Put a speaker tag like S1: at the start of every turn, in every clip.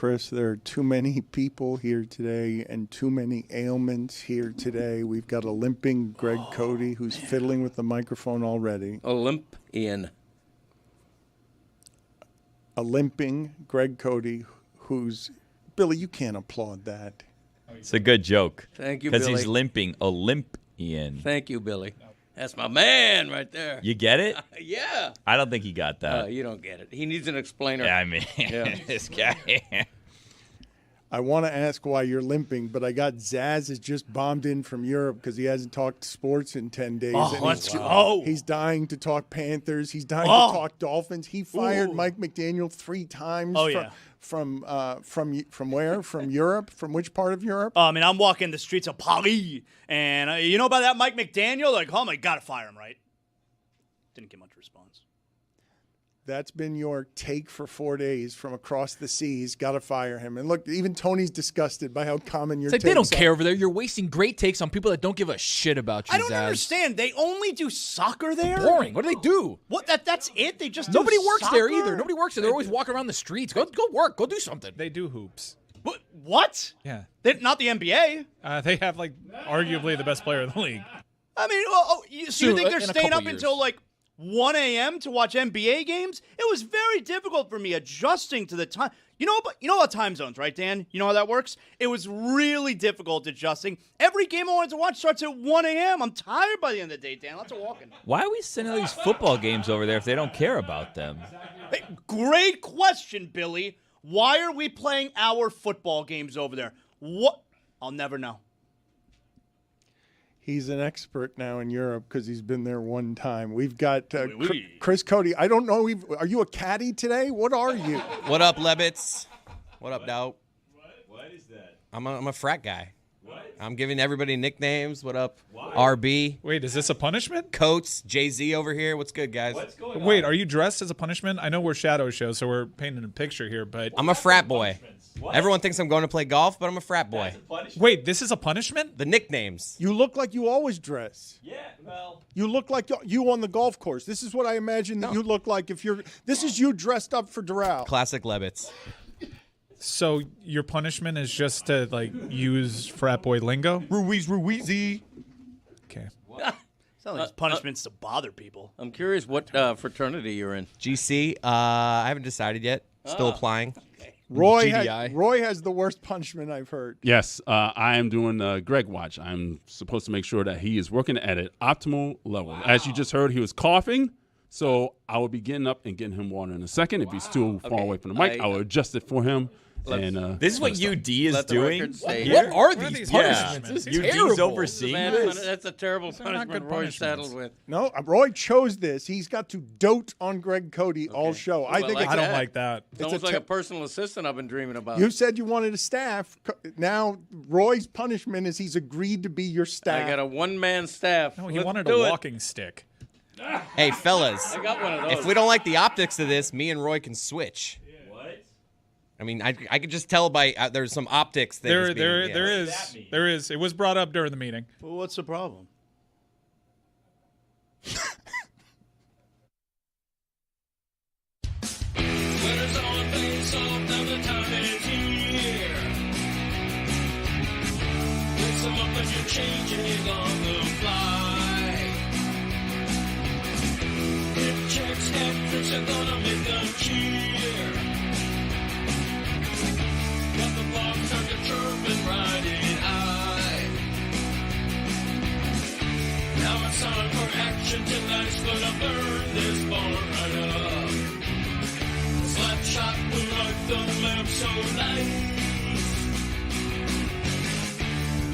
S1: Chris, there are too many people here today and too many ailments here today. We've got a limping Greg Cody who's fiddling with the microphone already.
S2: Olympian.
S1: A limping Greg Cody who's... Billy, you can't applaud that.
S3: It's a good joke.
S2: Thank you, Billy.
S3: Because he's limping. Olympian.
S2: Thank you, Billy. That's my man right there.
S3: You get it?
S2: Yeah.
S3: I don't think he got that.
S2: You don't get it. He needs an explainer.
S3: Yeah, I mean,
S2: Yeah.
S3: this guy.
S1: I want to ask why you're limping, but I got Zaz has just bombed in from Europe because he hasn't talked sports in 10 days.
S4: Oh, let's go.
S1: He's dying to talk Panthers. He's dying to talk Dolphins. He fired Mike McDaniel 3 times.
S4: Oh, yeah.
S1: From where? From Europe? From which part of Europe?
S4: I mean, I'm walking the streets of Paris, and you know about that Mike McDaniel? Like, oh my God, gotta fire him, right? Didn't get much response.
S1: That's been your take for 4 days from across the seas. Got to fire him. And look, even Tony's disgusted by how common your
S5: It's like
S1: takes
S5: they don't
S1: are.
S5: care over there. You're wasting great takes on people that don't give a shit about you,
S4: I don't
S5: Zaz.
S4: understand. They only do soccer there?
S5: Boring. What do they do?
S4: What? That's it? They just
S5: Nobody
S4: do
S5: works
S4: soccer?
S5: there either. Nobody works there. They're always walking around the streets. Go work. Go do something.
S6: They do hoops.
S4: What?
S6: Yeah.
S4: Not the NBA.
S6: They have, like, arguably the best player in the league.
S4: I mean, you think they're
S5: in a
S4: staying
S5: couple
S4: up
S5: years.
S4: until like 1 a.m. to watch NBA games? It was very difficult for me adjusting to the time. You know about time zones, right, Dan? You know how that works? It was really difficult adjusting. Every game I wanted to watch starts at 1 a.m. I'm tired by the end of the day, Dan. Lots of walking.
S3: Why are we sending all these football games over there if they don't care about them?
S4: Hey, great question, Billy. Why are we playing our football games over there? What? I'll never know.
S1: He's an expert now in Europe because he's been there one time. We've got Chris Cody. I don't know. Are you a caddy today? What are you?
S7: What up, Lebitz? What up, Dow?
S3: What is that?
S7: I'm a frat guy.
S3: What?
S7: I'm giving everybody nicknames. What up? Why? RB.
S6: Wait, is this a punishment?
S7: Coates. Jay-Z over here. What's good, guys?
S3: What's going on?
S6: Wait, are you dressed as a punishment? I know we're Shadow Show, so we're painting a picture here, but...
S7: I'm a frat boy. Everyone thinks I'm going to play golf, but I'm a frat boy.
S6: Wait, this is a punishment?
S7: The nicknames.
S1: You look like you always dress.
S3: Yeah, well.
S1: You look like you on the golf course. This is what I imagine that you look like if you're. This is you dressed up for Doral.
S7: Classic Lebitz.
S6: So your punishment is just to, like, use frat boy lingo?
S7: Ruizy.
S6: Okay.
S4: It's not like it's punishments to bother people.
S2: I'm curious what fraternity you're in.
S7: GC. I haven't decided yet. Still applying.
S1: Roy
S5: GDI.
S1: has the worst punishment I've heard.
S8: Yes, I am doing Greg Watch. I'm supposed to make sure that he is working at an optimal level. As you just heard, he was coughing, so I will be getting up and getting him water in a second. If he's too far away from the mic, I will adjust it for him. And
S3: This is what UD is
S2: Let the
S3: doing?
S2: record say
S5: What
S2: here.
S5: are these punishments?
S3: Yeah.
S5: This is
S3: UD's
S5: terrible.
S3: overseeing
S2: Man,
S3: this?
S2: that's a terrible
S6: not
S2: punishment
S6: good
S2: Roy's
S6: punishments.
S2: saddled with.
S1: No, Roy chose this. He's got to dote on Greg Cody all show. I think
S2: like
S6: I don't
S2: that.
S6: like that.
S2: It's almost like a personal assistant I've been dreaming about.
S1: you said you wanted a staff. Now Roy's punishment is he's agreed to be your staff.
S2: I got a one-man staff.
S6: No, he
S2: Let's
S6: wanted
S2: do
S6: a
S2: it.
S6: walking stick.
S7: Hey, fellas.
S2: I got one of those.
S7: If we don't like the optics of this, me and Roy can switch.
S3: What?
S7: I mean, I could just tell by there's some optics things.
S6: There is. It was brought up during the meeting.
S4: Well, what's the problem?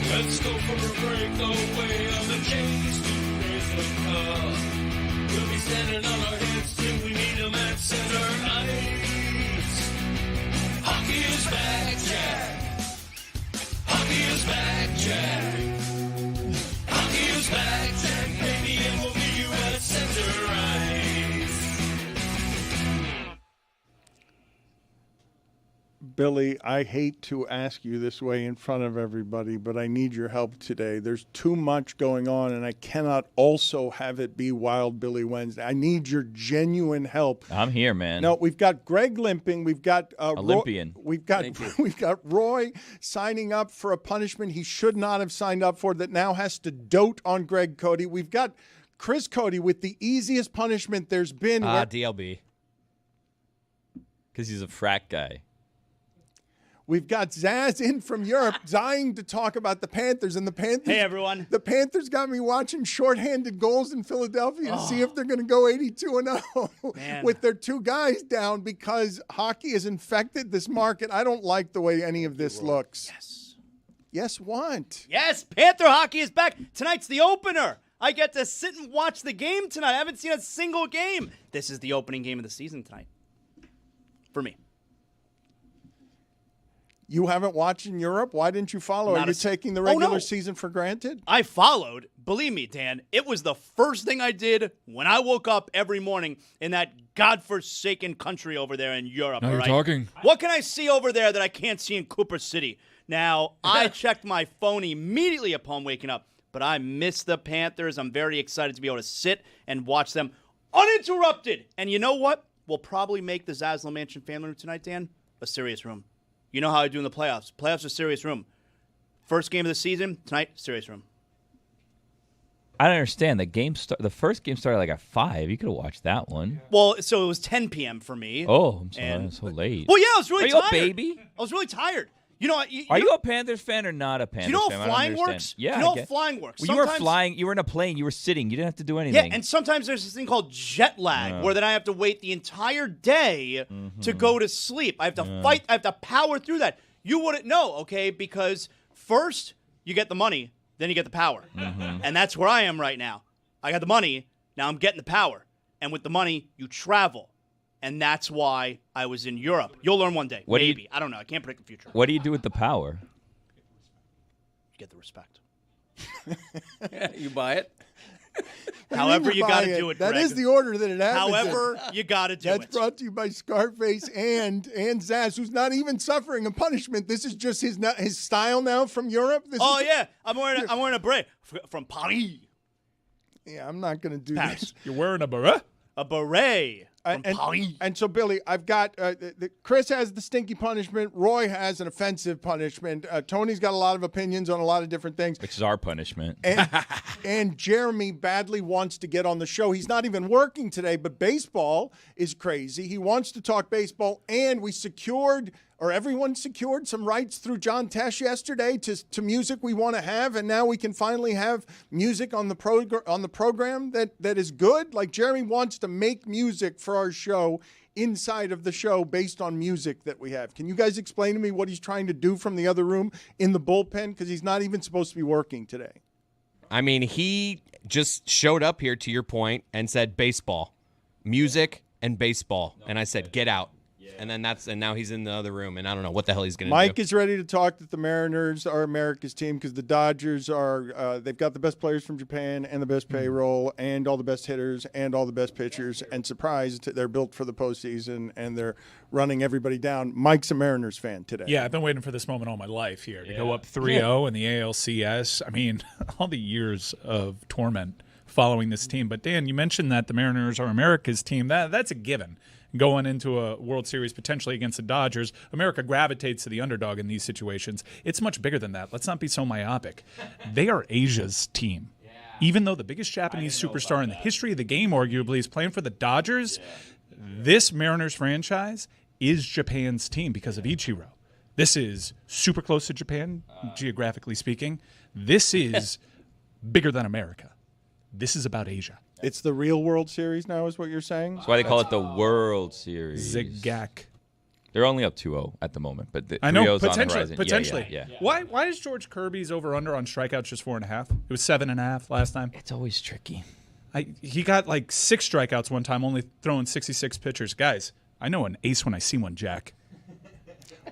S9: Let's go for a breakaway on the Jays to raise the cup. We'll be standing on our heads till we need them at center ice. Hockey is back, Jack. Hockey is back, Jack. Hockey is back, Jack. Baby, and we'll meet you at center ice.
S1: Billy, I hate to ask you this way in front of everybody, but I need your help today. There's too much going on, and I cannot also have it be Wild Billy Wednesday. I need your genuine help.
S3: I'm here, man.
S1: No, we've got Greg limping. We've got
S3: Olympian.
S1: We've got Roy signing up for a punishment he should not have signed up for that now has to dote on Greg Cody. We've got Chris Cody with the easiest punishment there's been.
S7: DLB.
S3: Because he's a frat guy.
S1: We've got Zaz in from Europe dying to talk about the Panthers. And the Panthers.
S4: Hey, everyone.
S1: The Panthers got me watching shorthanded goals in Philadelphia to see if they're going to go 82-0 with their two guys down because hockey has infected this market. I don't like the way any of this looks. Yes, what?
S4: Yes, Panther hockey is back. Tonight's the opener. I get to sit and watch the game tonight. I haven't seen a single game. This is the opening game of the season tonight. For me.
S1: You haven't watched in Europe? Why didn't you follow? Are you taking the regular season for granted?
S4: I followed. Believe me, Dan, it was the first thing I did when I woke up every morning in that godforsaken country over there in Europe.
S5: Now you're talking.
S4: What can I see over there that I can't see in Cooper City? Now, I checked my phone immediately upon waking up, but I miss the Panthers. I'm very excited to be able to sit and watch them uninterrupted. And you know what? We'll probably make the Zaslow Mansion family room tonight, Dan, a serious room. You know how I do in the playoffs. Playoffs are serious room. First game of the season, tonight, serious room.
S3: I don't understand. The first game started like at 5. You could have watched that one.
S4: Well, so it was 10 p.m. for me.
S3: Oh, I'm sorry. It's so late.
S4: Well, yeah, I was really tired.
S3: Are you a baby?
S4: I was really tired. You know,
S3: are you a Panthers fan or not a Panthers fan?
S4: Do you know how flying works?
S3: Yeah,
S4: do you know how flying works?
S3: Well, you were flying. You were in a plane. You were sitting. You didn't have to do anything.
S4: Yeah, and sometimes there's this thing called jet lag where then I have to wait the entire day to go to sleep. I have to fight. I have to power through that. You wouldn't know, okay? Because first you get the money, then you get the power. And that's where I am right now. I got the money. Now I'm getting the power. And with the money, you travel. And that's why I was in Europe. You'll learn one day. Maybe. I don't know. I can't predict the future.
S3: What do you do with the power?
S4: You get the respect.
S2: You buy it?
S4: However you got to do it, Greg.
S1: That is the order that it happens.
S4: However you got to do it.
S1: That's brought to you by Scarface and Zaz, who's not even suffering a punishment. This is just his style now from Europe.
S4: Yeah, I'm wearing a beret from Paris.
S1: Yeah, I'm not going to do this.
S6: You're wearing a beret?
S4: A beret. And
S1: so, Billy, I've got Chris has the stinky punishment. Roy has an offensive punishment. Tony's got a lot of opinions on a lot of different things.
S3: Which is our punishment.
S1: And Jeremy badly wants to get on the show. He's not even working today, but baseball is crazy. He wants to talk baseball, and everyone secured some rights through John Tesh yesterday to music we want to have, and now we can finally have music on the program that is good. Like Jeremy wants to make music for our show inside of the show based on music that we have. Can you guys explain to me what he's trying to do from the other room in the bullpen? Because he's not even supposed to be working today.
S7: I mean, he just showed up here, to your point, and said baseball, music, and baseball. And I said, get out. And now he's in the other room, and I don't know what the hell he's going to do.
S1: Mike is ready to talk that the Mariners are America's team because the Dodgers are they've got the best players from Japan and the best payroll and all the best hitters and all the best pitchers. And surprised, they're built for the postseason, and they're running everybody down. Mike's a Mariners fan today.
S6: Yeah, I've been waiting for this moment all my life here to go up 3-0 in the ALCS. I mean, all the years of torment following this team. But, Dan, you mentioned that the Mariners are America's team. That's a given. Going into a World Series potentially against the Dodgers, America gravitates to the underdog in these situations. It's much bigger than that. Let's not be so myopic. They are Asia's team. Even though the biggest Japanese superstar in the history of the game arguably is playing for the Dodgers, this Mariners franchise is Japan's team because of Ichiro. This is super close to Japan, geographically speaking. This is bigger than America. This is about Asia.
S1: It's the real World Series now is what you're saying?
S3: That's why they call it the World Series.
S6: Zigak.
S3: They're only up 2-0 at the moment, but the
S6: I know,
S3: 3-0's on the horizon.
S6: potentially.
S3: Yeah.
S6: Why is George Kirby's over-under on strikeouts just 4.5? It was 7.5 last time.
S3: It's always tricky.
S6: He got like 6 strikeouts one time, only throwing 66 pitchers. Guys, I know an ace when I see one, Jack.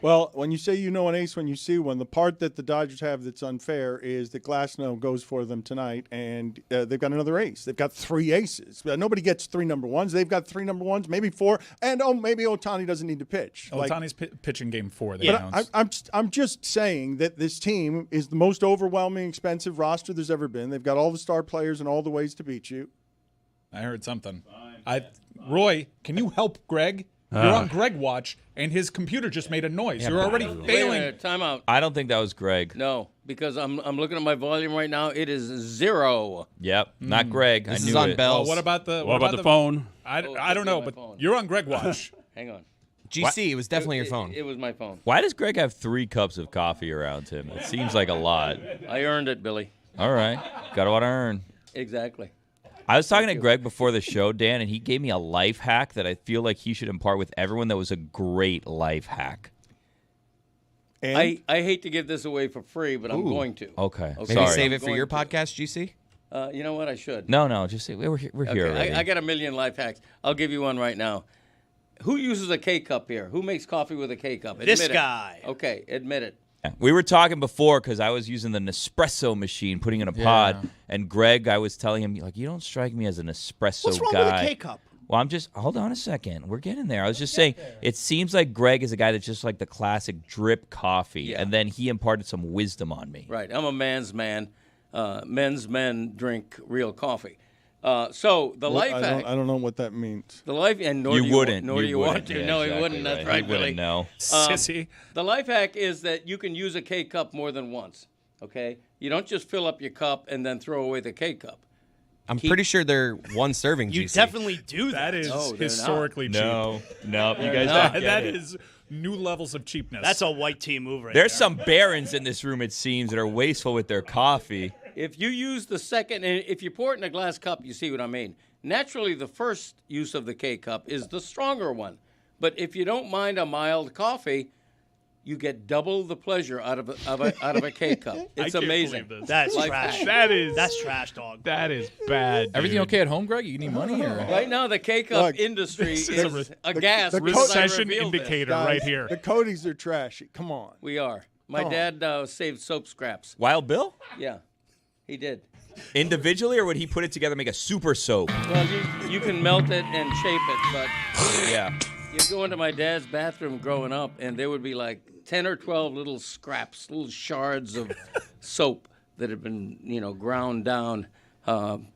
S1: Well, when you say you know an ace when you see one, the part that the Dodgers have that's unfair is that Glasnow goes for them tonight, and they've got another ace. They've got 3 aces. Nobody gets 3 number ones. They've got 3 number ones, maybe 4, and maybe Ohtani doesn't need to pitch.
S6: Ohtani's pitching game 4.
S1: I'm just saying that this team is the most overwhelming, expensive roster there's ever been. They've got all the star players and all the ways to beat you.
S6: I heard something. Roy, can you help Greg? You're on Greg Watch, and his computer just made a noise. You're already failing.
S2: Time out.
S3: I don't think that was Greg.
S2: No, because I'm looking at my volume right now. It is 0.
S3: Yep, not Greg.
S7: This
S3: I knew
S7: is on
S3: it.
S7: Bells.
S6: What about the
S8: phone?
S6: I don't know, but
S2: phone.
S6: you're on Greg Watch.
S2: Hang on.
S7: GC, it was definitely your phone.
S2: It was my phone.
S3: Why does Greg have 3 cups of coffee around him? It seems like a lot.
S2: I earned it, Billy.
S3: All right, got what I earn.
S2: Exactly.
S3: I was talking to Greg before the show, Dan, and he gave me a life hack that I feel like he should impart with everyone. That was a great life hack.
S1: And
S2: I hate to give this away for free, but I'm going to.
S3: Okay.
S7: Maybe
S3: Sorry.
S7: save it for
S2: Going
S7: your
S2: to.
S7: podcast, GC?
S2: You know what? I should.
S3: No, just say we're here already.
S2: I got a million life hacks. I'll give you one right now. Who uses a K-cup here? Who makes coffee with a K-cup? Admit
S4: This
S2: it.
S4: guy.
S2: Okay, admit it.
S3: We were talking before because I was using the Nespresso machine, putting in a pod, and Greg, I was telling him, like, you don't strike me as an espresso
S4: What's wrong
S3: guy.
S4: with a K-cup?
S3: Well, hold on a second. We're getting there. I was just saying, it seems like Greg is a guy that's just like the classic drip coffee, and then he imparted some wisdom on me.
S2: Right. I'm a man's man. Men's men drink real coffee. So the life hack.
S1: I don't know what that means.
S2: The life, and nor
S3: You
S2: do you
S3: wouldn't.
S2: Nor do you want to.
S3: Yeah,
S2: No,
S3: exactly
S2: he wouldn't. That's
S3: right.
S2: right,
S3: He wouldn't
S2: Billy.
S3: know.
S6: Sissy.
S2: The life hack is that you can use a K-cup more than once. Okay, you don't just fill up your cup and then throw away the K-cup.
S7: I'm pretty sure they're one serving,
S4: You
S7: GC.
S4: definitely do that.
S6: That is
S2: No, they're
S6: historically cheap.
S3: No, you guys
S2: not.
S3: don't get
S6: That
S3: it.
S6: is new levels of cheapness.
S4: That's a white team move right
S3: There's
S4: there.
S3: some barons in this room, it seems, that are wasteful with their coffee.
S2: If you use the second, and if you pour it in a glass cup, you see what I mean. Naturally, the first use of the K-cup is the stronger one. But if you don't mind a mild coffee, you get double the pleasure out of a K-cup. It's
S6: I can't
S2: amazing.
S6: believe this.
S4: That's
S2: Life
S4: trash.
S2: hack.
S4: That's trash, dog.
S6: That is bad.
S5: Everything
S6: dude.
S5: okay at home, Greg? You need money or?
S2: Right now, the K-cup
S1: Look,
S2: industry
S6: this
S2: is
S6: is
S2: aghast.
S1: the
S2: because I
S6: Recession
S2: revealed this.
S6: indicator
S1: Guys,
S6: right here.
S1: The Codys are trashy. Come on.
S2: We are. My
S1: Come
S2: dad saved soap scraps.
S3: Wild Bill?
S2: Yeah, he did.
S3: Individually, or would he put it together and make a super soap?
S2: Well, you can melt it and shape it, but
S3: Yeah.
S2: you go into my dad's bathroom growing up, and there would be like 10 or 12 little scraps, little shards of soap that had been, ground down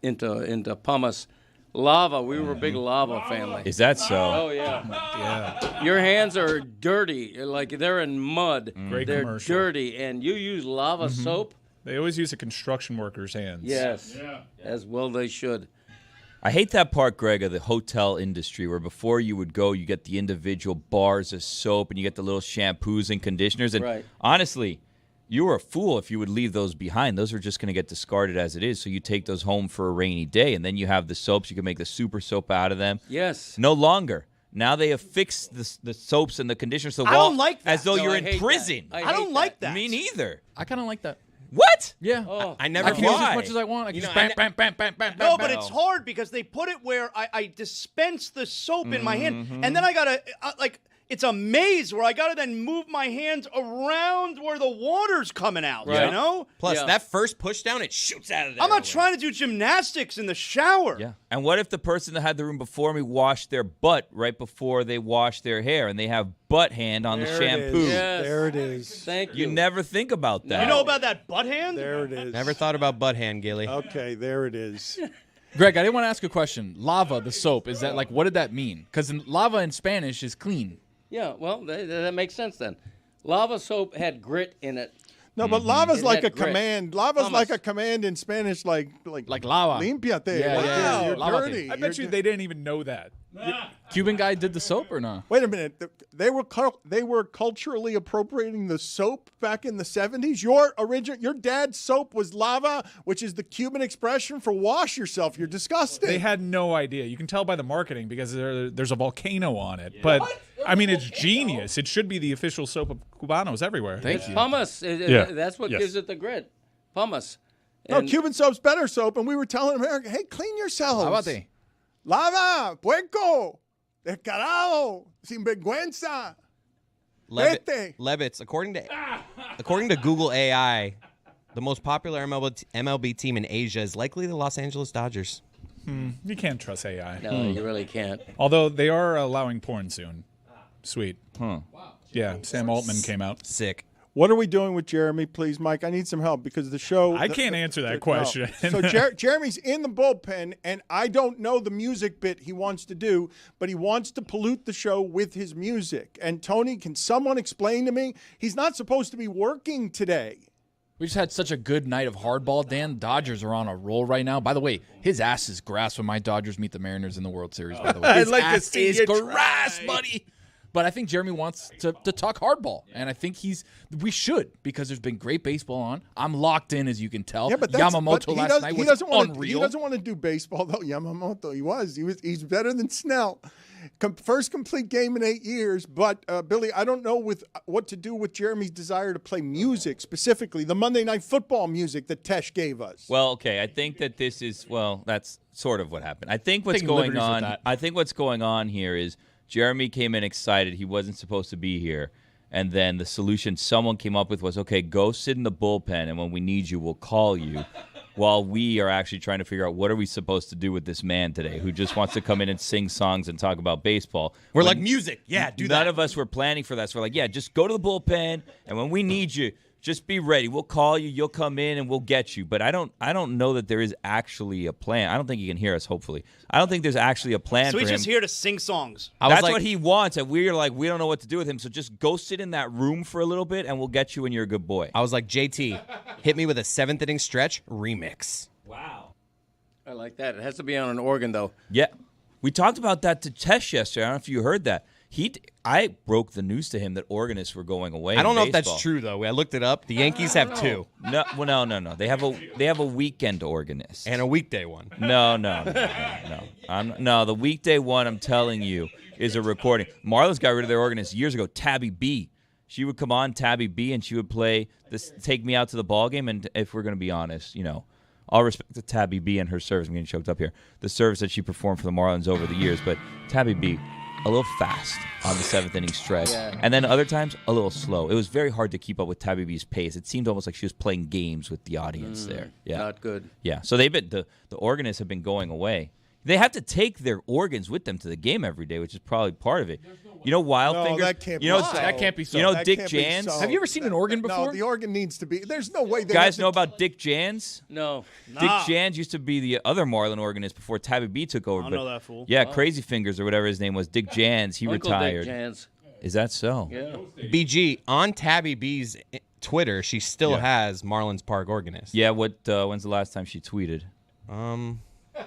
S2: into pumice. Lava. We were a big lava family.
S3: Is that so?
S2: Oh yeah. Your hands are dirty, like they're in mud.
S6: Great
S2: They're
S6: commercial.
S2: dirty, and you use lava soap.
S6: They always use a construction worker's hands.
S2: Yes, as well they should.
S3: I hate that part, Greg, of the hotel industry where before you would go, you get the individual bars of soap and you get the little shampoos and conditioners. And
S2: Right.
S3: honestly, you were a fool if you would leave those behind. Those are just going to get discarded as it is. So you take those home for a rainy day, and then you have the soaps. You can make the super soap out of them.
S2: Yes.
S3: No longer. Now they have fixed the soaps and the conditioners to the
S4: I
S3: wall
S4: don't like that.
S3: as though
S2: No,
S3: you're
S2: I
S3: in
S2: hate
S3: prison.
S2: that.
S4: I don't
S2: hate
S4: like that.
S3: Me neither.
S5: I kind of like that.
S3: What?
S5: Yeah.
S2: Oh.
S7: I never
S5: I can use as
S3: Why?
S5: much as I want. I can
S7: You
S5: just
S7: know,
S5: bam, bam, bam, bam, bam,
S4: No,
S5: bam,
S4: but
S5: bam.
S4: it's hard because they put it where I dispense the soap in my hand, and then I gotta it's a maze where I gotta then move my hands around where the water's coming out.
S2: Right.
S4: You know.
S7: Plus,
S2: Yeah.
S7: that first push down, it shoots out of there.
S4: I'm not trying to do gymnastics in the shower.
S3: Yeah. And what if the person that had the room before me washed their butt right before they washed their hair and they have butt hand on the
S1: There it
S3: shampoo?
S1: is.
S2: Yes.
S1: There it is.
S2: Thank
S3: You
S2: you.
S3: never think about that.
S4: You know about that butt hand?
S1: There it is.
S7: Never thought about butt hand, Gilly.
S1: Okay, there it is.
S5: Greg, I didn't want to ask a question. Lava, the soap, is that what did that mean? Because lava in Spanish is clean.
S2: Yeah, well, that makes sense then. Lava soap had grit in it.
S1: No, but lava's
S2: It
S1: like a
S2: had grit.
S1: command. Lava's
S2: Hummus.
S1: like a command in Spanish, like
S5: lava.
S1: Limpiate.
S5: Yeah,
S1: Like,
S5: yeah,
S1: You're
S5: lava.
S1: dirty.
S6: I bet you they didn't even know that.
S5: Cuban guy did the soap or not?
S1: Wait a minute. They were culturally appropriating the soap back in the 70s. Your dad's soap was lava, which is the Cuban expression for wash yourself. You're disgusting.
S6: They had no idea. You can tell by the marketing because there's a volcano on it. But, I mean, it's genius. It should be the official soap of Cubanos everywhere.
S5: Thank you.
S2: Pumice.
S8: Yeah.
S2: That's what
S8: Yes.
S2: gives it the grit. Pumice.
S1: No,
S2: And-
S1: Cuban soap's better soap, and we were telling America, hey, clean yourselves.
S5: How about they?
S1: Lava, puerco, descarado, sinvergüenza. Vete.
S7: Levitz, according to Google AI, the most popular MLB team in Asia is likely the Los Angeles Dodgers.
S6: You can't trust AI.
S2: No, you really can't.
S6: Although they are allowing porn soon. Sweet.
S3: Huh.
S6: Yeah, Sam Altman came out.
S7: Sick.
S1: What are we doing with Jeremy, please, Mike? I need some help because the show.
S6: I can't answer that question.
S1: So Jeremy's in the bullpen, and I don't know the music bit he wants to do, but he wants to pollute the show with his music. And Tony, can someone explain to me? He's not supposed to be working today.
S5: We just had such a good night of hardball, Dan. Dodgers are on a roll right now. By the way, his ass is grass when my Dodgers meet the Mariners in the World Series, by the way. His
S6: I'd like to
S5: ass
S6: see
S5: is
S6: you
S5: grass,
S6: try.
S5: buddy. But I think Jeremy wants to talk hardball, and I think we should because there's been great baseball on. I'm locked in, as you can tell.
S1: Yeah, but
S5: Yamamoto last night was unreal.
S1: He doesn't want to do baseball, though. Yamamoto, he's better than Snell. First complete game in 8 years, but Billy, I don't know what to do with Jeremy's desire to play music, specifically the Monday Night Football music that Tesh gave us.
S3: Well, okay, I think that this is that's sort of what happened. I think what's going on here is Jeremy came in excited. He wasn't supposed to be here. And then the solution someone came up with was, okay, go sit in the bullpen, and when we need you, we'll call you. While we are actually trying to figure out what are we supposed to do with this man today who just wants to come in and sing songs and talk about baseball.
S7: We're like, music. Yeah, do that.
S3: None of us were planning for that. So we're like, yeah, just go to the bullpen, and when we need you, just be ready. We'll call you. You'll come in, and we'll get you. But I don't know that there is actually a plan. I don't think he can hear us, hopefully. I don't think there's actually a plan
S4: So
S3: for
S4: he's
S3: him.
S4: just here to sing songs.
S3: That's what he wants, and we're like, we don't know what to do with him. So just go sit in that room for a little bit, and we'll get you when you're a good boy.
S7: I was like, JT, hit me with a 7th inning stretch remix.
S2: Wow. I like that. It has to be on an organ, though.
S3: Yeah. We talked about that to Tesh yesterday. I don't know if you heard that. I broke the news to him that organists were going away.
S7: I don't know if
S3: baseball.
S7: that's true, though. I looked it up. The Yankees have 2.
S3: No. They have a weekend organist.
S7: And a weekday one.
S3: No. The weekday one, I'm telling you, is a recording. Marlins got rid of their organist years ago, Tabby B. She would come on, Tabby B, and she would play this Take Me Out to the Ball Game. And if we're going to be honest, all respect to Tabby B and her service. I'm getting choked up here. The service that she performed for the Marlins over the years. But Tabby B, a little fast on the 7th inning stretch. Yeah. And then other times, a little slow. It was very hard to keep up with Tabby B's pace. It seemed almost like she was playing games with the audience there. Yeah.
S2: Not good.
S3: Yeah. So they've been the organists have been going away. They have to take their organs with them to the game every day, which is probably part of it. Wildfingers.
S1: No, that can't be
S5: that can't be so.
S3: Dick Jans.
S5: Have you ever seen an organ before?
S1: No, the organ needs to be. There's no way.
S3: You guys know about Dick Jans?
S2: No.
S3: Dick Jans used to be the other Marlin organist before Tabby B took over.
S4: I know that fool.
S3: Yeah, Crazy Fingers or whatever his name was. Dick Jans. He
S2: Uncle
S3: retired.
S2: Dick Jans.
S3: Is that so?
S2: Yeah.
S7: BG, on Tabby B's Twitter, she still has Marlins Park organist.
S3: Yeah. When's the last time she tweeted?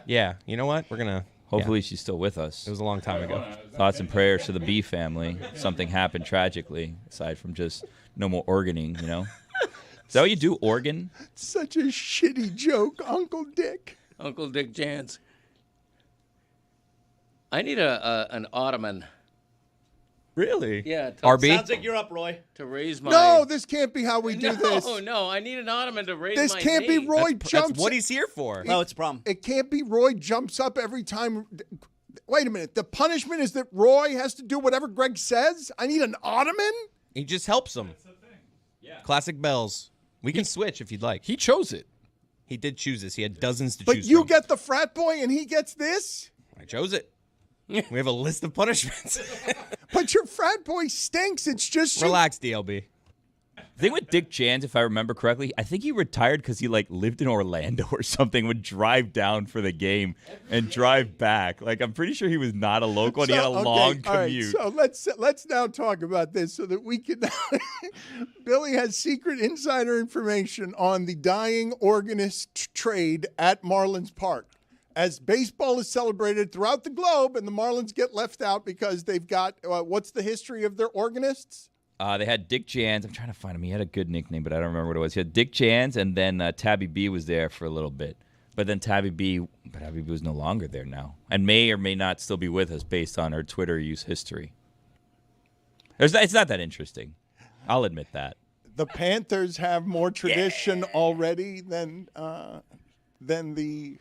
S7: Yeah. You know what? We're gonna.
S3: Hopefully she's still with us.
S7: It was a long time ago.
S3: Thoughts and prayers to the B family. Something happened tragically, aside from just no more organing, Is that what you do, organ?
S1: Such a shitty joke, Uncle Dick.
S2: Uncle Dick Jans. I need an ottoman.
S3: Really?
S2: Yeah.
S7: RB?
S4: Sounds like you're up, Roy.
S2: To raise my...
S1: No, this can't be how we do this.
S2: No, I need an ottoman to raise
S1: This
S2: my
S1: can't
S2: knee.
S1: be Roy jumps.
S7: That's what he's here for.
S4: No, it's a problem.
S1: It can't be Roy jumps up every time. Wait a minute. The punishment is that Roy has to do whatever Greg says? I need an ottoman?
S7: He just helps him. Yeah. Classic bells. We can switch if you'd like.
S5: He chose it.
S7: He did choose this. He had dozens to
S1: But
S7: choose
S1: you
S7: from.
S1: get the frat boy and he gets this?
S7: I chose it. We have a list of punishments.
S1: But your frat boy stinks. It's just
S7: Relax, DLB.
S3: The thing with Dick Jans, if I remember correctly, I think he retired because he lived in Orlando or something, would drive down for the game and drive back. I'm pretty sure he was not a local and he had a long commute.
S1: All right, so let's now talk about this so that we can Billy has secret insider information on the dying organist trade at Marlins Park. As baseball is celebrated throughout the globe and the Marlins get left out because they've got what's the history of their organists?
S3: They had Dick Jans. I'm trying to find him. He had a good nickname, but I don't remember what it was. He had Dick Jans, and then Tabby B was there for a little bit. But then Tabby B was no longer there now, and may or may not still be with us based on her Twitter use history. It's not that interesting. I'll admit that.
S1: The Panthers have more tradition already than the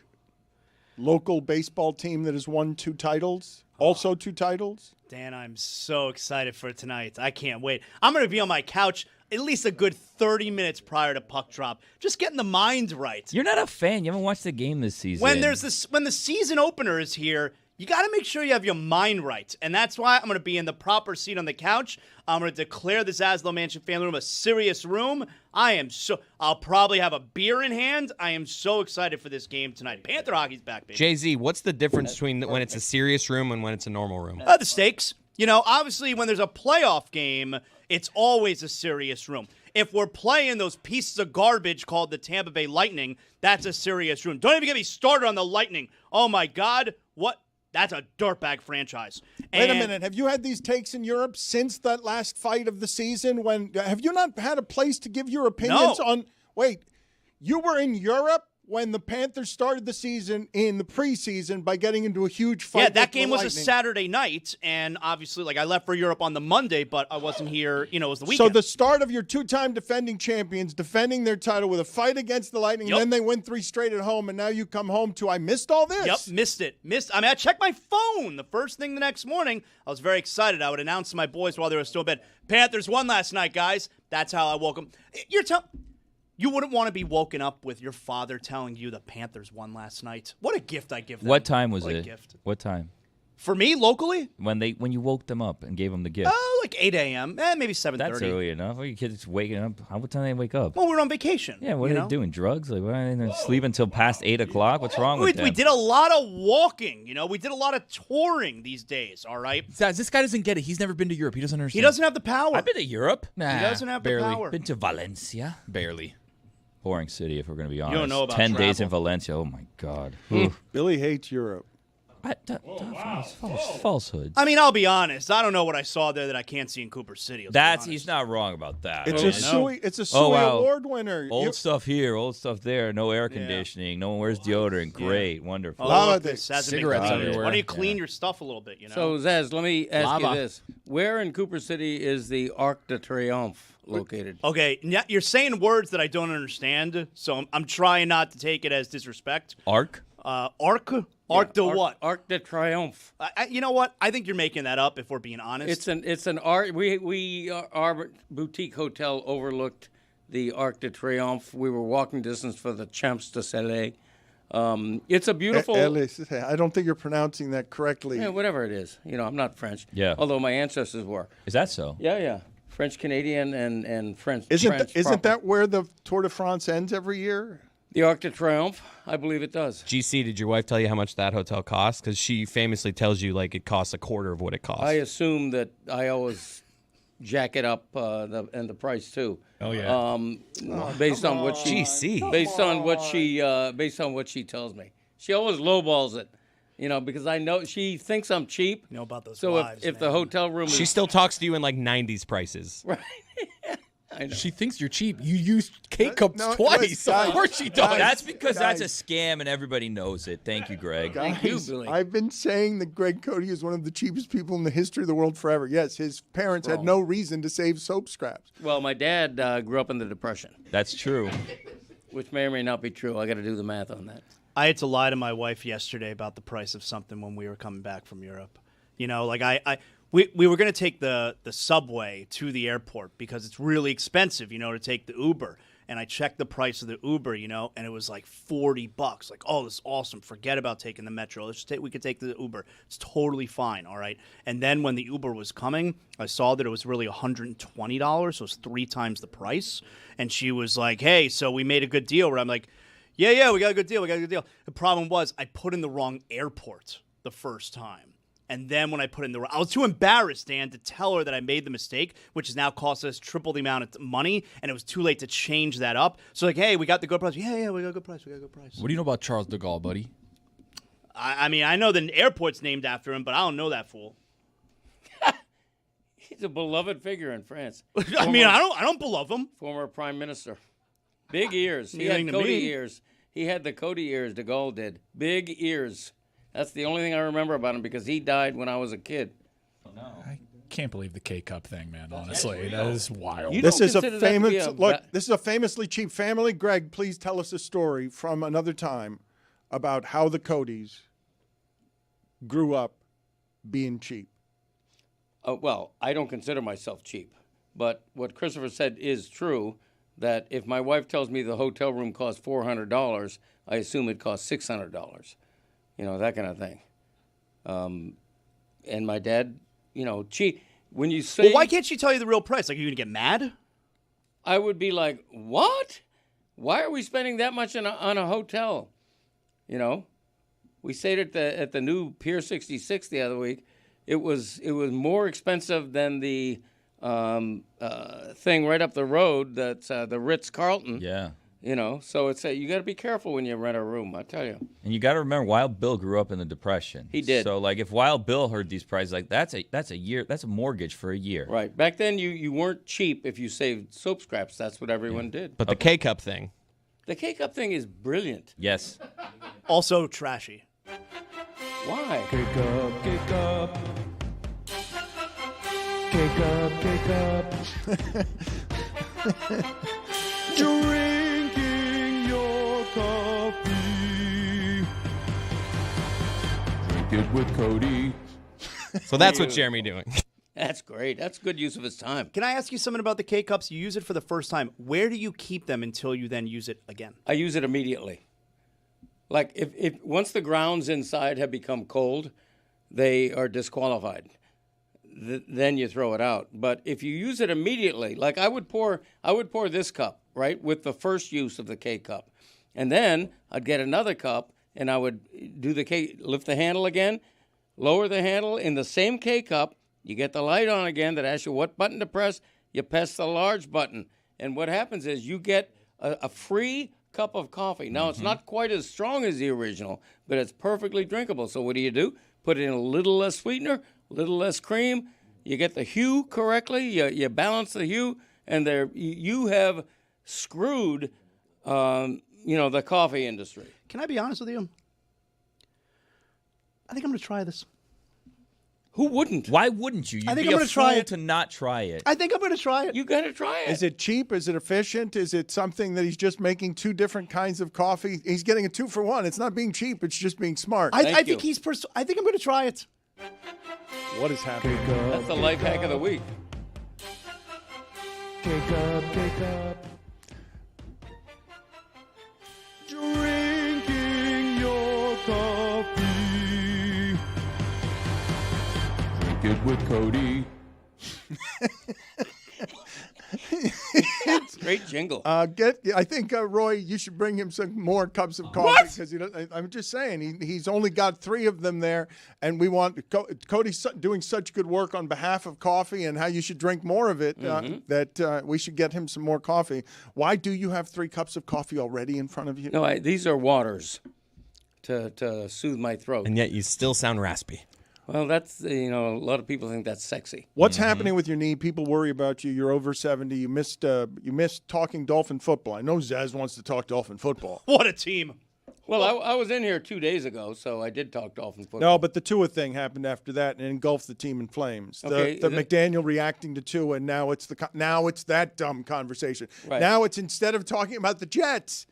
S1: local baseball team that has won 2 titles? Also 2 titles?
S4: Dan, I'm so excited for tonight. I can't wait. I'm going to be on my couch at least a good 30 minutes prior to puck drop, just getting the mind right.
S3: You're not a fan. You haven't watched the game this season.
S4: When the season opener is here, you got to make sure you have your mind right. And that's why I'm going to be in the proper seat on the couch. I'm going to declare the Zaslow Mansion family room a serious room. I'll probably have a beer in hand. I am so excited for this game tonight. Panther hockey's back, baby.
S7: Jay-Z, what's the difference between when it's a serious room and when it's a normal room?
S4: The stakes. Obviously, when there's a playoff game, it's always a serious room. If we're playing those pieces of garbage called the Tampa Bay Lightning, that's a serious room. Don't even get me started on the Lightning. Oh, my God. What? That's a dirtbag franchise.
S1: Wait a minute. Have you had these takes in Europe since that last fight of the season? Have you not had a place to give your opinions on? Wait, you were in Europe when the Panthers started the season in the preseason by getting into a huge fight.
S4: Yeah, that game was a Saturday night, and obviously, I left for Europe on the Monday, but I wasn't here. It was the weekend.
S1: So the start of your 2-time defending champions defending their title with a fight against the Lightning, and then they win 3 straight at home, and now you come home to, I missed all this.
S4: Yep, missed it. I checked my phone the first thing the next morning. I was very excited. I would announce to my boys while they were still in bed, Panthers won last night, guys. That's how I woke them. You wouldn't want to be woken up with your father telling you the Panthers won last night. What a gift I give them.
S3: What time was
S4: What a
S3: it?
S4: gift.
S3: What time?
S4: For me, locally?
S3: When you woke them up and gave them the gift.
S4: Like 8 a.m., maybe 7:30.
S3: That's early enough. Are you kids waking up? What time do they wake up?
S4: Well, we were on vacation.
S3: Yeah, what are they doing? Drugs? Like, why are they sleep until past 8 o'clock? What's wrong with them?
S4: We did a lot of walking. We did a lot of touring these days, all right?
S5: This guy doesn't get it. He's never been to Europe. He doesn't understand.
S4: He doesn't have the power.
S3: I've been to Europe.
S5: Nah,
S4: He doesn't have
S5: barely.
S4: the power.
S3: Been to Valencia.
S5: Barely.
S3: Boring city, if we're going to be honest.
S4: don't know about
S3: 10 days
S4: travel.
S3: in Valencia. Oh, my God.
S1: Billy hates Europe.
S3: Falsehoods.
S4: I mean, I'll be honest. I don't know what I saw there that I can't see in Cooper City.
S3: He's not wrong about that.
S1: It's a Suey Award winner.
S3: Old stuff here, old stuff there. No air conditioning. No one wears deodorant. Great, wonderful.
S5: Cigarettes everywhere.
S4: Why don't you clean your stuff a little bit?
S2: So, Zaz, let me ask you this: where in Cooper City is the Arc de Triomphe located?
S4: Okay, you're saying words that I don't understand, so I'm trying not to take it as disrespect.
S3: Arc?
S4: Arc? Arc de what?
S2: Arc de Triomphe.
S4: You know what? I think you're making that up. If we're being honest,
S2: It's an art. Our boutique hotel overlooked the Arc de Triomphe. We were walking distance for the Champs de Soleil. It's a beautiful.
S1: I don't think you're pronouncing that correctly.
S2: Yeah, whatever it is. I'm not French.
S3: Yeah.
S2: Although my ancestors were.
S3: Is that so?
S2: Yeah. French Canadian and French.
S1: Isn't that where the Tour de France ends every year?
S2: The Arc de Triomphe? I believe it does.
S7: GC, did your wife tell you how much that hotel costs? Because she famously tells you it costs a quarter of what it costs.
S2: I assume that I always jack it up and the price too.
S6: Oh yeah.
S2: Based on what she
S7: GC.
S2: based on what she tells me. She always lowballs it. Because I know she thinks I'm cheap.
S4: You know about those
S2: So
S4: wives,
S2: if
S4: man.
S2: the hotel room
S7: She
S2: is
S7: still talks to you in 90s prices.
S2: right. I know.
S5: She thinks you're cheap. You used K-Cups twice. Of course she does.
S3: That's because that's a scam and everybody knows it. Thank you, Greg.
S2: Thank you, Billy.
S1: I've been saying that Greg Cody is one of the cheapest people in the history of the world forever. Yes, his parents had no reason to save soap scraps.
S2: Well, my dad grew up in the Depression,
S3: That's true.
S2: which may or may not be true. I got to do the math on that.
S4: I had to lie to my wife yesterday about the price of something when we were coming back from Europe. We were going to take the subway to the airport because it's really expensive, to take the Uber. And I checked the price of the Uber, and it was like $40. Like, oh, this is awesome. Forget about taking the metro. We could take the Uber. It's totally fine, all right? And then when the Uber was coming, I saw that it was really $120, so it was 3 times the price. And she was like, hey, so we made a good deal. Where I'm like, yeah, we got a good deal. The problem was I put in the wrong airport the first time. And then when I put in I was too embarrassed, Dan, to tell her that I made the mistake, which has now cost us triple the amount of money, and it was too late to change that up. So hey, we got the good price. Yeah, we got a good price.
S5: What do you know about Charles de Gaulle, buddy?
S4: I mean, I know the airport's named after him, but I don't know that fool.
S2: He's a beloved figure in France.
S4: I don't beloved him.
S2: Former prime minister. Big ears. He
S4: Anything
S2: had
S4: to
S2: Cody
S4: me.
S2: ears. He had the Cody ears de Gaulle did. Big ears. That's the only thing I remember about him because he died when I was a kid.
S6: I can't believe the K-Cup thing, man. Honestly, that is wild.
S2: You
S1: This
S2: don't
S1: is a
S2: consider that to be
S1: famous
S2: a
S1: look. This is a famously cheap family. Greg, please tell us a story from another time about how the Codys grew up being cheap?
S2: Well, I don't consider myself cheap, but what Christopher said is true, that if my wife tells me the hotel room costs $400, I assume it costs $600, that kind of thing. And my dad, cheap. When you say...
S4: Well, why can't she tell you the real price? Like, are you going to get mad?
S2: I would be like, what? Why are we spending that much on a hotel? We stayed at the new Pier 66 the other week. It was more expensive than the thing right up the road. That's the Ritz-Carlton.
S3: Yeah.
S2: So it's you got to be careful when you rent a room. I tell you.
S3: And you got to remember, Wild Bill grew up in the Depression.
S2: He did.
S3: So like, if Wild Bill heard these prices, like that's a year. That's a mortgage for a year.
S2: Right. Back then, you weren't cheap if you saved soap scraps. That's what everyone did.
S7: But the K-Cup thing.
S2: The K-Cup thing is brilliant.
S3: Yes.
S4: Also trashy.
S2: Why?
S5: K-Cup, K-Cup. K-Cup, K-Cup. Drinking your coffee. Drink it with Cody.
S7: So that's what Jeremy doing.
S2: That's great. That's good use of his time.
S4: Can I ask you something about the K-Cups? You use it for the first time. Where do you keep them until you then use it again?
S2: I use it immediately. Like if once the grounds inside have become cold, they are disqualified. Then you throw it out. But if you use it immediately, like I would pour this cup, right, with the first use of the K-Cup. And then I'd get another cup and I would do lift the handle again, lower the handle in the same K-Cup. You get the light on again that asks you what button to press. You press the large button. And what happens is you get a free cup of coffee. Now, it's not quite as strong as the original, but it's perfectly drinkable. So what do? Put in a little less sweetener, a little less cream. You get the hue correctly. You balance the hue, and you have screwed, the coffee industry.
S4: Can I be honest with you? I think I'm going to try this.
S2: Who wouldn't?
S3: Why wouldn't you? You'd
S4: I think
S3: be
S4: I'm
S3: going
S4: gonna try it.
S3: to not try it.
S4: I think I'm going to try it.
S2: You got to try it.
S1: Is it cheap? Is it efficient? Is it something that he's just making two different kinds of coffee? He's getting a 2-for-1. It's not being cheap. It's just being smart.
S4: I think I think I'm going to try it.
S1: What is happening?
S2: That's the life hack of the week.
S5: K-Cup, K-Cup. Drinking your coffee. Drink it with Cody.
S2: Great jingle.
S1: I think Roy, you should bring him some more cups of coffee because I'm just saying he's only got 3 of them there, and we want Cody's doing such good work on behalf of coffee and how you should drink more of it that we should get him some more coffee. Why do you have 3 cups of coffee already in front of you?
S2: No, these are waters to soothe my throat.
S7: And yet you still sound raspy.
S2: Well, that's, a lot of people think that's sexy.
S1: What's happening with your knee? People worry about you. You're over 70. You missed talking Dolphin football. I know Zaz wants to talk Dolphin football.
S4: What a team.
S2: Well, I was in here 2 days ago, so I did talk Dolphin football.
S1: No, but the Tua thing happened after that and engulfed the team in flames.
S2: Okay,
S1: The McDaniel reacting to Tua, and now it's that dumb conversation.
S2: Right.
S1: Now it's instead of talking about the Jets,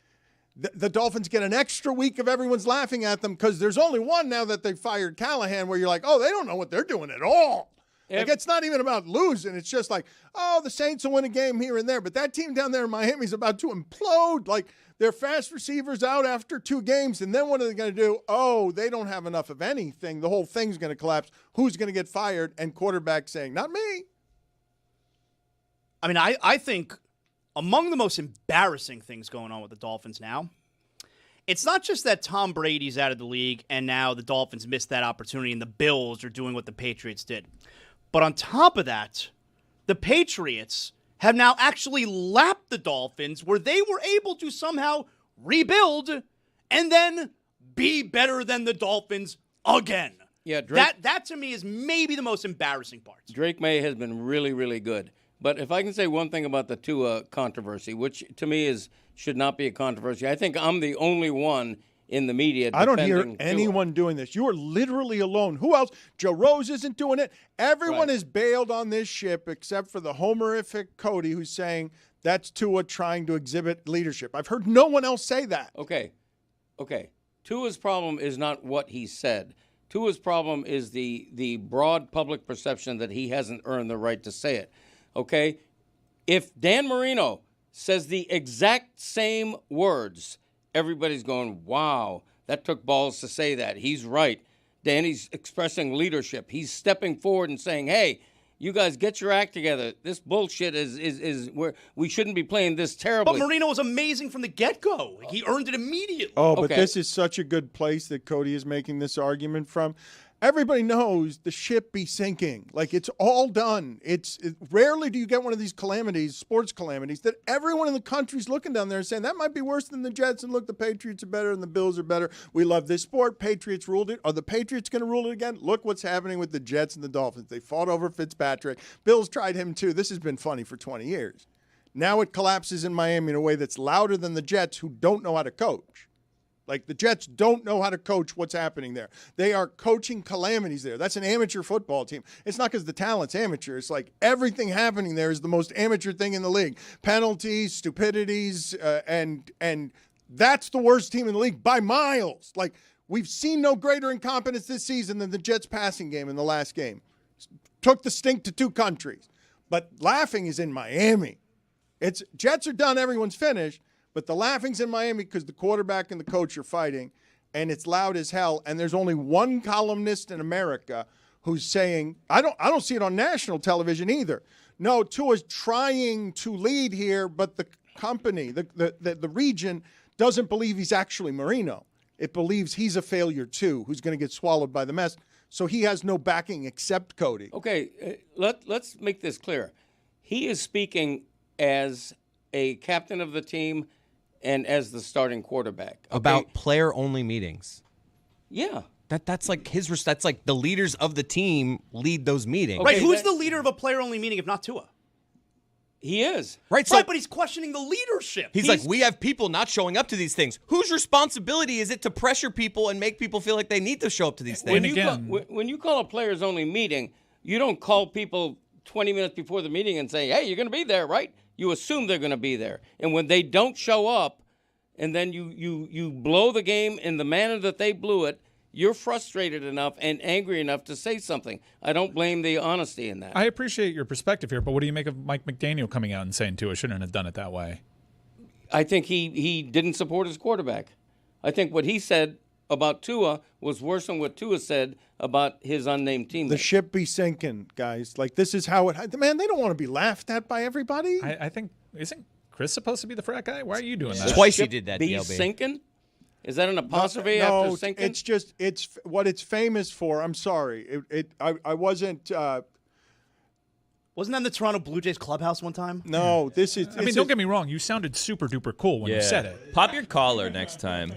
S1: the Dolphins get an extra week of everyone's laughing at them because there's only one now that they fired Callahan where you're like, oh, they don't know what they're doing at all. Like, it's not even about losing. It's just like, oh, the Saints will win a game here and there. But that team down there in Miami is about to implode. Like, their fast receivers out after 2 games. And then what are they going to do? Oh, they don't have enough of anything. The whole thing's going to collapse. Who's going to get fired? And quarterback saying, not me.
S4: I mean, I think among the most embarrassing things going on with the Dolphins now, it's not just that Tom Brady's out of the league and now the Dolphins missed that opportunity and the Bills are doing what the Patriots did. But on top of that, the Patriots have now actually lapped the Dolphins where they were able to somehow rebuild and then be better than the Dolphins again.
S2: Yeah, Drake,
S4: that to me is maybe the most embarrassing part.
S2: Drake May has been really, really good. But if I can say one thing about the Tua controversy, which to me should not be a controversy, I think I'm the only one in the media
S1: I don't hear
S2: defending
S1: anyone doing this. You are literally alone. Who else? Joe Rose isn't doing it. Everyone is bailed on this ship except for the homerific Cody who's saying that's Tua trying to exhibit leadership. I've heard no one else say that.
S2: Okay. Tua's problem is not what he said. Tua's problem is the broad public perception that he hasn't earned the right to say it. Okay? If Dan Marino says the exact same words, everybody's going, wow, that took balls to say that. He's right. Danny's expressing leadership. He's stepping forward and saying, hey, you guys get your act together. This bullshit is we shouldn't be playing this terribly.
S4: But Marino was amazing from the get-go. He earned it immediately.
S1: Oh, but
S2: Okay.
S1: this is such a good place that Cody is making this argument from. Everybody knows the ship be sinking. Like, it's all done. Rarely do you get one of these calamities, sports calamities, that everyone in the country's looking down there and saying, that might be worse than the Jets, and look, the Patriots are better and the Bills are better. We love this sport. Patriots ruled it. Are the Patriots going to rule it again? Look what's happening with the Jets and the Dolphins. They fought over Fitzpatrick. Bills tried him too. This has been funny for 20 years. Now it collapses in Miami in a way that's louder than the Jets, who don't know how to coach. Like, the Jets don't know how to coach what's happening there. They are coaching calamities there. That's an amateur football team. It's not because the talent's amateur. It's like everything happening there is the most amateur thing in the league. Penalties, stupidities, and that's the worst team in the league by miles. Like, we've seen no greater incompetence this season than the Jets passing game in the last game. Took the stink to two countries. But laughing is in Miami. Jets are done. Everyone's finished. But the laughing's in Miami because the quarterback and the coach are fighting, and it's loud as hell. And there's only one columnist in America who's saying, I don't see it on national television either. No, Tua's trying to lead here, but the company, the region, doesn't believe he's actually Marino. It believes he's a failure too, who's going to get swallowed by the mess. So he has no backing except Cody.
S2: Okay, let's make this clear. He is speaking as a captain of the team and as the starting quarterback. Okay?
S7: About player-only meetings.
S2: Yeah.
S7: That's like that's like the leaders of the team lead those meetings.
S4: Right,
S2: Okay,
S4: who's the leader of a player-only meeting if not Tua?
S2: He is.
S7: Right, so
S4: Right, but he's questioning the leadership.
S7: he's like, we have people not showing up to these things. Whose responsibility is it to pressure people and make people feel like they need to show up to these
S2: When
S7: things?
S2: you call a players-only meeting, you don't call people 20 minutes before the meeting and say, hey, you're going to be there, right? You assume they're going to be there. And when they don't show up, and then you blow the game in the manner that they blew it, you're frustrated enough and angry enough to say something. I don't blame the honesty in that.
S6: I appreciate your perspective here, but what do you make of Mike McDaniel coming out and saying Tua shouldn't have done it that way?
S2: I think he didn't support his quarterback. I think what he said about Tua was worse than what Tua said about his unnamed teammate.
S1: The ship be sinking, guys. Like, this is how it. Man, they don't want to be laughed at by everybody.
S6: I think, isn't Chris supposed to be the frat guy? Why are you doing that?
S7: Twice you did that,
S2: Be
S7: DLB.
S2: sinking? Is that an apostrophe
S1: No,
S2: after sinking?
S1: it's just it's what it's famous for. I'm sorry, I wasn't.
S4: Wasn't that in the Toronto Blue Jays clubhouse one time?
S1: No, this is.
S6: I mean, don't get me wrong. You sounded super duper cool when you said it.
S3: Pop your collar next time.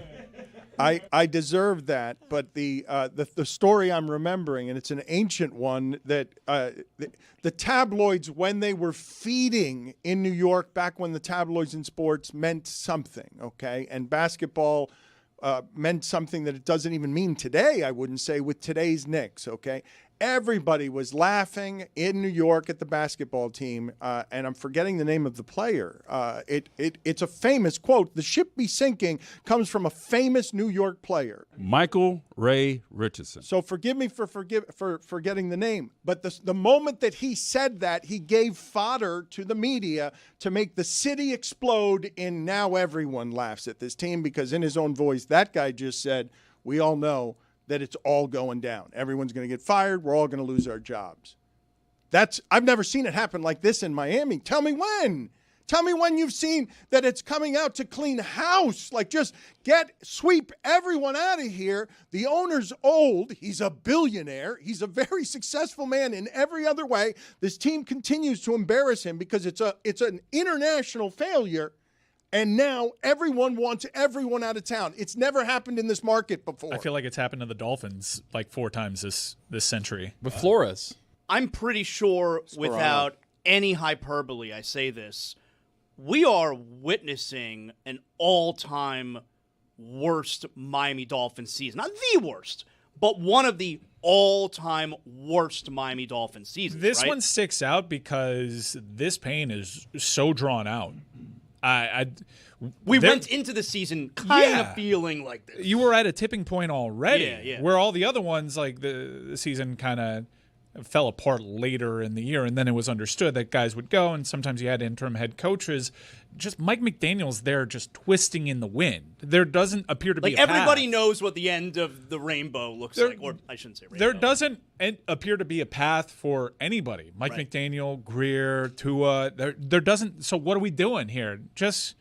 S1: I deserve that, but the story I'm remembering, and it's an ancient one, that the tabloids, when they were feeding in New York, back when the tabloids in sports meant something, okay, and basketball meant something that it doesn't even mean today, I wouldn't say, with today's Knicks, okay? Everybody was laughing in New York at the basketball team, and I'm forgetting the name of the player. It's a famous quote. The ship be sinking comes from a famous New York player.
S8: Michael Ray Richardson.
S1: So forgive me for forgetting the name. But the moment that he said that, he gave fodder to the media to make the city explode, and now everyone laughs at this team because in his own voice, that guy just said, we all know that it's all going down. Everyone's going to get fired. We're all going to lose our jobs. I've never seen it happen like this in Miami. Tell me when. Tell me when you've seen that it's coming out to clean house. Like, just sweep everyone out of here. The owner's old. He's a billionaire. He's a very successful man in every other way. This team continues to embarrass him because it's an international failure. And now everyone wants everyone out of town. It's never happened in this market before.
S6: I feel like it's happened to the Dolphins like 4 times this century.
S5: With Flores.
S4: I'm pretty sure, without any hyperbole, I say this, we are witnessing an all-time worst Miami Dolphins season. Not the worst, but one of the all-time worst Miami Dolphins seasons.
S6: This
S4: right?
S6: one sticks out because this pain is so drawn out.
S4: We
S6: there-
S4: went into the season kind
S6: Yeah.
S4: of feeling like this.
S6: You were at a tipping point already.
S4: Yeah.
S6: Where all the other ones, like the season kind of fell apart later in the year, and then it was understood that guys would go, and sometimes you had interim head coaches. Just Mike McDaniel's there just twisting in the wind. There doesn't appear to be
S4: Like,
S6: a
S4: everybody
S6: path.
S4: knows what the end of the rainbow looks like. Or I shouldn't say rainbow.
S6: There doesn't appear to be a path for anybody. Mike McDaniel, Greer, Tua. There doesn't. So what are we doing here? Just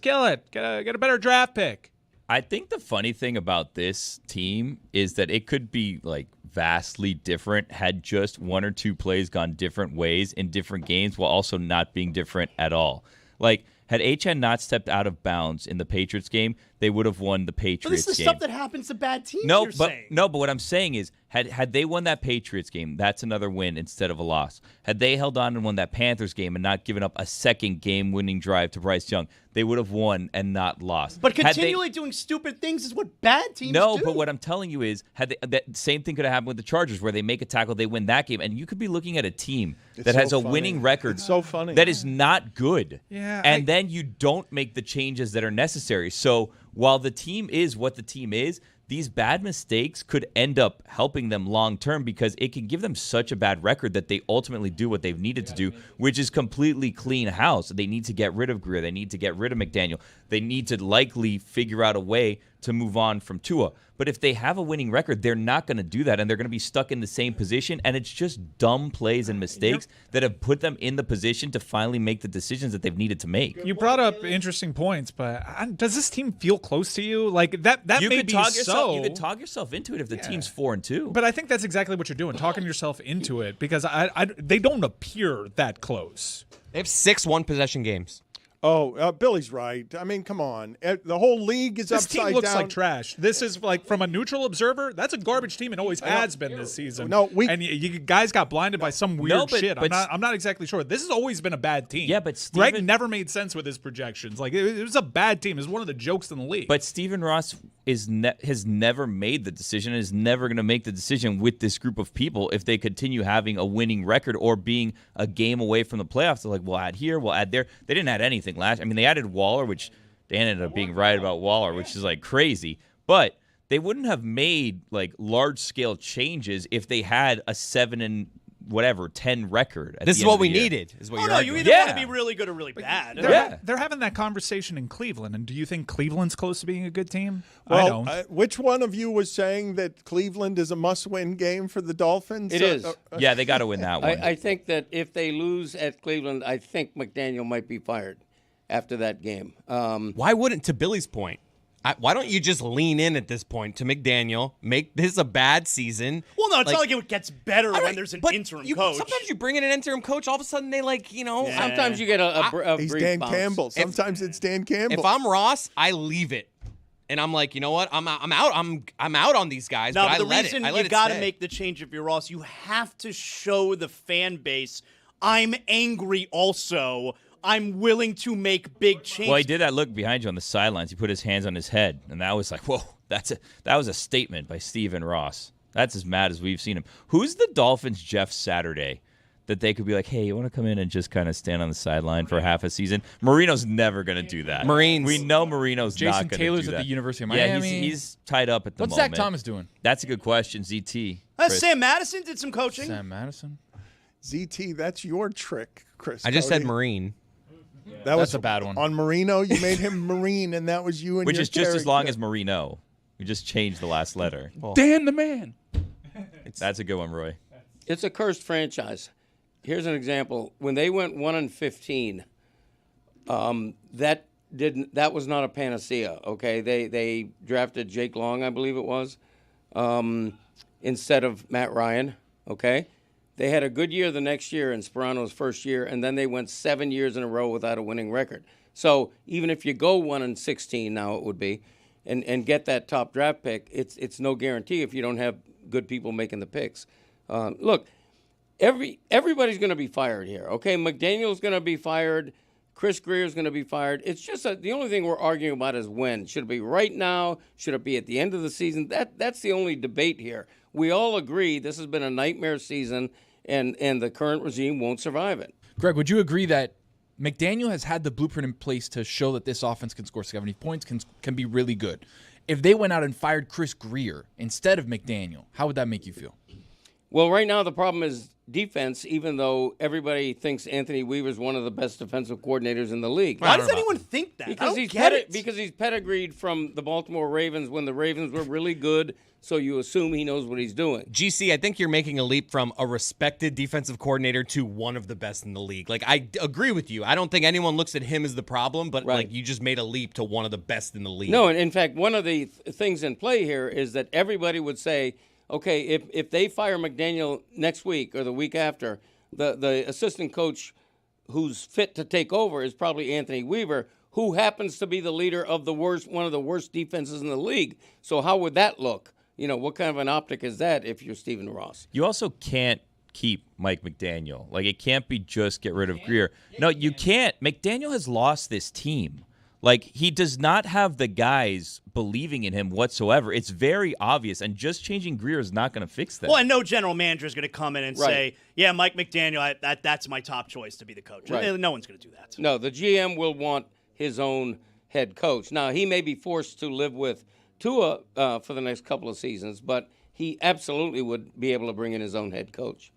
S6: kill it. Get a better draft pick.
S3: I think the funny thing about this team is that it could be like vastly different had just one or two plays gone different ways in different games while also not being different at all. Like, had HN not stepped out of bounds in the Patriots game, they would have won the
S4: But
S3: Patriots
S4: this is the
S3: game.
S4: stuff that happens to bad teams.
S3: No,
S4: you're
S3: but
S4: saying.
S3: no, but what I'm saying is, had they won that Patriots game, that's another win instead of a loss. Had they held on and won that Panthers game and not given up a second game-winning drive to Bryce Young, they would have won and not lost.
S4: But
S3: Had they-
S4: continually doing stupid things is what bad teams
S3: No,
S4: do.
S3: but what I'm telling you is, that same thing could have happened with the Chargers, where they make a tackle, they win that game, and you could be looking at a team that
S1: so
S3: has a
S1: funny.
S3: winning record.
S1: It's so funny.
S3: That is not good.
S6: Yeah,
S3: and then you don't make the changes that are necessary. So while the team is what the team is, these bad mistakes could end up helping them long term because it can give them such a bad record that they ultimately do what they've needed to do, which is completely clean house. They need to get rid of Greer. They need to get rid of McDaniel. They need to likely figure out a way to move on from Tua. But if they have a winning record, they're not going to do that, and they're going to be stuck in the same position, and it's just dumb plays and mistakes that have put them in the position to finally make the decisions that they've needed to make.
S6: You brought up interesting points, but does this team feel close to you? Like that
S3: You
S6: may
S3: could
S6: be
S3: talk
S6: so.
S3: yourself. You could talk yourself into it if the team's 4-2.
S6: But I think that's exactly what you're doing, talking yourself into it, because they don't appear that close.
S7: They have 6 one-possession games.
S1: Oh, Billy's right. I mean, come on. The whole league is
S6: This
S1: upside
S6: team looks
S1: down.
S6: like trash. This is like, from a neutral observer, that's a garbage team and always has been this season.
S1: No,
S6: and you guys got blinded by some weird
S3: but-
S6: shit.
S3: but-
S6: I'm not exactly sure. This has always been a bad team.
S3: Yeah, but
S6: Greg
S3: Steven-
S6: never made sense with his projections. Like it was a bad team. It was one of the jokes in the league.
S3: But Stephen Ross has never made the decision and is never going to make the decision with this group of people if they continue having a winning record or being a game away from the playoffs. They're like, we'll add here, we'll add there. They didn't add anything last. I mean, they added Waller, which Dan ended up being right about Waller, which is like crazy. But they wouldn't have made like large scale changes if they had a 10 record.
S7: This is what we needed, is what
S4: Oh,
S7: you're
S4: no, you
S7: arguing.
S4: either
S3: Yeah.
S4: want to be really good or really bad.
S6: They're having that conversation in Cleveland. And do you think Cleveland's close to being a good team? I
S1: Well,
S6: don't.
S1: which one of you was saying that Cleveland is a must-win game for the Dolphins?
S2: It is.
S3: Yeah, they got to win that one.
S2: I think that if they lose at Cleveland, I think McDaniel might be fired after that game.
S7: Why wouldn't, to Billy's point, why don't you just lean in at this point to McDaniel, make this a bad season?
S4: Well, no, it's not like it gets better when there's an
S7: but
S4: interim
S7: you,
S4: coach.
S7: Sometimes you bring in an interim coach, all of a sudden they
S2: Sometimes you get a
S1: He's
S2: brief
S1: Dan
S2: bounce.
S1: Campbell. Sometimes it's Dan Campbell.
S7: If I'm Ross, I leave it. And I'm like, you know what? I'm out on these guys,
S4: No,
S7: but I
S4: the
S7: let
S4: reason
S7: it. I let
S4: you
S7: it
S4: got to
S7: stay.
S4: make the change if you're Ross, you have to show the fan base, I'm angry also. I'm willing to make big changes.
S3: Well, he did that look behind you on the sidelines. He put his hands on his head, and that was like, whoa, that was a statement by Stephen Ross. That's as mad as we've seen him. Who's the Dolphins' Jeff Saturday that they could be like, hey, you want to come in and just kind of stand on the sideline for half a season? Marino's never going to do that.
S7: Marines.
S3: We know Marino's not
S5: Jason
S3: going to
S5: Taylor's
S3: do
S5: at
S3: that.
S5: the University of
S3: Yeah,
S5: Miami.
S3: he's tied up at the
S5: What's
S3: moment.
S5: Zach Thomas doing?
S3: That's a good question, ZT. Chris.
S4: Sam Madison did some coaching.
S5: Sam Madison.
S1: ZT, that's your trick, Chris.
S7: I just said
S1: Cody.
S7: Marine.
S1: That was
S5: That's a bad one.
S1: On Marino, you made him Marine, and that was you and
S3: Which
S1: your
S3: is just as long
S1: character.
S3: as Marino. We just changed the last letter.
S6: Dan the man.
S3: That's a good one, Roy.
S2: It's a cursed franchise. Here's an example. When they went 1-15, that was not a panacea. Okay, they drafted Jake Long, I believe it was, instead of Matt Ryan. Okay, they had a good year the next year in Sperano's first year, and then they went 7 years in a row without a winning record. So even if you go 1-16 now, it would be, and get that top draft pick, it's no guarantee if you don't have good people making the picks. Look. Everybody's going to be fired here, okay? McDaniel's going to be fired. Chris Greer's going to be fired. It's just the only thing we're arguing about is when. Should it be right now? Should it be at the end of the season? That's the only debate here. We all agree this has been a nightmare season, and the current regime won't survive it.
S5: Greg, would you agree that McDaniel has had the blueprint in place to show that this offense can score 70 points, can be really good. If they went out and fired Chris Grier instead of McDaniel, how would that make you feel?
S2: Well, right now the problem is defense, even though everybody thinks Anthony Weaver is one of the best defensive coordinators in the league.
S4: Why does anyone think that?
S2: Because he's pedigreed from the Baltimore Ravens when the Ravens were really good, so you assume he knows what he's doing.
S7: GC, I think you're making a leap from a respected defensive coordinator to one of the best in the league. Like, I agree with you. I don't think anyone looks at him as the problem, but like you just made a leap to one of the best in the league.
S2: No, and in fact, one of the things in play here is that everybody would say, okay, if they fire McDaniel next week or the week after, the assistant coach who's fit to take over is probably Anthony Weaver, who happens to be the leader of one of the worst defenses in the league. So how would that look? You know, what kind of an optic is that if you're Stephen Ross?
S3: You also can't keep Mike McDaniel. Like, it can't be just get rid of Grier. No, you can't. McDaniel has lost this team. Like, he does not have the guys believing in him whatsoever. It's very obvious, and just changing Grier is not going to fix that.
S4: Well, and no general manager is going to come in and say, yeah, Mike McDaniel, that's my top choice to be the coach.
S2: Right.
S4: No one's going to do that.
S2: No, the GM will want his own head coach. Now, he may be forced to live with Tua for the next couple of seasons, but he absolutely would be able to bring in his own head coach.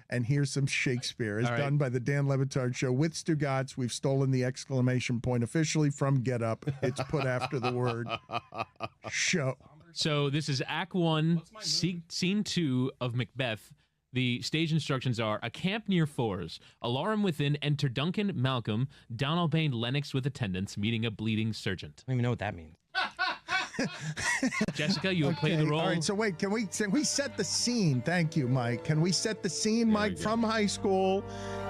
S1: And here's some Shakespeare as done by the Dan Le Batard Show with Stugotz. We've stolen the exclamation point officially from Get Up. It's put after the word show.
S10: So this is Act 1, Scene 2 of Macbeth. The stage instructions are: a camp near Fours. Alarm within. Enter Duncan, Malcolm, Donalbain, Lennox with attendants, meeting a bleeding sergeant.
S7: I don't even know what that means.
S10: Jessica, you have played the role.
S1: All right, so wait, can we set the scene? Thank you, Mike. Can we set the scene, Mike, from high school?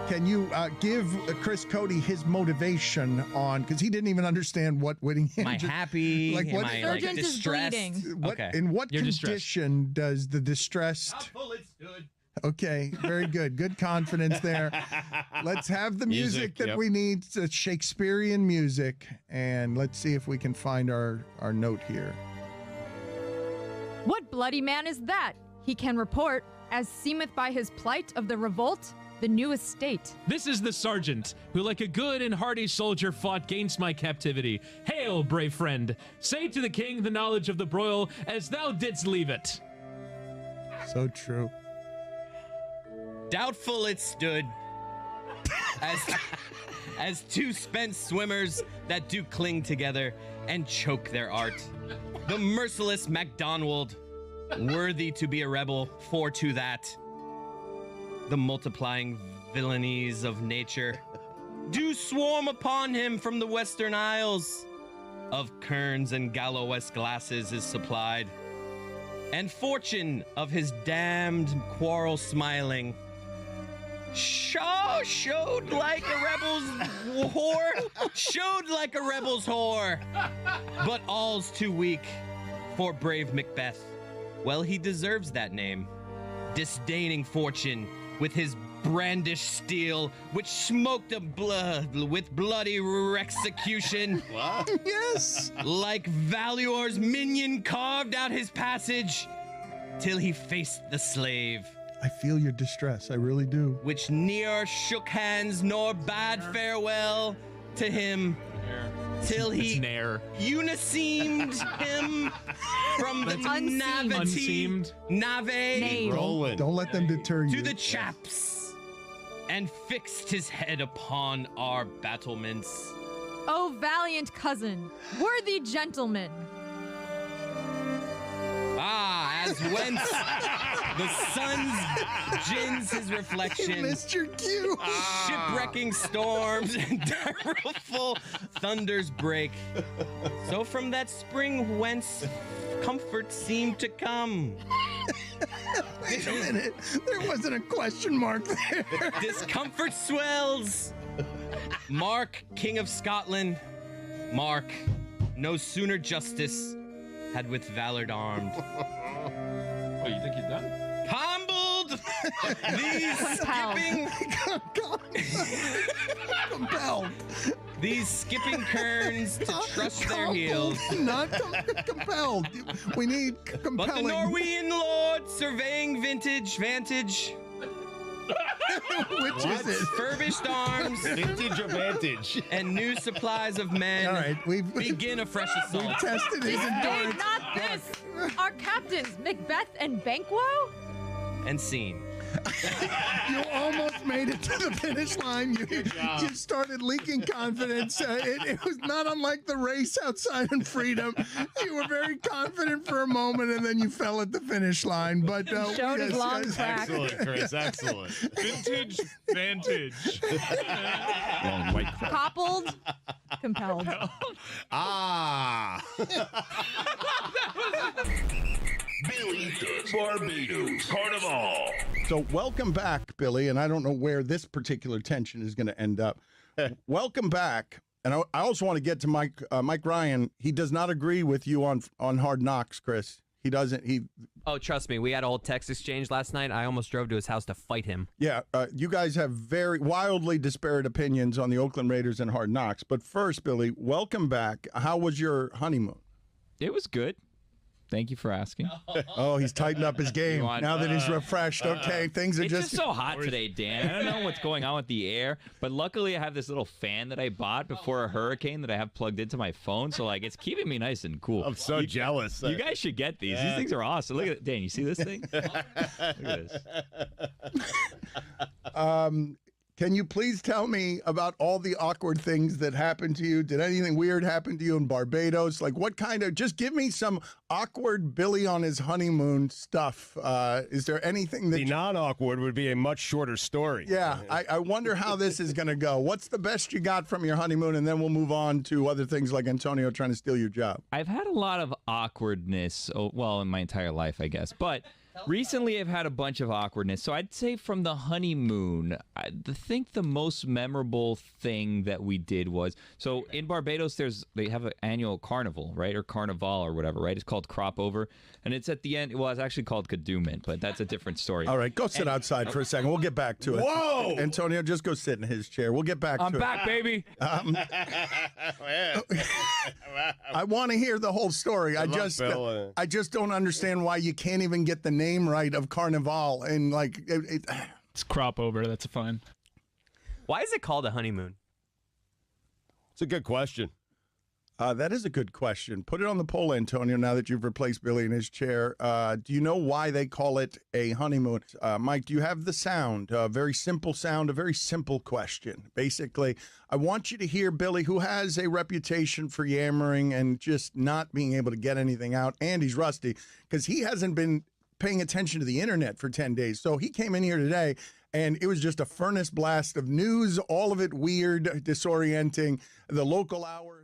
S1: Can you give Chris Cody his motivation on, because he didn't even understand what Whittingham.
S7: Am I happy?
S1: Like, what,
S7: Am I
S11: Sergeant is
S7: distressed?
S11: bleeding.
S7: Okay.
S1: In what
S10: You're
S1: condition does the distressed? Okay, very good. Good confidence there. Let's have the music that we need, Shakespearean music, and let's see if we can find our note here.
S11: What bloody man is that? He can report, as seemeth by his plight of the revolt, the new estate.
S10: This is the sergeant, who like a good and hardy soldier fought gainst my captivity. Hail, brave friend! Say to the king the knowledge of the broil, as thou didst leave it.
S1: So true.
S7: Doubtful it stood, as two spent swimmers that do cling together and choke their art. The merciless MacDonald, worthy to be a rebel, for to that. The multiplying villainies of nature do swarm upon him from the western isles. Of kerns and Gallowes glasses is supplied, and fortune of his damned quarrel smiling. Showed like a rebel's whore, but all's too weak for brave Macbeth. Well, he deserves that name, disdaining fortune with his brandished steel, which smoked with bloody execution.
S1: What? Yes.
S7: Like Valuor's minion carved out his passage, till he faced the slave.
S1: I feel your distress. I really do.
S7: Which ne'er shook hands nor bade farewell to him, till he uniseamed him from the nave
S1: Rolling. Don't let them deter you.
S7: to the chaps, and fixed his head upon our battlements.
S11: O valiant cousin, worthy gentleman.
S7: Ah, As Wentz, the Suns gins his reflection.
S1: Missed your cue.
S7: Shipwrecking storms and direful thunders break. So from that spring whence comfort seemed to come.
S1: Wait a minute. There wasn't a question mark there.
S7: Discomfort swells. Mark, King of Scotland, Mark, no sooner justice had with valor armed.
S8: Oh, you think he's done?
S7: Humbled, these skipping,
S1: Compelled.
S7: these skipping kerns to trust their heels.
S1: Not compelled. We need
S7: But
S1: compelling.
S7: the Norwegian lord surveying vantage,
S1: Which is it?
S7: furbished arms,
S12: Vintage or vantage?
S7: and new supplies of men
S1: All right, we've
S7: begin a fresh assault.
S1: tested his endurance.
S11: Not this. Our captains, Macbeth and Banquo?
S7: And scene.
S1: You almost made it to the finish line. You started leaking confidence. It was not unlike the race outside in Freedom. You were very confident for a moment, and then you fell at the finish line. But
S11: Showed his long track.
S12: Excellent, Chris. Excellent.
S6: Vintage, vantage.
S8: Long white crap.
S11: Coupled, compelled.
S12: Ah.
S9: Billy Does Barbados Carnival.
S1: So welcome back, Billy, and I don't know where this particular tension is going to end up. Welcome back, and I also want to get to Mike Ryan. He does not agree with you on Hard Knocks, Chris. He doesn't.
S13: Oh, trust me, we had a whole text exchange last night. I almost drove to his house to fight him.
S1: Yeah, you guys have very wildly disparate opinions on the Oakland Raiders and Hard Knocks. But first, Billy, welcome back. How was your honeymoon?
S3: It was good. Thank you for asking.
S1: Oh, he's tightened up his game now that he's refreshed. Okay, things are
S3: It's
S1: just.
S3: just so hot today, Dan. I don't know what's going on with the air, but luckily I have this little fan that I bought before a hurricane that I have plugged into my phone, so like it's keeping me nice and cool.
S12: I'm so jealous.
S3: You guys should get these. These things are awesome. Look at it, Dan. You see this thing? Look at this.
S1: Can you please tell me about all the awkward things that happened to you? Did anything weird happen to you in Barbados? Like what kind of, just give me some awkward Billy on his honeymoon stuff. Is there anything that...
S12: The non-awkward would be a much shorter story.
S1: Yeah, I wonder how this is going to go. What's the best you got from your honeymoon? And then we'll move on to other things like Antonio trying to steal your job.
S3: I've had a lot of awkwardness, well, in my entire life, I guess. But recently I've had a bunch of awkwardness. So I'd say from the honeymoon, I think the most memorable thing that we did was, so in Barbados, they have an annual carnival, right? Or carnival or whatever, right? It's called Crop Over. And it's at the end, well, it's actually called Kadooment, but that's a different story.
S1: All right, go sit outside for a second. We'll get back to it.
S12: Whoa!
S1: Antonio, just go sit in his chair. We'll get back to it.
S3: I'm back, baby.
S1: I want to hear the whole story. I just don't understand why you can't even get the name right of Carnival. And like,
S6: It's Crop Over. That's fine.
S13: Why is it called a honeymoon?
S12: It's a good question.
S1: That is a good question. Put it on the poll, Antonio, now that you've replaced Billy in his chair. Do you know why they call it a honeymoon? Mike, do you have the sound? A very simple sound, a very simple question. Basically, I want you to hear Billy, who has a reputation for yammering and just not being able to get anything out, and he's rusty, because he hasn't been paying attention to the internet for 10 days. So he came in here today, and it was just a furnace blast of news, all of it weird, disorienting. The local hour.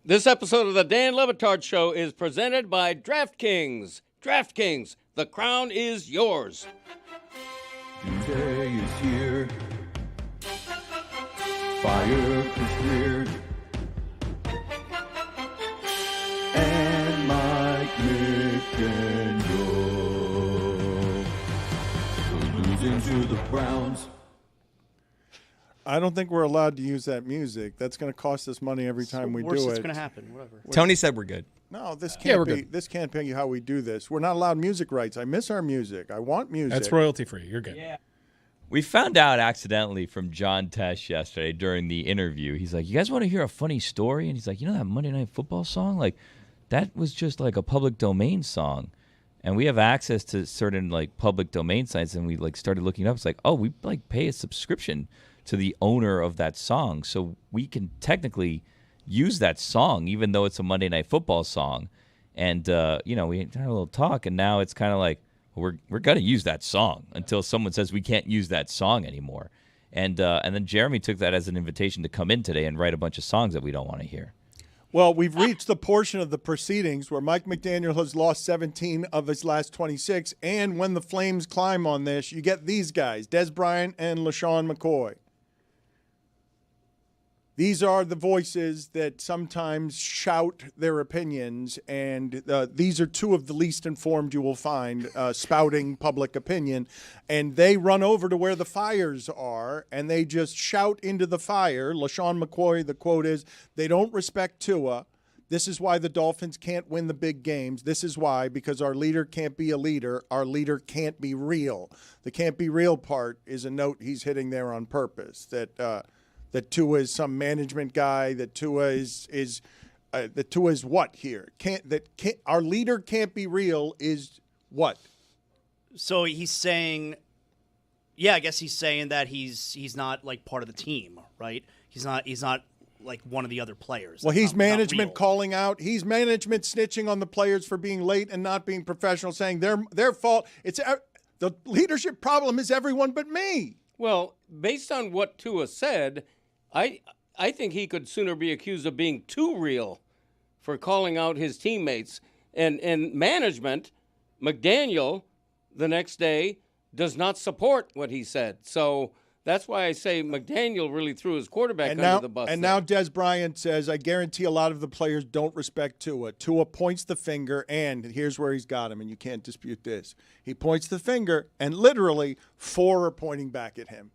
S2: This episode of the Dan Le Batard Show is presented by DraftKings. DraftKings, the crown is yours.
S9: Tuesday is here. Fire is cleared. And Mike McDaniel. We're losing to the Browns.
S1: I don't think we're allowed to use that music. That's going to cost us money every time we do it.
S4: Worst that's going to happen. Whatever.
S13: Tony said we're good.
S1: No, this can't be. This can't be how we do this. We're not allowed music rights. I miss our music. I want music.
S6: That's royalty free. You're good.
S3: Yeah. We found out accidentally from John Tesh yesterday during the interview. He's like, you guys want to hear a funny story? And he's like, you know that Monday Night Football song? Like, that was just like a public domain song. And we have access to certain like public domain sites, and we like started looking up. It's like, oh, we like pay a subscription to the owner of that song, so we can technically use that song, even though it's a Monday Night Football song. And we had a little talk, and now it's kind of like, well, we're gonna use that song until someone says we can't use that song anymore. And then Jeremy took that as an invitation to come in today and write a bunch of songs that we don't want to hear.
S1: Well, we've reached the portion of the proceedings where Mike McDaniel has lost 17 of his last 26, and when the Flames climb on this, you get these guys, Des Bryant and LaShawn McCoy. These are the voices that sometimes shout their opinions, and these are two of the least informed you will find spouting public opinion. And they run over to where the fires are, and they just shout into the fire. LaShawn McCoy, the quote is, they don't respect Tua. This is why the Dolphins can't win the big games. This is why, because our leader can't be a leader. Our leader can't be real. The can't be real part is a note he's hitting there on purpose, that Tua is some management guy, that Tua is what here? Our leader can't be real is what?
S4: So he's saying, I guess he's saying that he's not like part of the team, right? He's not like one of the other players.
S1: Well, he's management calling out. He's management snitching on the players for being late and not being professional, saying their fault. It's the leadership problem is everyone but me.
S2: Well, based on what Tua said, I think he could sooner be accused of being too real for calling out his teammates. And management, McDaniel, the next day, does not support what he said. So that's why I say McDaniel really threw his quarterback under the bus.
S1: And now Des Bryant says, I guarantee a lot of the players don't respect Tua. Tua points the finger, and here's where he's got him, and you can't dispute this. He points the finger, and literally 4 are pointing back at him.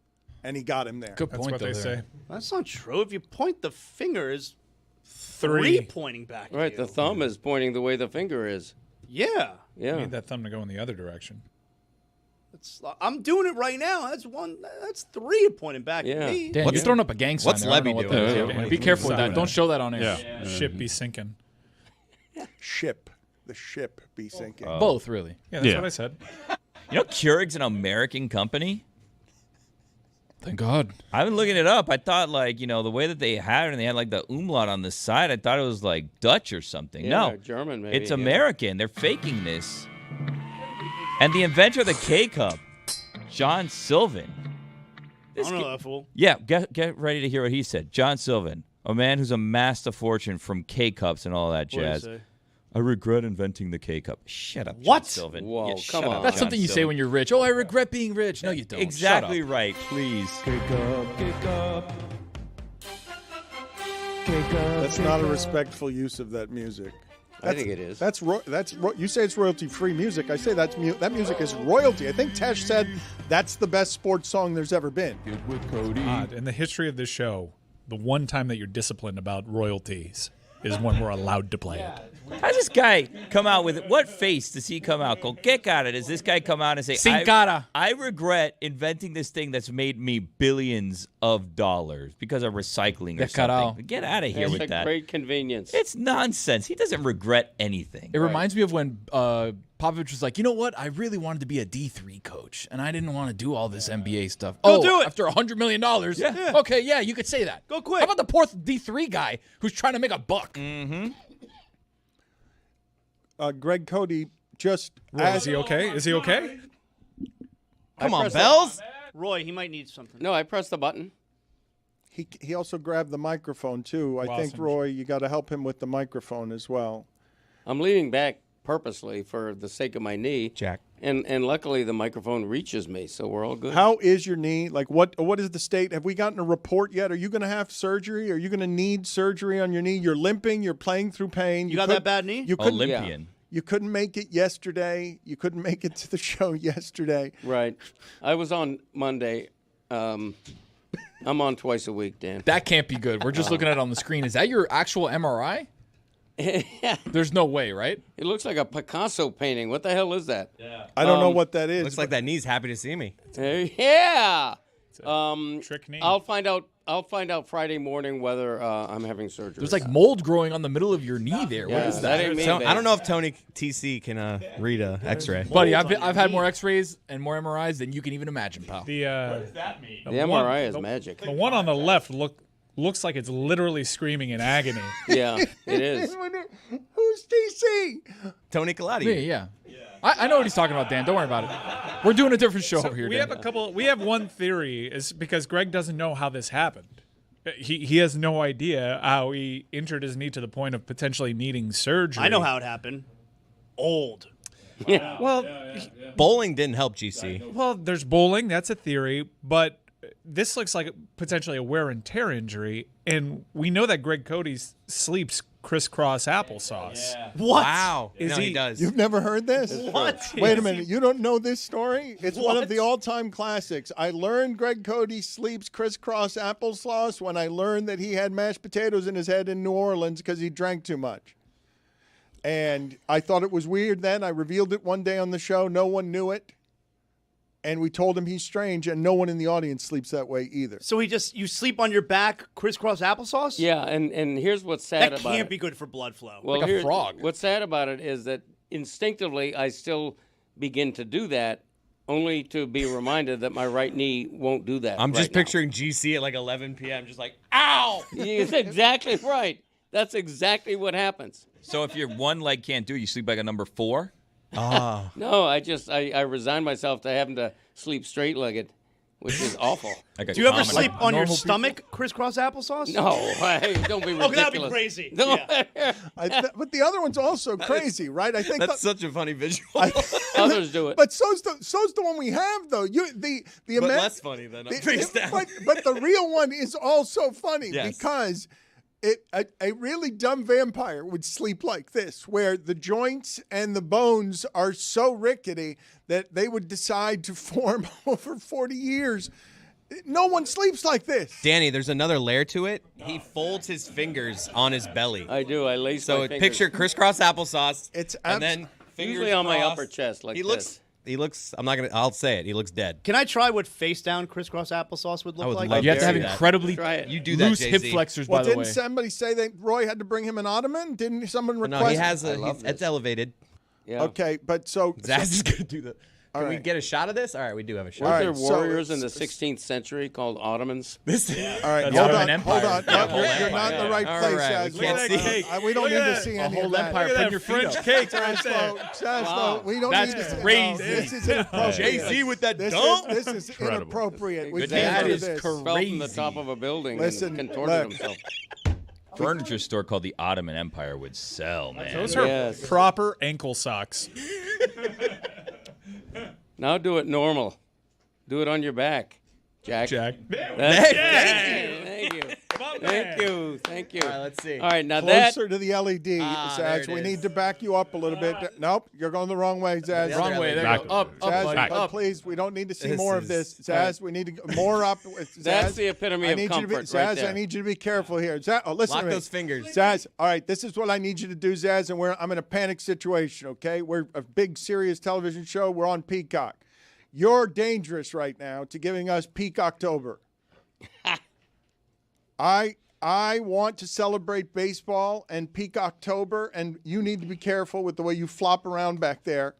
S1: And he got him there.
S5: Good point.
S6: That's what they say.
S4: That's not true. If you point the finger, is 3 pointing back.
S2: Right,
S4: at you.
S2: the thumb is pointing the way the finger is.
S4: Yeah.
S2: Yeah.
S6: You need that thumb to go in the other direction.
S4: I'm doing it right now. That's 3 pointing back at me.
S5: Dan, you're throwing up a gang sign.
S13: What's
S5: there. I don't
S13: Levy
S5: know what that
S6: doing?
S5: is. Be careful with that. Don't show that on air.
S8: Yeah.
S6: Ship be sinking.
S1: The ship be sinking.
S5: Both, really.
S6: Yeah, that's what I said.
S3: You know, Keurig's an American company.
S5: Thank God.
S3: I've been looking it up. I thought, the way that they had it, and they had, the umlaut on the side, I thought it was, Dutch or something.
S2: Yeah,
S3: no.
S2: German, maybe.
S3: It's American. They're faking this. And the inventor of the K-Cup, John Sylvan.
S4: I don't know that fool.
S3: Yeah, get ready to hear what he said. John Sylvan, a man who's amassed a fortune from K-Cups and all that
S4: What did he
S3: jazz.
S4: say?
S3: I regret inventing the K-Cup. Shut up,
S4: What?
S3: John Sylvan.
S2: Whoa,
S3: Yeah,
S2: come
S3: shut
S2: on.
S3: up,
S5: That's
S3: John
S5: something you say
S3: Sylvan.
S5: when you're rich. Oh, I regret being rich. No, you don't.
S3: Exactly
S5: Shut up.
S3: right, please.
S1: That's not a respectful use of that music.
S2: I think it is.
S1: You say it's royalty-free music. I say that music is royalty. I think Tesh said that's the best sports song there's ever been.
S6: Odd. In the history of this show, the one time that you're disciplined about royalties is when we're allowed to play it.
S3: How's this guy come out with it? What face does he come out? Go, get out of it. Does this guy come out and say,
S5: Sin cara.
S3: I regret inventing this thing that's made me billions of dollars because of recycling or something. Get out of here
S2: It's
S3: with
S2: a
S3: that.
S2: great convenience.
S3: It's nonsense. He doesn't regret anything.
S5: It reminds me of when Popovich was like, you know what? I really wanted to be a D3 coach, and I didn't want to do all this NBA stuff.
S4: Go do it.
S5: After $100 million?
S3: Yeah.
S5: Okay, yeah, you could say that.
S4: Go quick.
S5: How about the poor D3 guy who's trying to make a buck?
S3: Mm-hmm.
S1: Greg Cody just
S6: Is he okay? Is he okay?
S13: Come on, Bells.
S4: Roy, he might need something.
S2: No, I pressed the button.
S1: He also grabbed the microphone too. I think
S6: Awesome.
S1: Roy, you got to help him with the microphone as well.
S2: I'm leaning back purposely for the sake of my knee.
S13: Jack.
S2: And luckily the microphone reaches me, so we're all good.
S1: How is your knee? Like what is the state? Have we gotten a report yet? Are you going to have surgery? Are you going to need surgery on your knee? You're limping, you're playing through pain.
S4: You got that bad knee?
S1: You couldn't
S3: Olympian.
S1: You couldn't make it yesterday. You couldn't make it to the show yesterday.
S2: Right. I was on Monday. I'm on twice a week, Dan.
S5: That can't be good. We're just looking at it on the screen. Is that your actual MRI? There's no way, right?
S2: It looks like a Picasso painting. What the hell is that?
S1: I don't know what that is.
S13: Looks like that knee's happy to see me.
S2: Yeah.
S6: Trick knee.
S2: I'll find out Friday morning whether I'm having surgery.
S5: There's like mold growing on the middle of your knee there. What is that?
S2: ain't me,
S13: So
S2: babe.
S13: I don't know if Tony TC can read a X-ray.
S5: Buddy, I've had more X-rays and more MRIs than you can even imagine, pal.
S6: What does that mean?
S2: The MRI is magic.
S6: The one on the left looks like it's literally screaming in agony.
S2: Yeah, it is.
S1: Who's DC?
S13: Tony Colladi.
S5: Me, yeah. I know what he's talking about, Dan. Don't worry about it. We're doing a different show over here,
S6: We
S5: Dan.
S6: have one theory, is because Greg doesn't know how this happened. He has no idea how he injured his knee to the point of potentially needing surgery.
S4: I know how it happened. Old.
S6: Well,
S13: Bowling didn't help GC.
S6: well, there's bowling. That's a theory, but this looks like potentially a wear and tear injury, and we know that Greg Cody sleeps crisscross applesauce.
S4: What?
S13: Wow.
S6: Is
S13: no,
S6: he-
S13: he does.
S1: You've never heard this?
S4: What?
S1: Wait a minute. You don't know this story? It's one of
S4: What?
S1: the all-time classics. I learned Greg Cody sleeps crisscross applesauce when I learned that he had mashed potatoes in his head in New Orleans because he drank too much. And I thought it was weird then. I revealed it one day on the show. No one knew it. And we told him he's strange, and no one in the audience sleeps that way either.
S4: So you sleep on your back, crisscross applesauce?
S2: Yeah, and here's what's sad
S4: That
S2: about
S4: can't
S2: it.
S4: be good for blood flow.
S2: Well,
S5: Like a
S2: here-
S5: frog.
S2: What's sad about it is that instinctively I still begin to do that, only to be reminded that my right knee won't do that.
S13: I'm just
S2: right now.
S13: picturing GC at like 11 p.m. just like, ow!
S2: He's exactly right. That's exactly what happens.
S3: So if your one leg can't do it, you sleep like a number 4?
S2: No, I resigned myself to having to sleep straight-legged, which is awful.
S3: Like a
S4: Do you ever
S3: common-
S4: sleep on your
S5: normal
S4: stomach, crisscross applesauce?
S2: No, don't be ridiculous.
S4: Oh, that'd be crazy.
S2: No.
S4: Yeah.
S1: But the other one's also crazy, right? I think
S13: That's such a funny visual.
S2: Others do it.
S1: But so's the one we have though. The
S13: but
S1: amount-
S13: less funny than face down.
S1: But the real one is also funny
S13: Yes.
S1: because a really dumb vampire would sleep like this, where the joints and the bones are so rickety that they would decide to form over 40 years. No one sleeps like this.
S13: Danny, there's another layer to it. He folds his fingers on his belly.
S2: I do. I lace
S13: So
S2: my fingers.
S13: picture crisscross applesauce.
S1: It's
S13: and then fingers
S2: usually on my
S13: crossed.
S2: upper chest like
S13: he
S2: this.
S13: looks. He looks. I'm not gonna. I'll say it. He looks dead.
S4: Can I try what face down crisscross applesauce would look
S13: would
S4: like?
S13: love
S5: You have to have
S13: Dare that.
S5: incredibly
S2: Try it.
S13: You do that,
S5: loose hip
S13: Jay-Z.
S5: flexors,
S1: Well,
S5: by the
S1: didn't
S5: way.
S1: somebody say that Roy had to bring him an ottoman? Didn't someone request?
S13: No, he has
S2: I
S13: a.
S2: love
S13: It's
S2: this.
S13: elevated.
S2: Yeah.
S1: Okay, but so
S13: Zaz is gonna do the. Can we
S1: right.
S13: get a shot of this? All right, we do have a shot.
S1: All
S2: Weren't
S1: right,
S2: there
S1: so
S2: warriors in the
S1: it's-
S2: 16th century called Ottomans?
S1: all right,
S5: That's
S1: hold
S5: Ottoman
S1: on,
S5: Empire.
S1: hold on.
S13: Yeah,
S1: No, you're not in the right
S13: All
S1: place,
S13: right,
S1: Zaz.
S13: we can't
S1: Look,
S13: see.
S1: we don't
S6: Look
S1: need
S6: at
S1: to
S6: that.
S1: see
S5: A
S1: any
S5: whole
S1: of that.
S5: empire
S6: Look at
S5: putting
S6: that
S5: your feet
S6: French
S5: up.
S6: cake right there.
S1: Zaslow, we don't
S5: That's
S1: need to see
S5: crazy.
S1: No, this is inappropriate.
S13: Jay-Z with that
S1: This
S13: dunk.
S1: is, this is inappropriate. We
S2: Good
S1: can't
S5: That
S1: do
S5: is
S1: this.
S5: crazy.
S2: Fell from the top of a building
S1: Listen,
S2: and contorted
S1: look.
S2: himself.
S3: Furniture store called the Ottoman Empire would sell, man.
S6: Those are
S2: Yes.
S6: proper ankle socks.
S2: Now do it normal. Do it on your back, Jack.
S6: Jack.
S2: Thank you. Thank you. Thank you.
S13: All right, let's see.
S2: All right, now that
S1: Closer to the LED,
S13: there
S1: Zaz.
S13: it
S1: We
S13: is.
S1: need to back you up a little bit. Nope, you're going the wrong way, Zaz.
S13: The
S5: Wrong
S13: other
S5: way. There
S8: Back
S5: you go. Up, up,
S1: Zaz,
S5: buddy, up.
S1: please, we don't need to see
S13: This
S1: more of
S13: is-
S1: this. Zaz, we need to go more up. Zaz,
S2: That's the epitome
S1: I
S2: of
S1: need you to be,
S2: comfort right
S1: Zaz,
S2: there.
S1: I need you to be careful here. Zaz, listen
S13: Lock
S1: to me.
S13: those fingers.
S1: Zaz, all right, this is what I need you to do, Zaz, and I'm in a panic situation, okay? We're a big, serious television show. We're on Peacock. You're dangerous right now to giving us Peak October. I want to celebrate baseball and Peak October, and you need to be careful with the way you flop around back there,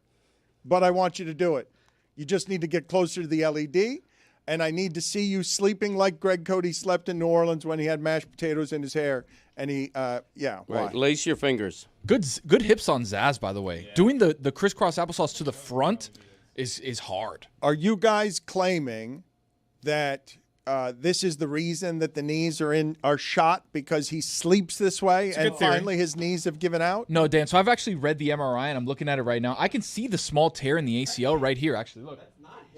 S1: but I want you to do it. You just need to get closer to the LED, and I need to see you sleeping like Greg Cody slept in New Orleans when he had mashed potatoes in his hair. And he, why?
S2: Right, lace your fingers.
S5: Good hips on Zaz, by the way. Doing the crisscross applesauce to the front is hard.
S1: Are you guys claiming that this is the reason that the knees are shot because he sleeps this way and
S5: good theory.
S1: finally his knees have given out?
S5: No, Dan. So I've actually read the MRI and I'm looking at it right now. I can see the small tear in the ACL right here. Actually, look.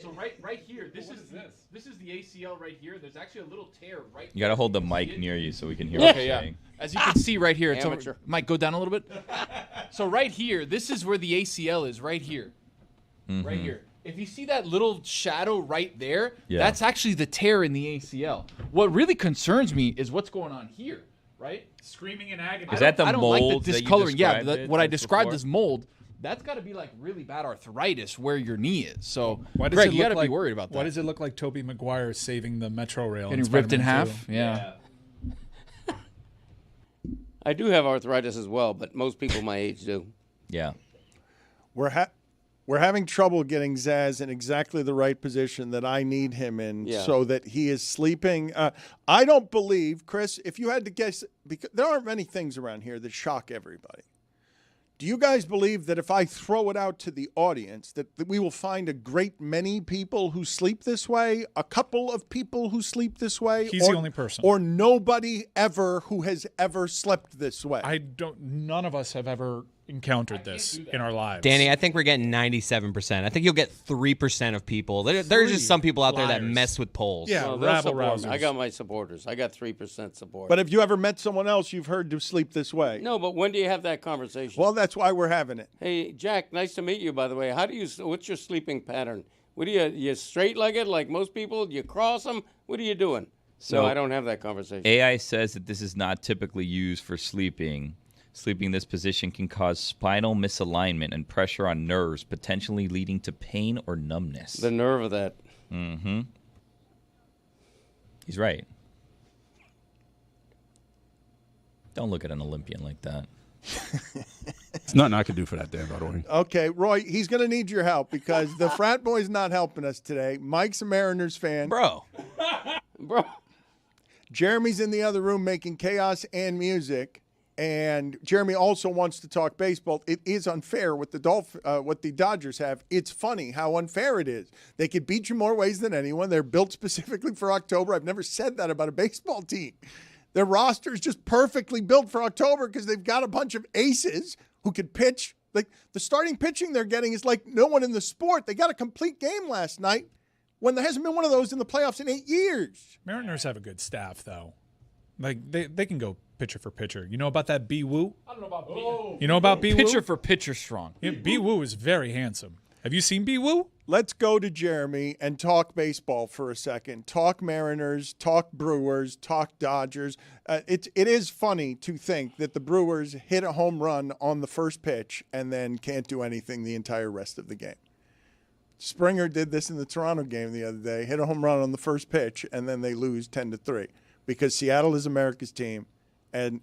S5: So right here, this is the ACL right here. There's actually a little tear right.
S3: You got to hold the mic near you so we can hear what
S5: Okay,
S3: you're
S5: yeah.
S3: saying.
S5: As you can see right here, it's
S2: Amateur.
S5: over. Mike, go down a little bit. So right here, this is where the ACL is. Right here. Right here. If you see that little shadow right there,
S3: Yeah.
S5: that's actually the tear in the ACL. What really concerns me is what's going on here, right?
S6: Screaming in agony.
S3: Is that the
S5: I don't
S3: mold
S5: like the
S3: that you
S5: discoloring. Yeah,
S3: described it
S5: what I
S3: as
S5: described
S3: before?
S5: as mold. that's got to be like really bad arthritis where your knee is. So,
S6: Why does
S5: Greg,
S6: it
S5: you
S6: look
S5: got to
S6: like,
S5: be worried about that.
S6: Why does it look like Tobey Maguire saving the Metro Rail?
S5: Getting ripped in
S6: Spider-Man
S5: half?
S6: 2?
S5: Yeah.
S2: I do have arthritis as well, but most people my age do.
S3: Yeah.
S1: We're having trouble getting Zaz in exactly the right position that I need him in so that he is sleeping. I don't believe, Chris, if you had to guess, because there aren't many things around here that shock everybody. Do you guys believe that if I throw it out to the audience that we will find a great many people who sleep this way, a couple of people who sleep this way?
S6: He's the only person.
S1: Or nobody ever who has ever slept this way?
S6: None of us have ever encountered this in our lives.
S7: Danny, I think we're getting 97%. I think you'll get 3% of people. There's just some people out there that
S6: Liars.
S7: mess with polls.
S1: Yeah,
S2: Well, they'll support me. I got my supporters. I got 3% support.
S1: But have you ever met someone else you've heard to sleep this way?
S2: No, but when do you have that conversation?
S1: Well, that's why we're having it.
S2: Hey, Jack, nice to meet you, by the way. What's your sleeping pattern? What do you straight-legged like most people? Do you cross them? What are you doing?
S3: So
S2: no, I don't have that conversation.
S3: AI says that this is not typically used for sleeping. Sleeping in this position can cause spinal misalignment and pressure on nerves, potentially leading to pain or numbness.
S2: The nerve of that.
S3: Mm-hmm. He's right. Don't look at an Olympian like that.
S8: It's nothing I could do for that, Dan, by the way.
S1: Okay, Roy, he's going to need your help because the frat boy's not helping us today. Mike's a Mariners fan.
S3: Bro.
S1: Jeremy's in the other room making chaos and music. And Jeremy also wants to talk baseball. It is unfair what the Dodgers have. It's funny how unfair it is. They could beat you more ways than anyone. They're built specifically for October. I've never said that about a baseball team. Their roster is just perfectly built for October because they've got a bunch of aces who could pitch. Like the starting pitching they're getting is like no one in the sport. They got a complete game last night when there hasn't been one of those in the playoffs in 8 years.
S6: Mariners have a good staff, though. Like they can go pitcher for pitcher. You know about that B Woo?
S5: I don't know about B.
S6: You know about B Woo?
S5: Pitcher for pitcher strong.
S6: Yeah, B Woo is very handsome. Have you seen B Woo?
S1: Let's go to Jeremy and talk baseball for a second. Talk Mariners, talk Brewers, talk Dodgers. It is funny to think that the Brewers hit a home run on the first pitch and then can't do anything the entire rest of the game. Springer did this in the Toronto game the other day, hit a home run on the first pitch, and then they lose 10-3 because Seattle is America's team. And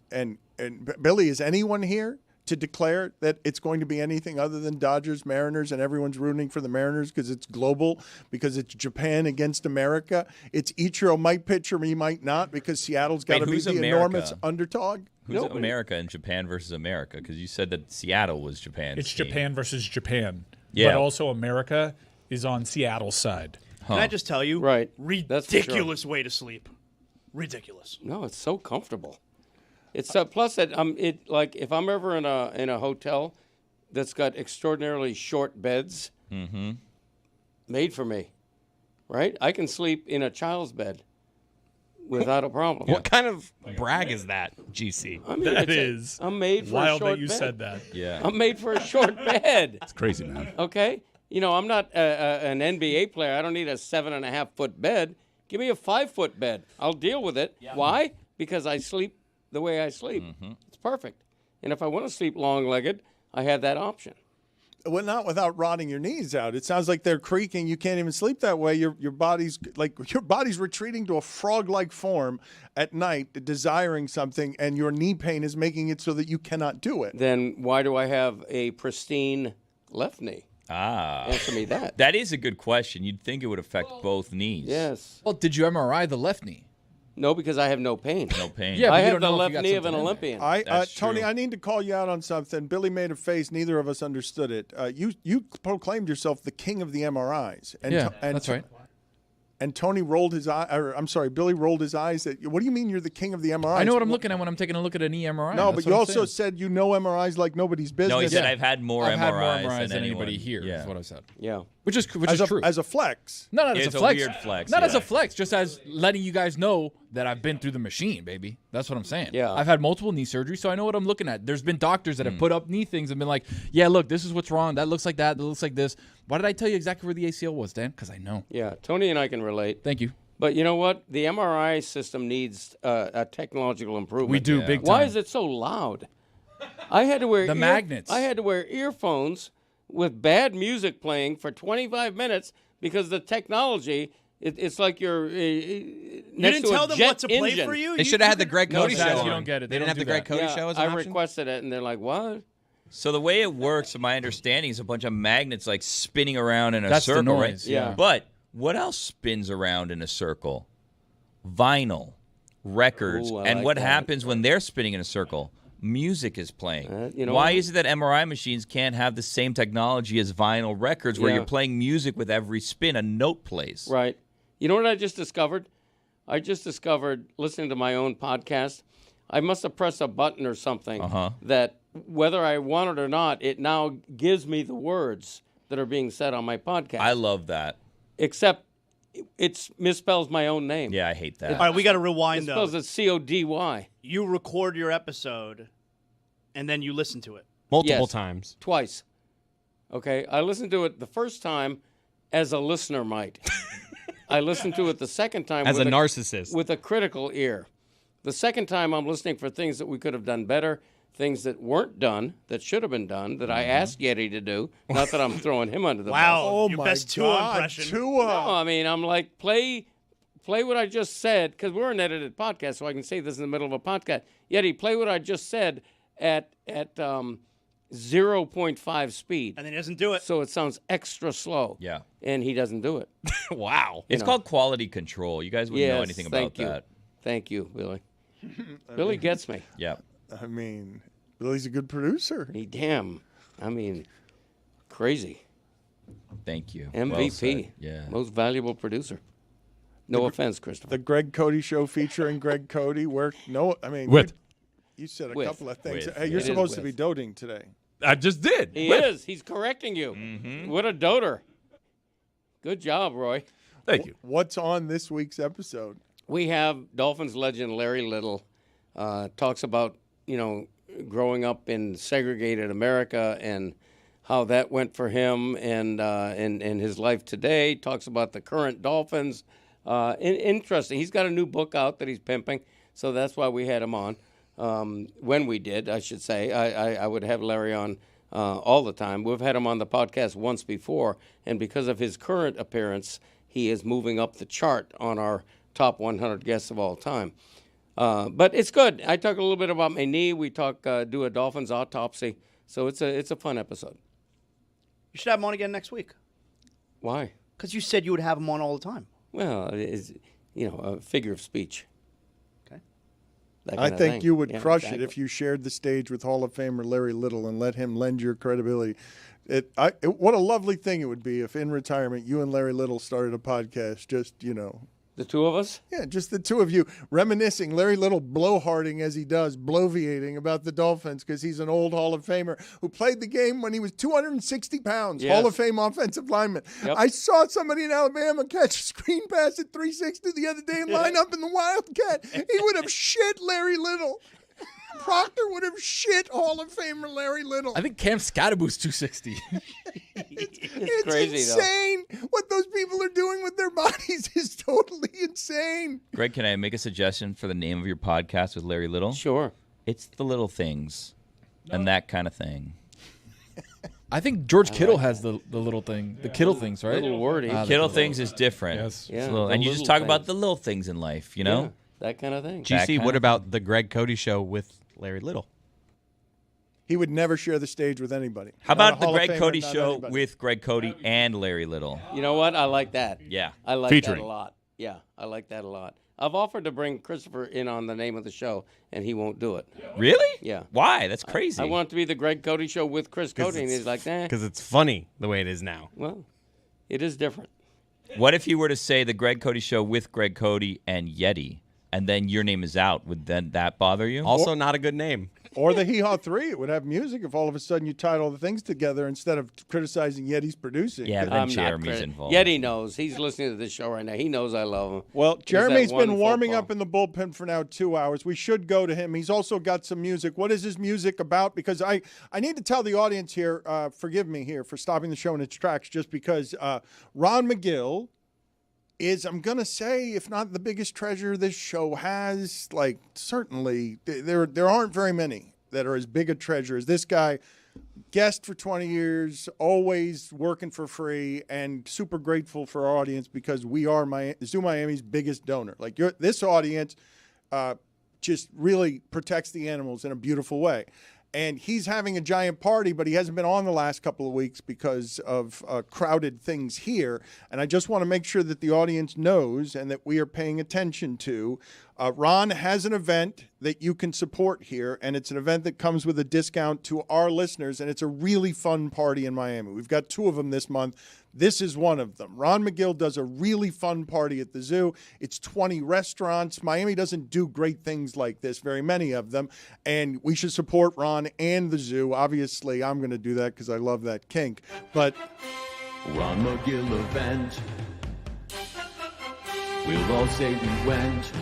S1: Billy, is anyone here to declare that it's going to be anything other than Dodgers, Mariners, and everyone's rooting for the Mariners because it's global, because it's Japan against America? It's Ichiro might pitch or he might not because Seattle's got to be the enormous underdog.
S3: Who's America and Japan versus America? Because you said that Seattle was Japan's
S6: It's
S3: team.
S6: Japan versus Japan.
S3: Yeah.
S6: But also America is on Seattle's side.
S4: Can I just tell you?
S2: Right.
S4: Ridiculous way to sleep. Ridiculous.
S2: No, it's so comfortable. It's plus that like if I'm ever in a hotel that's got extraordinarily short beds, made for me, right? I can sleep in a child's bed without a problem.
S7: What kind of brag is that, GC?
S2: I mean,
S6: That is
S2: I'm made for
S6: wild
S2: a short
S6: that you
S2: bed.
S6: said that.
S3: Yeah.
S2: I'm made for a short bed.
S8: It's crazy, man.
S2: Okay, I'm not an NBA player. I don't need a 7.5-foot bed. Give me a 5-foot bed. I'll deal with it. Yeah. Why? Because I sleep the way I sleep. It's perfect. And if I want to sleep long-legged, I have that option.
S1: Well, not without rotting your knees out. It sounds like they're creaking. You can't even sleep that way. Your body's retreating to a frog-like form at night, desiring something, and your knee pain is making it so that you cannot do it.
S2: Then why do I have a pristine left knee? Answer me that.
S3: That is a good question. You'd think it would affect both knees.
S2: Yes.
S5: Well, did you MRI the left knee?
S2: No, because I have no pain.
S3: No pain.
S5: Yeah, but
S2: I
S5: you
S2: have
S5: don't
S2: the
S5: know if
S2: left
S5: you got
S2: knee of an
S5: something in there.
S2: Olympian.
S3: That's
S1: Tony,
S3: true.
S1: I need to call you out on something. Billy made a face. Neither of us understood it. You proclaimed yourself the king of the MRIs. And
S5: Yeah, that's right.
S1: And Tony rolled his eye. Billy rolled his eyes. What do you mean you're the king of the MRIs?
S5: I know what I'm looking at when I'm taking a look at an EMRI.
S1: No,
S5: That's
S1: but you
S5: what I'm
S1: also
S5: saying.
S1: said you know MRIs like nobody's business.
S3: No, he said I've had more
S5: I've had
S3: MRIs,
S5: more MRIs than
S3: anyone.
S5: anybody here.
S3: Yeah.
S5: Is what I said.
S2: Yeah.
S5: Which is true.
S1: As a flex.
S5: No, not
S3: It's
S5: as a
S3: a
S5: flex.
S3: weird flex,
S5: Not as
S3: yeah.
S5: a flex, just as letting you guys know that I've been through the machine, baby. That's what I'm saying.
S2: Yeah.
S5: I've had multiple knee surgeries, so I know what I'm looking at. There's been doctors that have put up knee things and been like, yeah, look, this is what's wrong. That looks like that. That looks like this. Why did I tell you exactly where the ACL was, Dan? Because I know.
S2: Yeah. Tony and I can relate.
S5: Thank you.
S2: But you know what? The MRI system needs a technological improvement.
S5: We do, big time.
S2: Why is it so loud? I had to wear
S5: The magnets.
S2: I had to wear earphones with bad music playing for 25 minutes because the technology. It's like you're
S4: You
S2: next
S4: didn't
S2: to
S4: tell
S2: a
S4: them
S2: jet
S4: what to play
S2: engine.
S4: for you?
S7: They should have had the Greg Cody
S5: guys,
S7: show.
S5: you
S7: on.
S5: don't get it.
S7: They
S5: They
S7: didn't
S5: don't
S7: have the
S5: do
S7: Greg
S5: that.
S7: Cody
S2: Yeah,
S7: show as
S2: I
S7: an option?
S2: requested it, and they're like, "What?"
S3: So the way it works, to my understanding, is a bunch of magnets like spinning around in a
S5: That's the
S3: circle,
S5: noise,
S3: right?
S5: yeah.
S3: But what else spins around in a circle? Vinyl, records,
S2: Ooh, I
S3: and
S2: like
S3: what
S2: that.
S3: happens when they're spinning in a circle? Music is playing.
S2: You know
S3: Why
S2: what?
S3: is it that MRI machines can't have the same technology as vinyl records, where
S2: Yeah.
S3: you're playing music with every spin, a note plays?
S2: Right. You know what I just discovered? I just discovered listening to my own podcast. I must have pressed a button or something that, whether I want it or not, it now gives me the words that are being said on my podcast.
S3: I love that.
S2: Except it misspells my own name.
S3: Yeah, I hate that.
S4: All right, we got to
S2: It
S4: rewind, though.
S2: spells it C-O-D-Y.
S4: You record your episode, and then you listen to it.
S7: Multiple
S2: Yes.
S7: times.
S2: Twice. Okay? I listened to it the first time as a listener might. I listened to it the second time
S7: As
S2: with
S7: a narcissist.
S2: with a critical ear. The second time I'm listening for things that we could have done better, things that weren't done, that should have been done, that I asked Yeti to do. Not that I'm throwing him under the
S4: Wow,
S2: bus.
S1: Oh
S4: your
S1: my
S4: best Tua
S1: God,
S4: impression.
S1: Tua.
S2: No, I mean, I'm like, play what I just said, because we're an edited podcast, so I can say this in the middle of a podcast. Yeti, play what I just said at 0.5 speed.
S4: And then he doesn't do it.
S2: So it sounds extra slow.
S3: Yeah.
S2: And he doesn't do it.
S7: Wow.
S3: It's called quality control. You guys wouldn't know anything about
S2: thank you.
S3: that.
S2: Thank you, Billy. Billy gets me.
S3: Yeah.
S1: I mean, Billy's a good producer.
S2: I mean, crazy.
S3: Thank you.
S2: MVP.
S3: Well said. Yeah.
S2: Most valuable producer. No offense, Christopher.
S1: The Greg Cody Show featuring Greg Cody.
S8: With.
S1: You said a
S2: With.
S1: couple of things.
S3: With,
S1: Hey, you're
S2: yeah. It is
S1: supposed to
S2: with.
S1: be doting today.
S8: I just did.
S2: He
S8: With.
S2: is. He's correcting you. What a doter. Good job, Roy.
S8: Thank you.
S1: What's on this week's episode?
S2: We have Dolphins legend Larry Little talks about, growing up in segregated America and how that went for him and his life today. Talks about the current Dolphins. Interesting. He's got a new book out that he's pimping, so that's why we had him on. When we did, I should say. I would have Larry on all the time. We've had him on the podcast once before, and because of his current appearance, he is moving up the chart on our top 100 guests of all time. But it's good. I talk a little bit about my knee. We do a Dolphins autopsy, so it's a fun episode.
S4: You should have him on again next week.
S2: Why?
S4: Because you said you would have him on all the time.
S2: Well, it's a figure of speech.
S4: Okay.
S2: That
S1: I
S2: kind of
S1: think
S2: thing.
S1: you would
S2: Yeah,
S1: crush
S2: exactly.
S1: it if you shared the stage with Hall of Famer Larry Little and let him lend your credibility. What a lovely thing it would be if in retirement you and Larry Little started a podcast. Just
S2: The two of us?
S1: Yeah, just the two of you reminiscing. Larry Little blowharding as he does, bloviating about the Dolphins because he's an old Hall of Famer who played the game when he was 260 pounds,
S2: Yes.
S1: Hall of Fame offensive lineman.
S2: Yep.
S1: I saw somebody in Alabama catch a screen pass at 360 the other day and line up in the Wildcat. He would have shit Larry Little. Proctor would have shit Hall of Famer Larry Little.
S5: I think Cam Scattaboo's 260.
S1: It's
S2: crazy, though.
S1: insane. What those people are doing with their bodies is totally insane.
S3: Greg, can I make a suggestion for the name of your podcast with Larry Little?
S2: Sure.
S3: It's The Little Things and that kind of thing.
S5: I think George Kittle has the little thing, the Kittle things, right?
S2: Little wordy.
S5: Ah,
S3: Kittle Things is different.
S6: Yes.
S3: It's
S2: Yeah,
S3: a little-
S2: the
S3: and you just
S2: little
S3: talk about
S2: things.
S3: the little things in life, you know?
S2: Yeah, that kind of thing.
S7: GC,
S3: kind
S7: what
S3: of-
S7: about the Greg Cody show with Larry Little?
S1: He would never share the stage with anybody.
S3: How
S1: Not a
S3: about the
S1: Hall of
S3: Greg
S1: Famer,
S3: Cody
S1: not
S3: show
S1: anybody.
S3: with Greg Cody and Larry Little?
S2: You know what? I like that.
S3: Yeah.
S2: I like
S8: Featuring.
S2: that a lot. Yeah, I like that a lot. I've offered to bring Christopher in on the name of the show, and he won't do it.
S3: Really?
S2: Yeah.
S3: Why? That's crazy.
S2: I want it to be the Greg Cody show with Chris Cody, and he's like, nah.
S7: Because it's funny the way it is now.
S2: Well, it is different.
S3: What if you were to say the Greg Cody show with Greg Cody and Yeti, and then your name is out? Would then that bother you?
S7: Also, not a good name.
S1: Or the Hee Haw 3. It would have music if all of a sudden you tied all the things together instead of criticizing Yeti's producing.
S3: Yeah, but then
S2: I'm not
S3: Jeremy's
S2: crit-
S3: involved.
S2: Yeti knows. He's listening to this show right now. He knows I love him.
S1: Well,
S2: He's
S1: Jeremy's
S2: that one
S1: been warming
S2: football.
S1: up in the bullpen for now 2 hours. We should go to him. He's also got some music. What is his music about? Because I need to tell the audience here, forgive me here for stopping the show in its tracks, just because Ron McGill is, I'm going to say, if not the biggest treasure this show has, like certainly there aren't very many that are as big a treasure as this guy. Guest for 20 years, always working for free, and super grateful for our audience because we are Zoo Miami's biggest donor. Like this audience just really protects the animals in a beautiful way. And he's having a giant party, but he hasn't been on the last couple of weeks because of crowded things here. And I just want to make sure that the audience knows and that we are paying attention to. Ron has an event that you can support here, and it's an event that comes with a discount to our listeners, and it's a really fun party in Miami. We've got 2 of them this month. This is one of them. Ron McGill does a really fun party at the zoo. It's 20 restaurants. Miami doesn't do great things like this, very many of them, and we should support Ron and the zoo. Obviously, I'm going to do that because I love that kink, but
S9: Ron McGill event. We'll all say we went.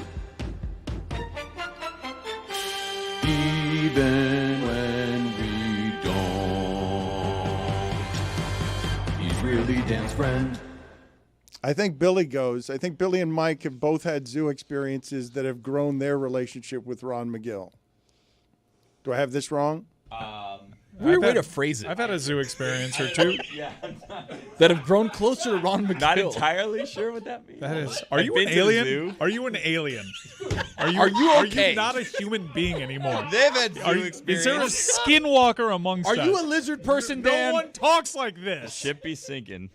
S9: Even when we don't. He's really Dan's friend.
S1: I think Billy goes. I think Billy and Mike have both had zoo experiences that have grown their relationship with Ron McGill. Do I have this wrong?
S5: Weird way to phrase it.
S6: I've had a zoo experience or two.
S5: That have grown closer to Ron McGill.
S3: Not entirely sure what that means.
S6: That is. Are you
S3: been
S6: an
S3: to the
S6: alien?
S3: zoo.
S6: Are you an alien? Are you
S5: okay?
S6: not a human being anymore?
S7: They've had zoo
S6: Is there a skinwalker amongst us?
S5: Are you a lizard person,
S6: No
S5: Dan?
S6: one talks like this.
S3: Ship be sinking.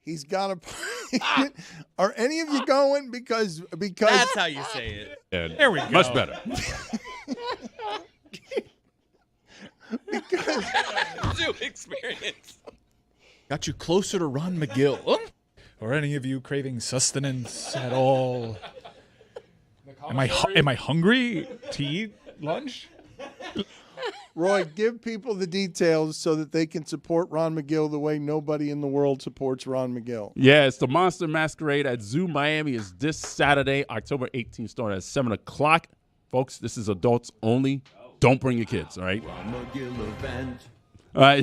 S1: He's got a. Are any of you going? Because
S7: That's how you say it.
S8: Yeah,
S6: There we go.
S8: Much better.
S7: Zoo experience.
S5: Got you closer to Ron McGill.
S6: Are any of you craving sustenance at all? Am I hungry to eat lunch?
S1: Roy, give people the details so that they can support Ron McGill the way nobody in the world supports Ron McGill.
S8: Yeah, it's the Monster Masquerade at Zoo Miami. Is this Saturday, October 18th, starting at 7 o'clock. Folks, this is adults only. Don't bring your kids, all right?
S9: Ron McGill event.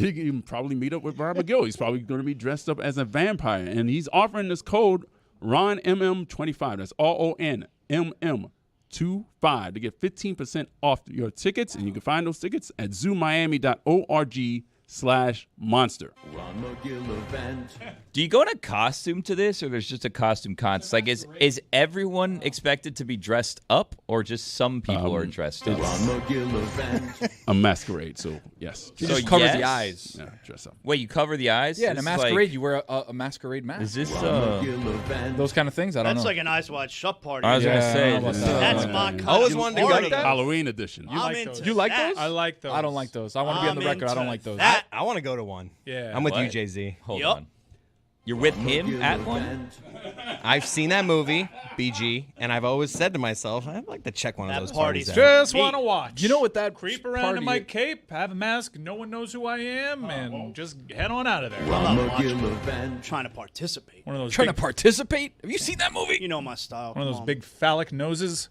S8: You can probably meet up with Ron McGill. He's probably going to be dressed up as a vampire. And he's offering this code RONMM25. That's RONMM25 to get 15% off your tickets. And you can find those tickets at zoomiami.org/monster.
S9: Ron McGill event.
S3: Do you go in a costume to this, or there's just a costume contest? Like, is everyone expected to be dressed up, or just some people are dressed up?
S9: Ron McGill event.
S8: A masquerade, so yes.
S5: You
S3: So
S5: just cover
S3: yes?
S5: the eyes.
S8: Yeah, dress up.
S3: Wait, you cover the eyes?
S5: Yeah, in a
S3: This is
S5: masquerade,
S3: like-
S5: you wear a masquerade mask.
S3: Is this
S9: McGill event.
S5: those kind of things? I don't
S4: That's
S5: know.
S4: like an Eyes Wide Shut party.
S3: I was
S5: Yeah,
S3: gonna say
S5: I don't know
S3: this
S5: about
S3: is-
S4: That's my kind
S7: I always
S4: of
S7: wanted to
S4: party.
S7: go to that.
S8: Halloween edition.
S4: I'm
S6: like
S4: into
S6: those?
S5: You like
S4: that.
S5: those?
S6: I like those.
S5: I don't like those. I want to be on the
S4: I'm
S5: record. I don't
S4: into
S5: like those.
S4: that.
S7: I want to go to one.
S6: Yeah.
S7: I'm with you,
S3: What?
S7: Jay-Z.
S3: Hold
S4: Yup.
S3: on. You're with him at one?
S7: I've seen that movie, BG, and I've always said to myself, I'd like to check one of
S4: That
S7: those
S4: party's
S7: parties out.
S6: Just want to watch.
S5: You know what that
S6: Creep around in
S5: party-
S6: my cape, have a mask, no one knows who I am, and just head on out of there.
S4: I'm not watching.
S9: McGill event.
S4: I'm trying to participate.
S6: One of those
S5: Trying
S6: big,
S5: to participate? Have you seen that movie?
S4: You know my style.
S6: one of
S4: Come
S6: those
S4: on.
S6: big phallic noses.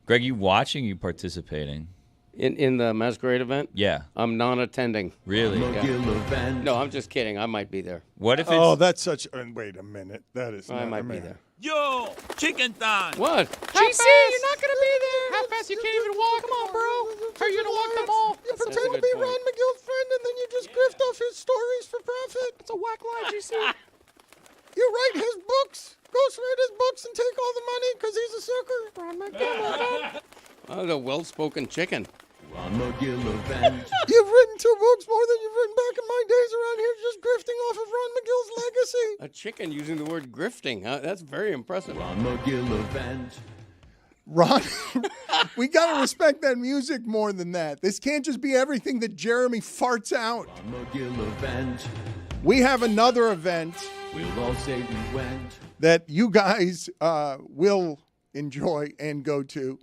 S3: Greg, you watching? You participating?
S2: In the masquerade event?
S3: Yeah.
S2: I'm non-attending.
S3: Really?
S9: McGill event.
S2: No, I'm just kidding. I might be there.
S3: What if it's?
S1: Oh, that's such. Wait a minute. That is.
S2: I
S1: not,
S2: might be
S1: mean,
S2: there.
S9: Yo, chicken time.
S2: What?
S5: GC, you're not going to be there. How fast you can't even walk? Come on, bro. How are you going to walk them all?
S1: You
S2: That's
S1: pretend
S2: a
S1: to be
S2: good point.
S1: Ron McGill's friend, and then you just grift off his stories for profit. It's a whack lie, GC. You write his books. Ghostwrite his books and take all the money because he's a sucker. Ron McGill.
S2: Oh, the well-spoken chicken.
S9: Ron McGill event.
S1: You've written 2 books more than you've written back in my days around here just grifting off of Ron McGill's legacy.
S2: A chicken using the word grifting. Huh? That's very impressive.
S9: Ron McGill event.
S1: Ron, we got to respect that music more than that. This can't just be everything that Jeremy farts out.
S9: Ron McGill event.
S1: We have another event
S9: We'll all say we went.
S1: that you guys will enjoy and go to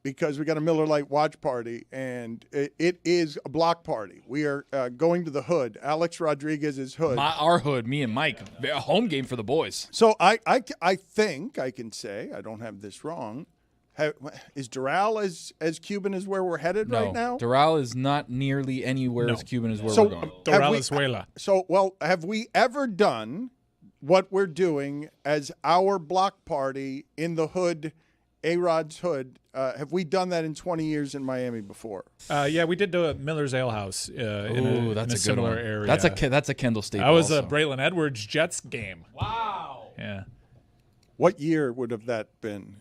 S1: because we got a Miller Lite watch party, and it is a block party. We are going to the Hood. Alex Rodriguez's Hood.
S5: Our hood, me and Mike. A home game for the boys.
S1: So I think I can say, I don't have this wrong, is Doral as Cuban as where we're headed right now?
S5: Doral is not nearly anywhere
S6: No.
S5: as Cuban as where
S1: So-
S5: we're going.
S6: Venezuela.
S1: Have we ever done what we're doing as our block party in the Hood A-Rod's hood. Have we done that in 20 years in Miami before?
S6: Yeah, we did do a Miller's Ale House in a similar area.
S5: That's a Kendall staple.
S6: That was
S5: also.
S6: a Braylon Edwards Jets game. Wow. Yeah.
S1: What year would have that been?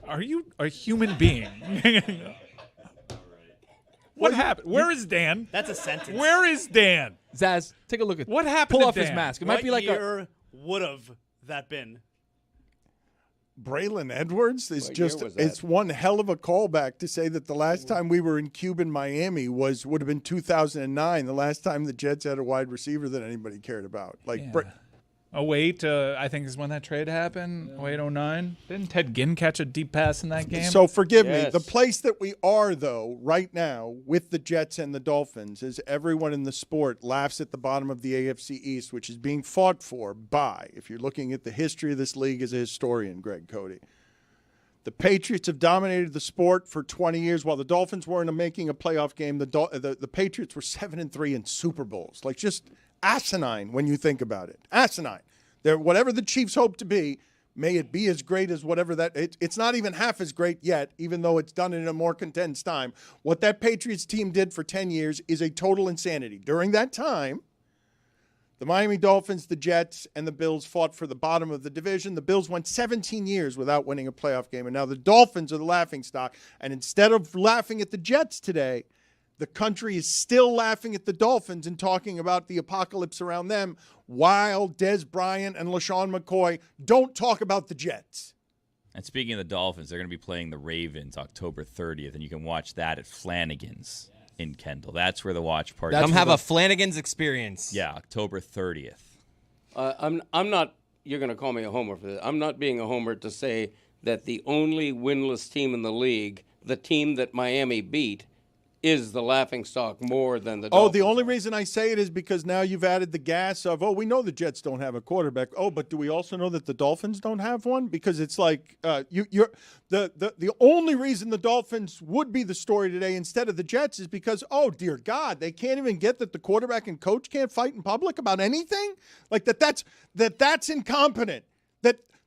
S6: Are you a human being? What happened? Where is Dan?
S4: That's a sentence.
S6: Where is Dan?
S5: Zaz, take a look at
S6: what happened.
S5: Pull
S6: to
S5: off his
S6: Dan?
S5: mask. It
S4: What
S5: might be like
S4: year would have that been?
S1: Braylon Edwards is
S2: What
S1: just
S2: year was that?
S1: it's one hell of a callback to say that the last time we were in Cuban Miami would have been 2009, the last time the Jets had a wide receiver that anybody cared about.
S6: Oh wait, I think is when that trade happened. 08-09. Didn't Ted Ginn catch a deep pass in that game?
S1: So forgive me.
S2: Yes.
S1: The place that we are, though, right now with the Jets and the Dolphins is everyone in the sport laughs at the bottom of the AFC East, which is being fought for by, if you're looking at the history of this league as a historian, Greg Cody. The Patriots have dominated the sport for 20 years. While the Dolphins weren't making a playoff game, the Patriots were 7-3 in Super Bowls. Like, just asinine when you think about it. Asinine. Whatever the Chiefs hope to be, may it be as great as whatever that. It's not even half as great yet, even though it's done in a more condensed time. What that Patriots team did for 10 years is a total insanity. During that time, the Miami Dolphins, the Jets, and the Bills fought for the bottom of the division. The Bills went 17 years without winning a playoff game, and now the Dolphins are the laughingstock. And instead of laughing at the Jets today, the country is still laughing at the Dolphins and talking about the apocalypse around them, while Des Bryant and LaShawn McCoy don't talk about the Jets.
S3: And speaking of the Dolphins, they're going to be playing the Ravens October 30th, and you can watch that at Flanagan's in Kendall. That's where the watch party.
S7: Come have a Flanagan's experience.
S3: Yeah, October 30th.
S2: I'm not. You're going to call me a homer for this. I'm not being a homer to say that the only winless team in the league, the team that Miami beat, is the laughingstock more than the Dolphins.
S1: Oh, the only reason I say it is because now you've added the gas of, we know the Jets don't have a quarterback. Oh, but do we also know that the Dolphins don't have one? Because it's like you're the only reason the Dolphins would be the story today instead of the Jets is because, oh, dear God, they can't even get that the quarterback and coach can't fight in public about anything? Like that's incompetent.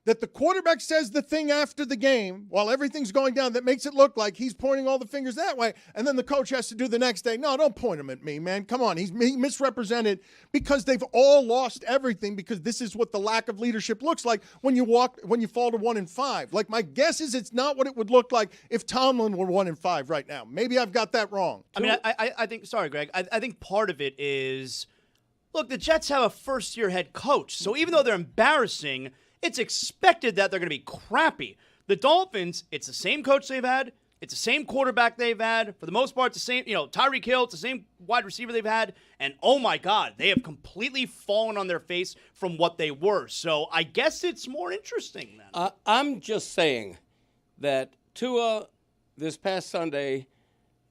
S1: That the quarterback says the thing after the game while everything's going down that makes it look like he's pointing all the fingers that way, and then the coach has to do the next day. No, don't point him at me, man. Come on. He misrepresented because they've all lost everything because this is what the lack of leadership looks like when you fall to 1-5. Like, my guess is it's not what it would look like if Tomlin were 1-5 right now. Maybe I've got that wrong.
S4: I mean, I think, sorry, Greg, I think part of it is, look, the Jets have a first-year head coach, so even though they're embarrassing, it's expected that they're going to be crappy. The Dolphins, it's the same coach they've had. It's the same quarterback they've had. For the most part, it's the same, Tyreek Hill, it's the same wide receiver they've had. And, oh, my God, they have completely fallen on their face from what they were. So I guess it's more interesting then.
S2: I'm just saying that Tua, this past Sunday,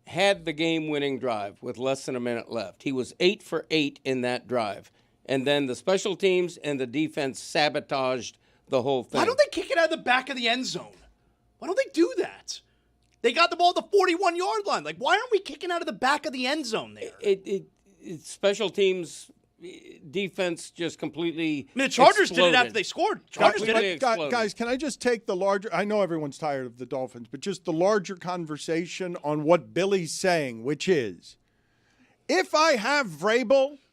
S2: had the game-winning drive with less than a minute left. He was 8 for 8 in that drive. And then the special teams and the defense sabotaged the whole thing.
S4: Why don't they kick it out of the back of the end zone? Why don't they do that? They got the ball at the 41-yard line. Like, why aren't we kicking out of the back of the end zone there?
S2: It's special teams defense just completely
S4: I mean, the Chargers
S2: exploded.
S4: did it after they scored.
S1: Guys, can I just take the larger – I know everyone's tired of the Dolphins, but just the larger conversation on what Billy's saying, which is, if I have Vrabel –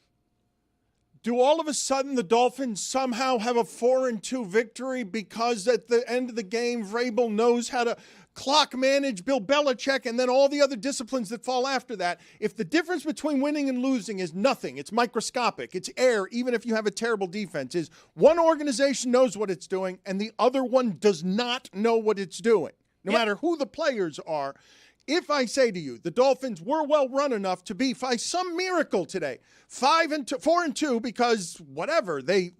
S1: do all of a sudden the Dolphins somehow have a 4-2 victory because at the end of the game, Vrabel knows how to clock manage Bill Belichick and then all the other disciplines that fall after that? If the difference between winning and losing is nothing, it's microscopic, it's air, even if you have a terrible defense, is one organization knows what it's doing and the other one does not know what it's doing, no matter who the players are. If I say to you, the Dolphins were well run enough to be, by some miracle today, 4-2 because whatever, they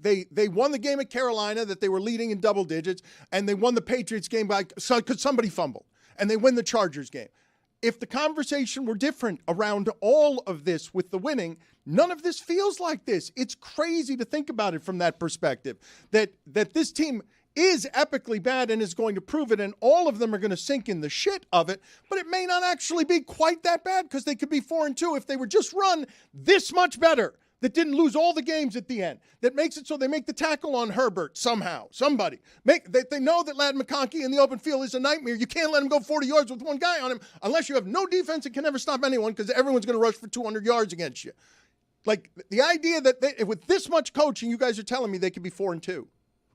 S1: won the game at Carolina that they were leading in double digits, and they won the Patriots game because somebody fumbled, and they win the Chargers game. If the conversation were different around all of this with the winning, none of this feels like this. It's crazy to think about it from that perspective, that this team is epically bad and is going to prove it, and all of them are going to sink in the shit of it, but it may not actually be quite that bad because they could be 4-2 if they were just run this much better that didn't lose all the games at the end, that makes it so they make the tackle on Herbert somehow, somebody. They know that Ladd McConkey in the open field is a nightmare. You can't let him go 40 yards with one guy on him unless you have no defense and can never stop anyone because everyone's going to rush for 200 yards against you. Like, the idea that with this much coaching, you guys are telling me they could be 4-2.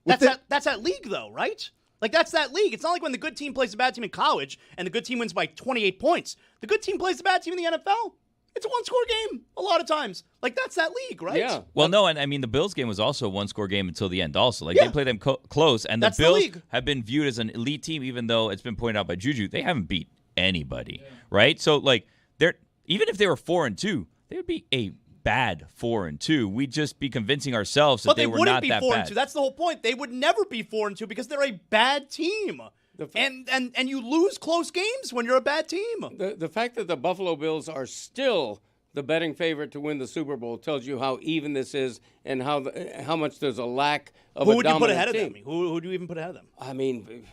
S4: That's that league, though, right? Like, that's that league. It's not like when the good team plays the bad team in college and the good team wins by 28 points. The good team plays the bad team in the NFL. It's a one-score game a lot of times. Like, that's that league, right?
S2: Yeah.
S3: Well, no, and I mean, the Bills game was also a one-score game until the end also. Like, they played them close, and the Bills have been viewed as an elite team, even though it's been pointed out by Juju, they haven't beat anybody, right? So, like, even if they were 4-2, they would be a bad 4-2. We'd just be convincing ourselves that they were not that bad.
S4: But they wouldn't be 4-2. That's the whole point. They would never be 4-2 because they're a bad team. And you lose close games when you're a bad team.
S2: The fact that the Buffalo Bills are still the betting favorite to win the Super Bowl tells you how even this is and how much there's a lack of
S4: Who
S2: a
S4: would you put
S2: dominant
S4: ahead of
S2: team.
S4: them? Who do you even put ahead of them?
S2: I mean,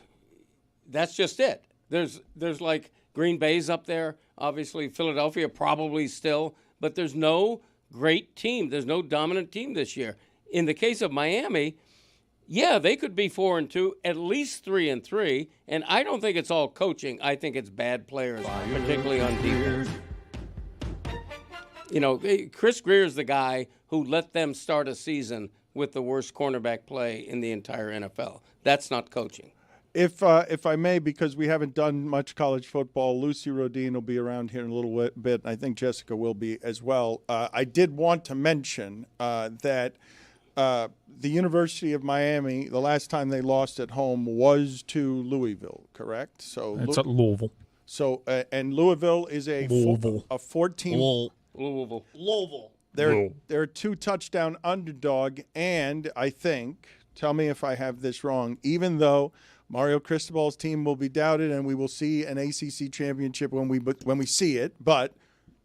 S2: that's just it. There's like Green Bay's up there, obviously Philadelphia probably still, but there's no great team. There's no dominant team this year. In the case of Miami, yeah, they could be 4-2, at least 3-3, and I don't think it's all coaching. I think it's bad players, particularly on defense. You know, Chris Greer's the guy who let them start a season with the worst cornerback play in the entire NFL. That's not coaching.
S1: If I may, because we haven't done much college football, Lucy Rodin will be around here in a little bit, and I think Jessica will be as well. I did want to mention that the University of Miami, the last time they lost at home was to Louisville, correct? So
S6: It's at Louisville.
S1: So and Louisville is a 14.
S2: Louisville.
S1: They're a 2-touchdown underdog, and I think, tell me if I have this wrong, even though Mario Cristobal's team will be doubted and we will see an ACC championship when we see it, but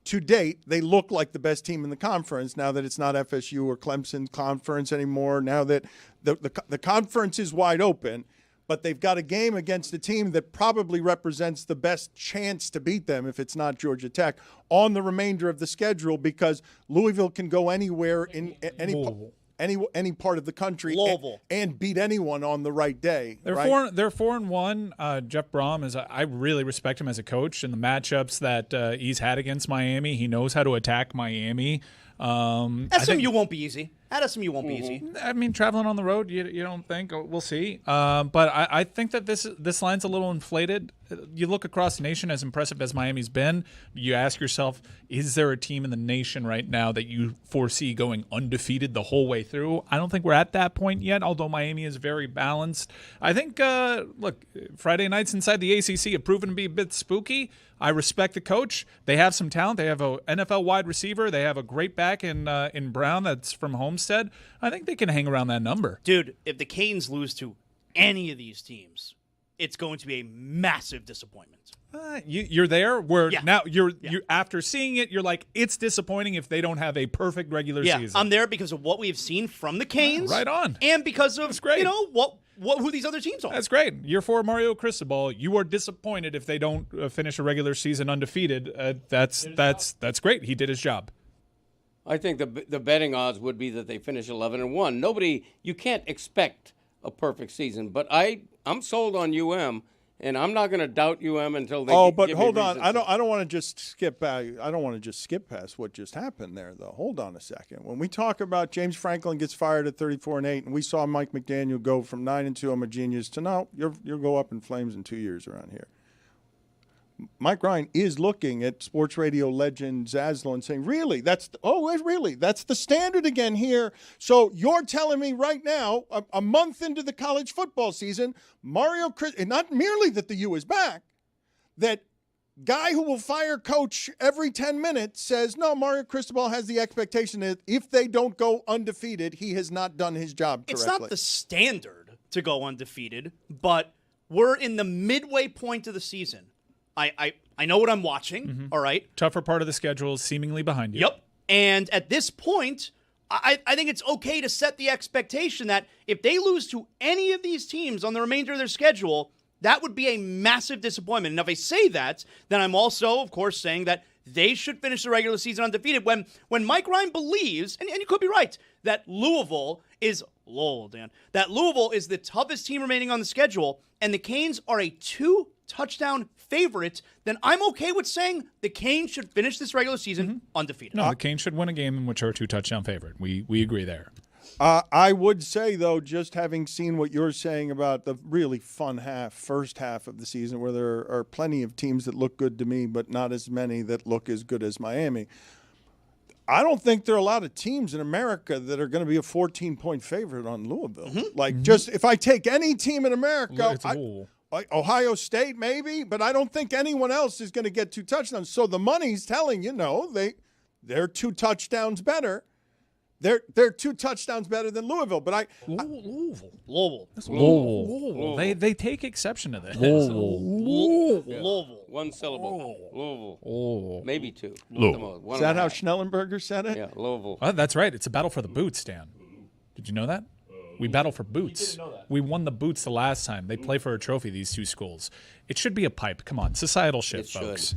S1: to date, they look like the best team in the conference now that it's not FSU or Clemson's conference anymore, now that the conference is wide open. But they've got a game against a team that probably represents the best chance to beat them, if it's not Georgia Tech, on the remainder of the schedule, because Louisville can go anywhere in any part of the country and beat anyone on the right day.
S6: They're 4-1. Jeff Brom I really respect him as a coach, and the matchups that he's had against Miami, he knows how to attack Miami.
S4: SMU won't be easy. At SMU won't be easy.
S6: I mean, traveling on the road, you don't think? We'll see. But I think that this line's a little inflated. You look across the nation, as impressive as Miami's been, you ask yourself, is there a team in the nation right now that you foresee going undefeated the whole way through? I don't think we're at that point yet, although Miami is very balanced. I think, look, Friday nights inside the ACC have proven to be a bit spooky. I respect the coach. They have some talent. They have an NFL wide receiver. They have a great back in Brown that's from Homestead. I think they can hang around that number.
S4: Dude, if the Canes lose to any of these teams, it's going to be a massive disappointment.
S6: You're there where now you're after seeing it, you're like, it's disappointing if they don't have a perfect regular season.
S4: I'm there because of what we have seen from the Canes.
S6: Right on.
S4: And because of who these other teams are.
S6: That's great. Year 4 Mario Cristobal. You are disappointed if they don't finish a regular season undefeated. That's great. He did his job.
S2: I think the betting odds would be that they finish 11-1. You can't expect a perfect season, but I'm sold on UM, and I'm not going to doubt UM until they.
S1: Oh, but hold on, I don't want to just skip back. I don't want to just skip past what just happened there, though. Hold on a second. When we talk about James Franklin gets fired at 34-8, and we saw Mike McDaniel go from 9-2, I'm a genius, to now you'll go up in flames in 2 years around here. Mike Ryan is looking at sports radio legend Zaslow and saying, really? That's the standard again here. So you're telling me right now, a month into the college football season, and not merely that the U is back, that guy who will fire coach every 10 minutes says, no, Mario Cristobal has the expectation that if they don't go undefeated, he has not done his job correctly.
S4: It's not the standard to go undefeated, but we're in the midway point of the season. I know what I'm watching, all right?
S6: Tougher part of the schedule is seemingly behind you.
S4: Yep. And at this point, I think it's okay to set the expectation that if they lose to any of these teams on the remainder of their schedule, that would be a massive disappointment. And if I say that, then I'm also, of course, saying that They should finish the regular season undefeated when Mike Ryan believes, and you could be right, that Louisville is that Louisville is the toughest team remaining on the schedule, and the Canes are a 2-touchdown favorite, then I'm okay with saying the Canes should finish this regular season undefeated.
S6: No, the Canes should win a game in which they're a 2-touchdown favorite. We agree there.
S1: I would say, though, just having seen what you're saying about the really fun first half of the season, where there are plenty of teams that look good to me, but not as many that look as good as Miami, I don't think there are a lot of teams in America that are going to be a 14-point favorite on Louisville. Just if I take any team in America, like Ohio State maybe, but I don't think anyone else is going to get 2 touchdowns. So the money's telling you, no, they're 2 touchdowns better. They're 2 touchdowns better than Louisville, but
S4: Louisville.
S6: They take exception to this.
S4: Louisville.
S2: One syllable. Louisville. Maybe 2.
S1: Is that how Schnellenberger said it?
S2: Yeah, Louisville.
S6: Oh, that's right. It's a battle for the boots, Dan. Did you know that? We battle for boots. We won the boots the last time. They play for a trophy, these 2 schools. It should be a pipe. Come on, societal shit, folks.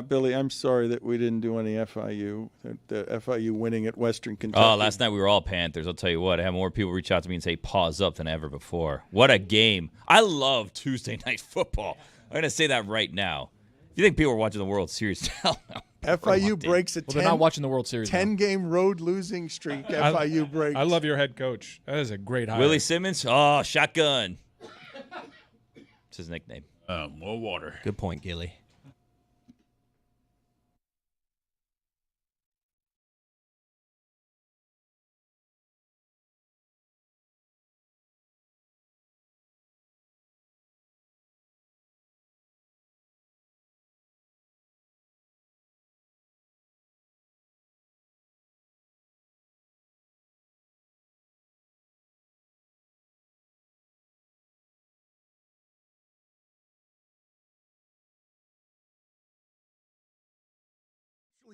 S1: Billy, I'm sorry that we didn't do any FIU. The FIU winning at Western Kentucky.
S3: Oh, last night we were all Panthers. I'll tell you what, I had more people reach out to me and say pause up than ever before. What a game. I love Tuesday night football. I'm going to say that right now. If you think people are watching the World Series, hell no.
S1: FIU breaks a
S5: they're not watching the World Series.
S1: 10-game road losing streak. FIU breaks.
S6: I love your head coach. That is a great hire.
S3: Willie Simmons? Oh, shotgun. It's his nickname.
S12: More water.
S13: Good point, Gilly.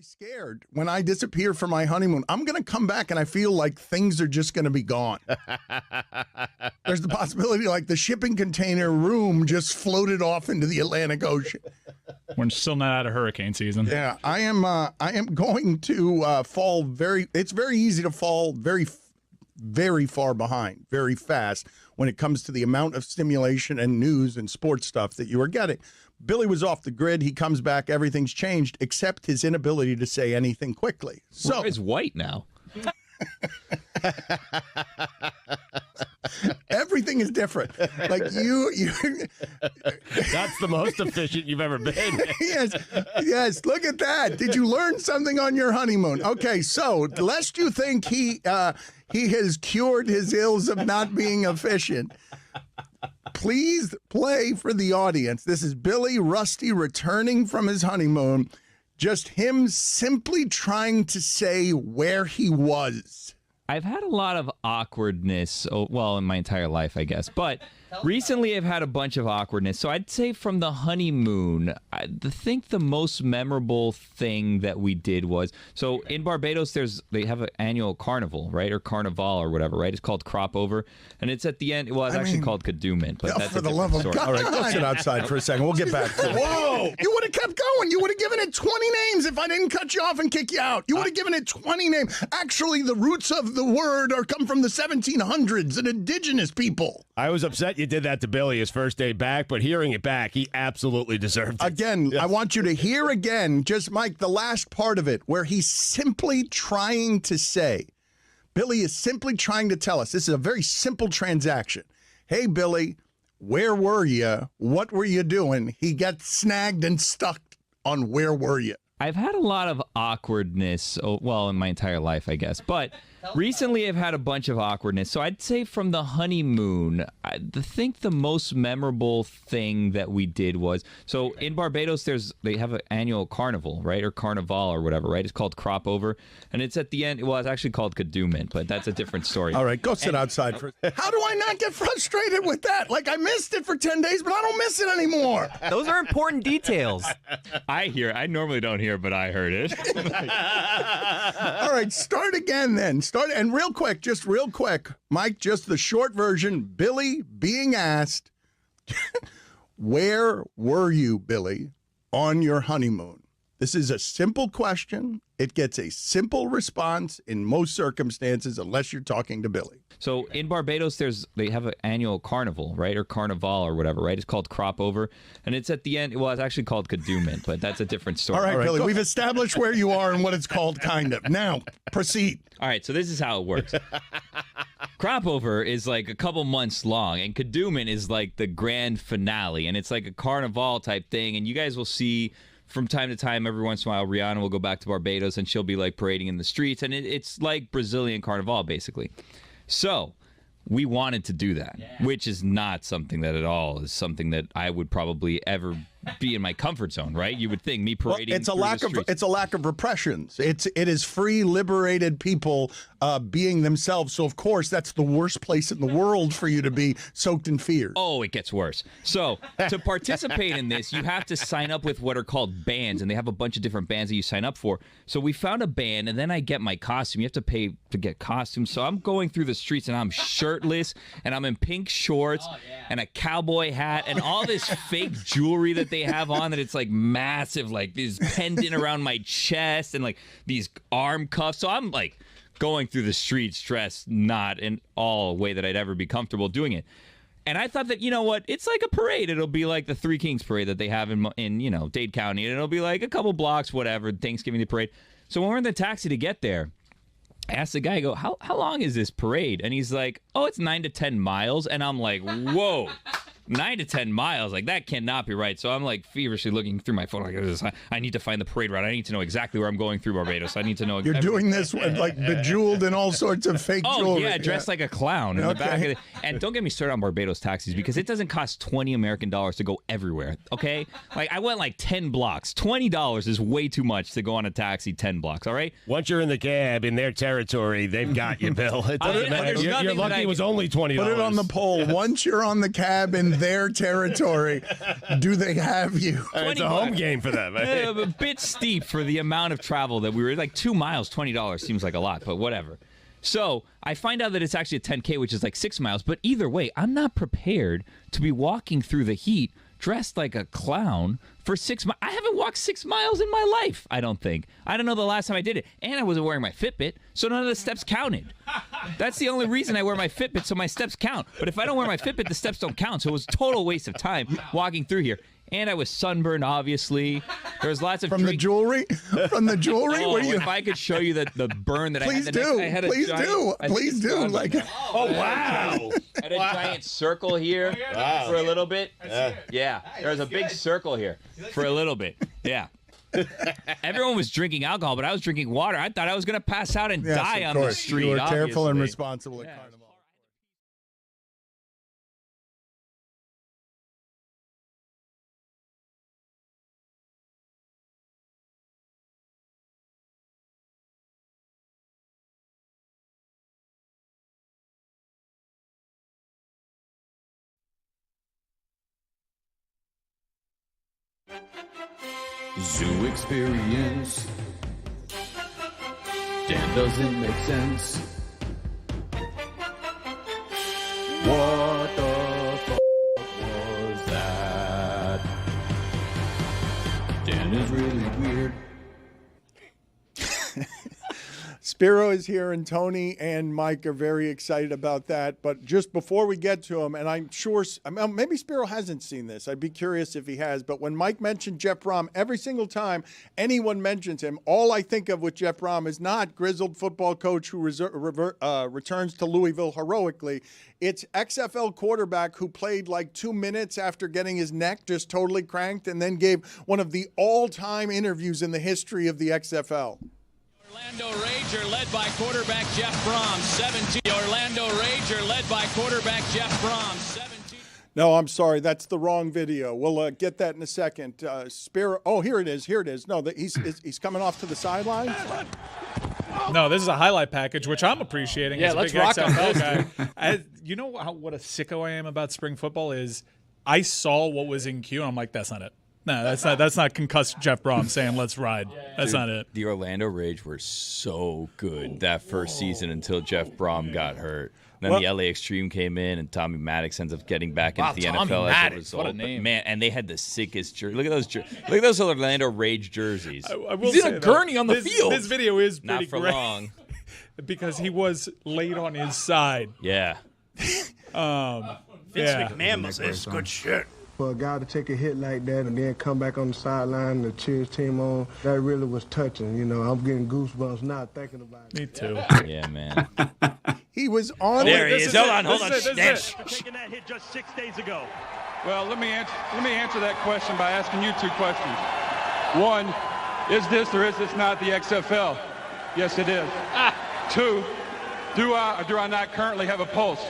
S1: Scared when I disappear for my honeymoon. I'm going to come back and I feel like things are just going to be gone. There's the possibility like the shipping container room just floated off into the Atlantic Ocean.
S6: We're still not out of hurricane season.
S1: Yeah, I am going to fall it's very easy to fall very far behind, very fast when it comes to the amount of stimulation and news and sports stuff that you are getting. Billy was off the grid. He comes back. Everything's changed except his inability to say anything quickly. So
S3: it's white now.
S1: Everything is different. Like you
S12: That's the most efficient you've ever been.
S1: Yes. Look at that. Did you learn something on your honeymoon? Okay, so lest you think he has cured his ills of not being efficient, please play for the audience. This is Billy Rusty returning from his honeymoon. Just him simply trying to say where he was.
S3: I've had a lot of awkwardness, in my entire life, I guess. But recently I've had a bunch of awkwardness. So I'd say from the honeymoon, I think the most memorable thing that we did was, so in Barbados, they have an annual carnival, right? Or carnival or whatever, right? It's called Crop Over. And it's at the end, it's actually called Kadooment. But that's
S1: for the love of God.
S3: All right,
S1: go sit outside for a second. We'll get back to it. Whoa! You would have kept going. You would have given it 20 names if I didn't cut you off and kick you out. You would have given it 20 names. Actually, the roots of the word come from the 1700s and indigenous people.
S12: I was upset you did that to Billy his first day back, but hearing it back, he absolutely deserved it.
S1: Again, yes. I want you to hear again, just Mike, the last part of it, where he's simply trying to say, Billy is simply trying to tell us, this is a very simple transaction. Hey, Billy, where were you? What were you doing? He gets snagged and stuck on where were you?
S3: I've had a lot of awkwardness, in my entire life, I guess. But recently I've had a bunch of awkwardness. So I'd say from the honeymoon, I think the most memorable thing that we did was, so in Barbados, they have an annual carnival, right? Or carnival or whatever, right? It's called Crop Over. And it's at the end, it's actually called Kadooment, but that's a different story.
S1: All right, go sit outside. How do I not get frustrated with that? Like, I missed it for 10 days, but I don't miss it anymore.
S13: Those are important details.
S3: I normally don't hear, but I heard it.
S1: All right, start again then. And real quick, Mike, just the short version, Billy being asked, where were you, Billy, on your honeymoon? This is a simple question. It gets a simple response in most circumstances, unless you're talking to Billy.
S3: So in Barbados, they have an annual carnival, right? Or carnival or whatever, right? It's called Crop Over. And it's at the end. Well, it's actually called Kadooment, but that's a different story.
S1: All right, Billy, we've established where you are and what it's called, kind of. Now, proceed.
S3: All right, so this is how it works. Crop Over is like a couple months long, and Kadooment is like the grand finale. And it's like a carnival type thing. And you guys will see from time to time, every once in a while, Rihanna will go back to Barbados and she'll be like parading in the streets. And it's like Brazilian carnival, basically. So we wanted to do that, which is not something that at all is something that I would probably ever be in my comfort zone, right? You would think me parading.
S1: It's a lack of repressions. It is free, liberated people being themselves. So of course that's the worst place in the world for you to be soaked in fear.
S3: Oh, it gets worse. So to participate in this, you have to sign up with what are called bands, and they have a bunch of different bands that you sign up for. So we found a band, and then I get my costume. You have to pay to get costumes. So I'm going through the streets, and I'm shirtless, and I'm in pink shorts and a cowboy hat and all this fake jewelry that they have on that it's like massive, like this pendant around my chest and like these arm cuffs. So I'm like going through the streets dressed not in all way that I'd ever be comfortable doing it. And I thought that, you know what, it's like a parade. It'll be like the Three Kings parade that they have in you know, Dade County. And it'll be like a couple blocks, whatever, Thanksgiving Day parade. So when we're in the taxi to get there, I asked the guy, I go, how long is this parade? And he's like, oh, it's 9 to 10 miles. And I'm like, whoa. 9 to 10 miles, like that cannot be right. So I'm like feverishly looking through my phone. Like, I need to find the parade route. I need to know exactly where I'm going through Barbados. I need to know.
S1: You're doing this with like bejeweled and all sorts of fake jewelry.
S3: Oh yeah, dressed like a clown in the back of it. And don't get me started on Barbados taxis because it doesn't cost $20 American to go everywhere. Okay, like I went like 10 blocks. $20 is way too much to go on a taxi 10 blocks. All right.
S12: Once you're in the cab in their territory, they've got you, Bill. It doesn't matter. You're lucky it was only $20.
S1: Put it on the poll. Once you're on the cab in their territory, do they have you?
S12: It's a home game for them.
S3: A bit steep for the amount of travel that we were like 2 miles. $20 seems like a lot, but whatever. So I find out that it's actually a 10K, which is like 6 miles. But either way, I'm not prepared to be walking through the heat dressed like a clown for 6 miles. I haven't walked 6 miles in my life, I don't think. I don't know the last time I did it. And I wasn't wearing my Fitbit, so none of the steps counted. That's the only reason I wear my Fitbit, so my steps count. But if I don't wear my Fitbit, the steps don't count. So it was a total waste of time walking through here. And I was sunburned, obviously. There was lots of
S1: the jewelry. From the jewelry,
S3: oh, if I could show you the burn that
S1: please
S3: I had.
S1: Please do. Like,
S3: oh wow! I had a giant circle here for a little bit. Yeah, there was a big circle here for a little bit. Yeah. Everyone was drinking alcohol, but I was drinking water. I thought I was going to pass out and die on the street.
S1: You were careful and
S3: obviously.
S1: responsible at Carnival.
S9: Zoo experience. Dan doesn't make sense. What the fuck was that? Dan is really weird.
S1: Spiro is here, and Tony and Mike are very excited about that. But just before we get to him, and I'm sure maybe Spiro hasn't seen this. I'd be curious if he has. But when Mike mentioned Jeff Brom, every single time anyone mentions him, all I think of with Jeff Brom is not grizzled football coach who returns to Louisville heroically. It's XFL quarterback who played like 2 minutes after getting his neck just totally cranked and then gave one of the all-time interviews in the history of the XFL.
S14: Orlando Rager led by quarterback Jeff Brom, 17. Orlando Rager led by quarterback Jeff Brom, 17.
S1: No, I'm sorry. That's the wrong video. We'll get that in a second. Spiro. Oh, here it is. No, he's coming off to the sidelines.
S6: No, this is a highlight package, which I'm appreciating.
S4: Yeah,
S6: as a
S4: let's
S6: big
S4: rock
S6: XFL guy. You know what a sicko I am about spring football is? I saw what was in queue, and I'm like, that's not it. No, that's not concussed Jeff Brom saying let's ride. That's not it.
S3: The Orlando Rage were so good that first season until Jeff Brom got hurt. Then the LA Extreme came in, and Tommy Maddox ends up getting back into the
S5: Tommy
S3: NFL
S5: Maddox,
S3: as a result.
S5: what a name.
S3: But man, and they had the sickest jersey. Look at those Orlando Rage jerseys.
S6: I will
S5: He's in
S6: say,
S5: a gurney on the
S6: this,
S5: field.
S6: This video is pretty
S3: Not for
S6: great
S3: long.
S6: because he was laid on his side.
S3: Yeah.
S4: Vince
S6: Yeah.
S4: McMahon must say it's good shit.
S15: For a guy to take a hit like that and then come back on the sideline and cheer his team on, that really was touching. You know, I'm getting goosebumps now thinking about it.
S6: Me too.
S3: Yeah, man.
S1: He was on.
S3: There he is. Hold on.
S6: Snitch.
S16: Taking that hit just 6 days ago. Well, let me answer that question by asking you 2 questions. One, is this or is this not the XFL? Yes, it is. 2, do I or do I not currently have a pulse?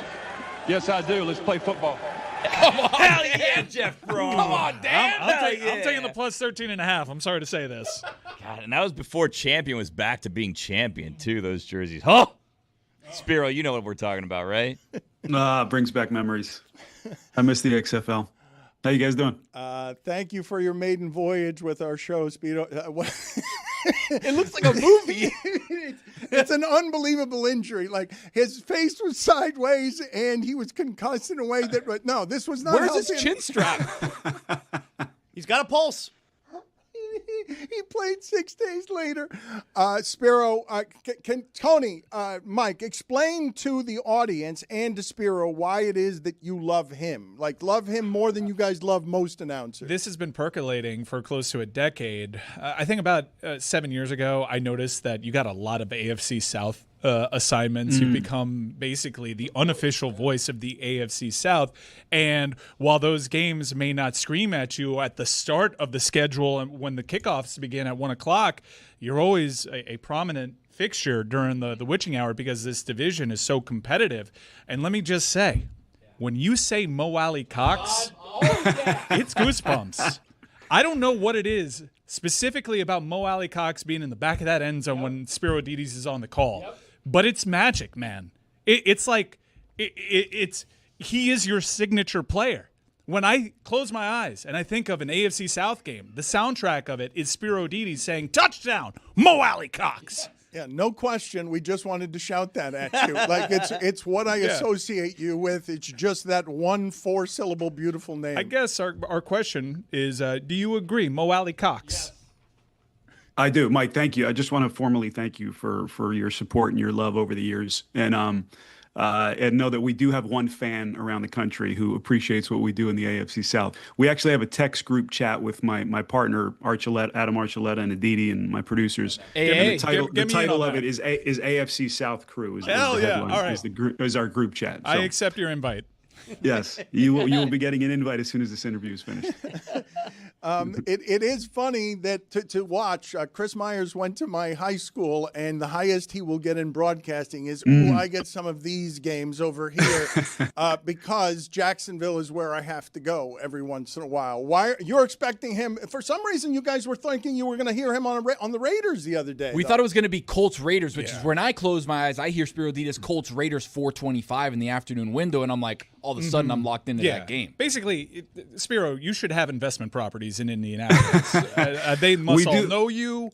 S16: Yes, I do. Let's play football.
S3: Come on. Hell yeah, Jeff Brom. Come on, Dan.
S6: I'm taking the plus 13.5. I'm sorry to say this.
S3: God, and that was before champion was back to being champion, too, those jerseys. Oh! Spiro, you know what we're talking about, right?
S17: Brings back memories. I miss the XFL. How you guys doing?
S1: Thank you for your maiden voyage with our show, Speedo.
S5: It looks like a movie.
S1: It's an unbelievable injury. Like, his face was sideways, and he was concussed in a way that, but no, this was not.
S5: Where's his chin strap?
S4: He's got a pulse.
S1: He played 6 days later. Spiro, can Tony, Mike, explain to the audience and to Spiro why it is that you love him. Like, love him more than you guys love most announcers.
S6: This has been percolating for close to a decade. I think about 7 years ago, I noticed that you got a lot of AFC South assignments. You've become basically the unofficial voice of the AFC South. And while those games may not scream at you at the start of the schedule and when the kickoffs begin at 1 o'clock, you're always a prominent fixture during the witching hour because this division is so competitive. And let me just say, when you say Mo Alley Cox, it's goosebumps. I don't know what it is specifically about Mo Alley Cox being in the back of that end zone when Spiro Dides is on the call. But it's magic, man. It's like he is your signature player. When I close my eyes and I think of an AFC South game, the soundtrack of it is Spiro Dides saying, "Touchdown, Mo Alley Cox."
S1: Yeah, no question. We just wanted to shout that at you. Like, it's what I associate you with. It's just that one 4-syllable beautiful name.
S6: I guess our question is, do you agree, Mo Alley Cox?
S17: Yes. I do, Mike. Thank you. I just want to formally thank you for your support and your love over the years, and know that we do have one fan around the country who appreciates what we do in the AFC South. We actually have a text group chat with my partner Adam Archuleta and Aditi and my producers.
S6: Hey,
S17: the title of it is AFC South Crew.
S6: Hell yeah! All right,
S17: is our group chat. So.
S6: I accept your invite.
S17: Yes, you will be getting an invite as soon as this interview is finished.
S1: It is funny that to watch. Chris Myers went to my high school, and the highest he will get in broadcasting is, I get some of these games over here because Jacksonville is where I have to go every once in a while. Why you're expecting him? For some reason, you guys were thinking you were going to hear him on the Raiders the other day.
S5: We thought it was going to be Colts Raiders, which is when I close my eyes, I hear Spiro Dides Colts Raiders 4:25 in the afternoon window, and I'm like, all of a sudden I'm locked into that game.
S6: Basically, Spiro, you should have investment properties in Indianapolis. They must all know you.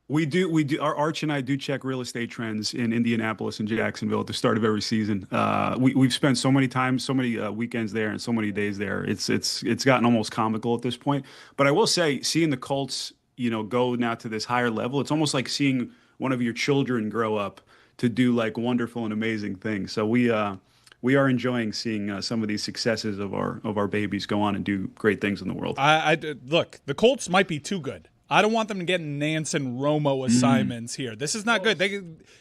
S17: We do. Our Arch and I do check real estate trends in Indianapolis and Jacksonville at the start of every season. We've spent so many weekends there and so many days there. It's gotten almost comical at this point. But I will say, seeing the Colts, go now to this higher level, it's almost like seeing one of your children grow up to do like wonderful and amazing things. So we are enjoying seeing some of these successes of our babies go on and do great things in the world.
S6: Look, the Colts might be too good. I don't want them to get Nance and Romo assignments here. This is not good.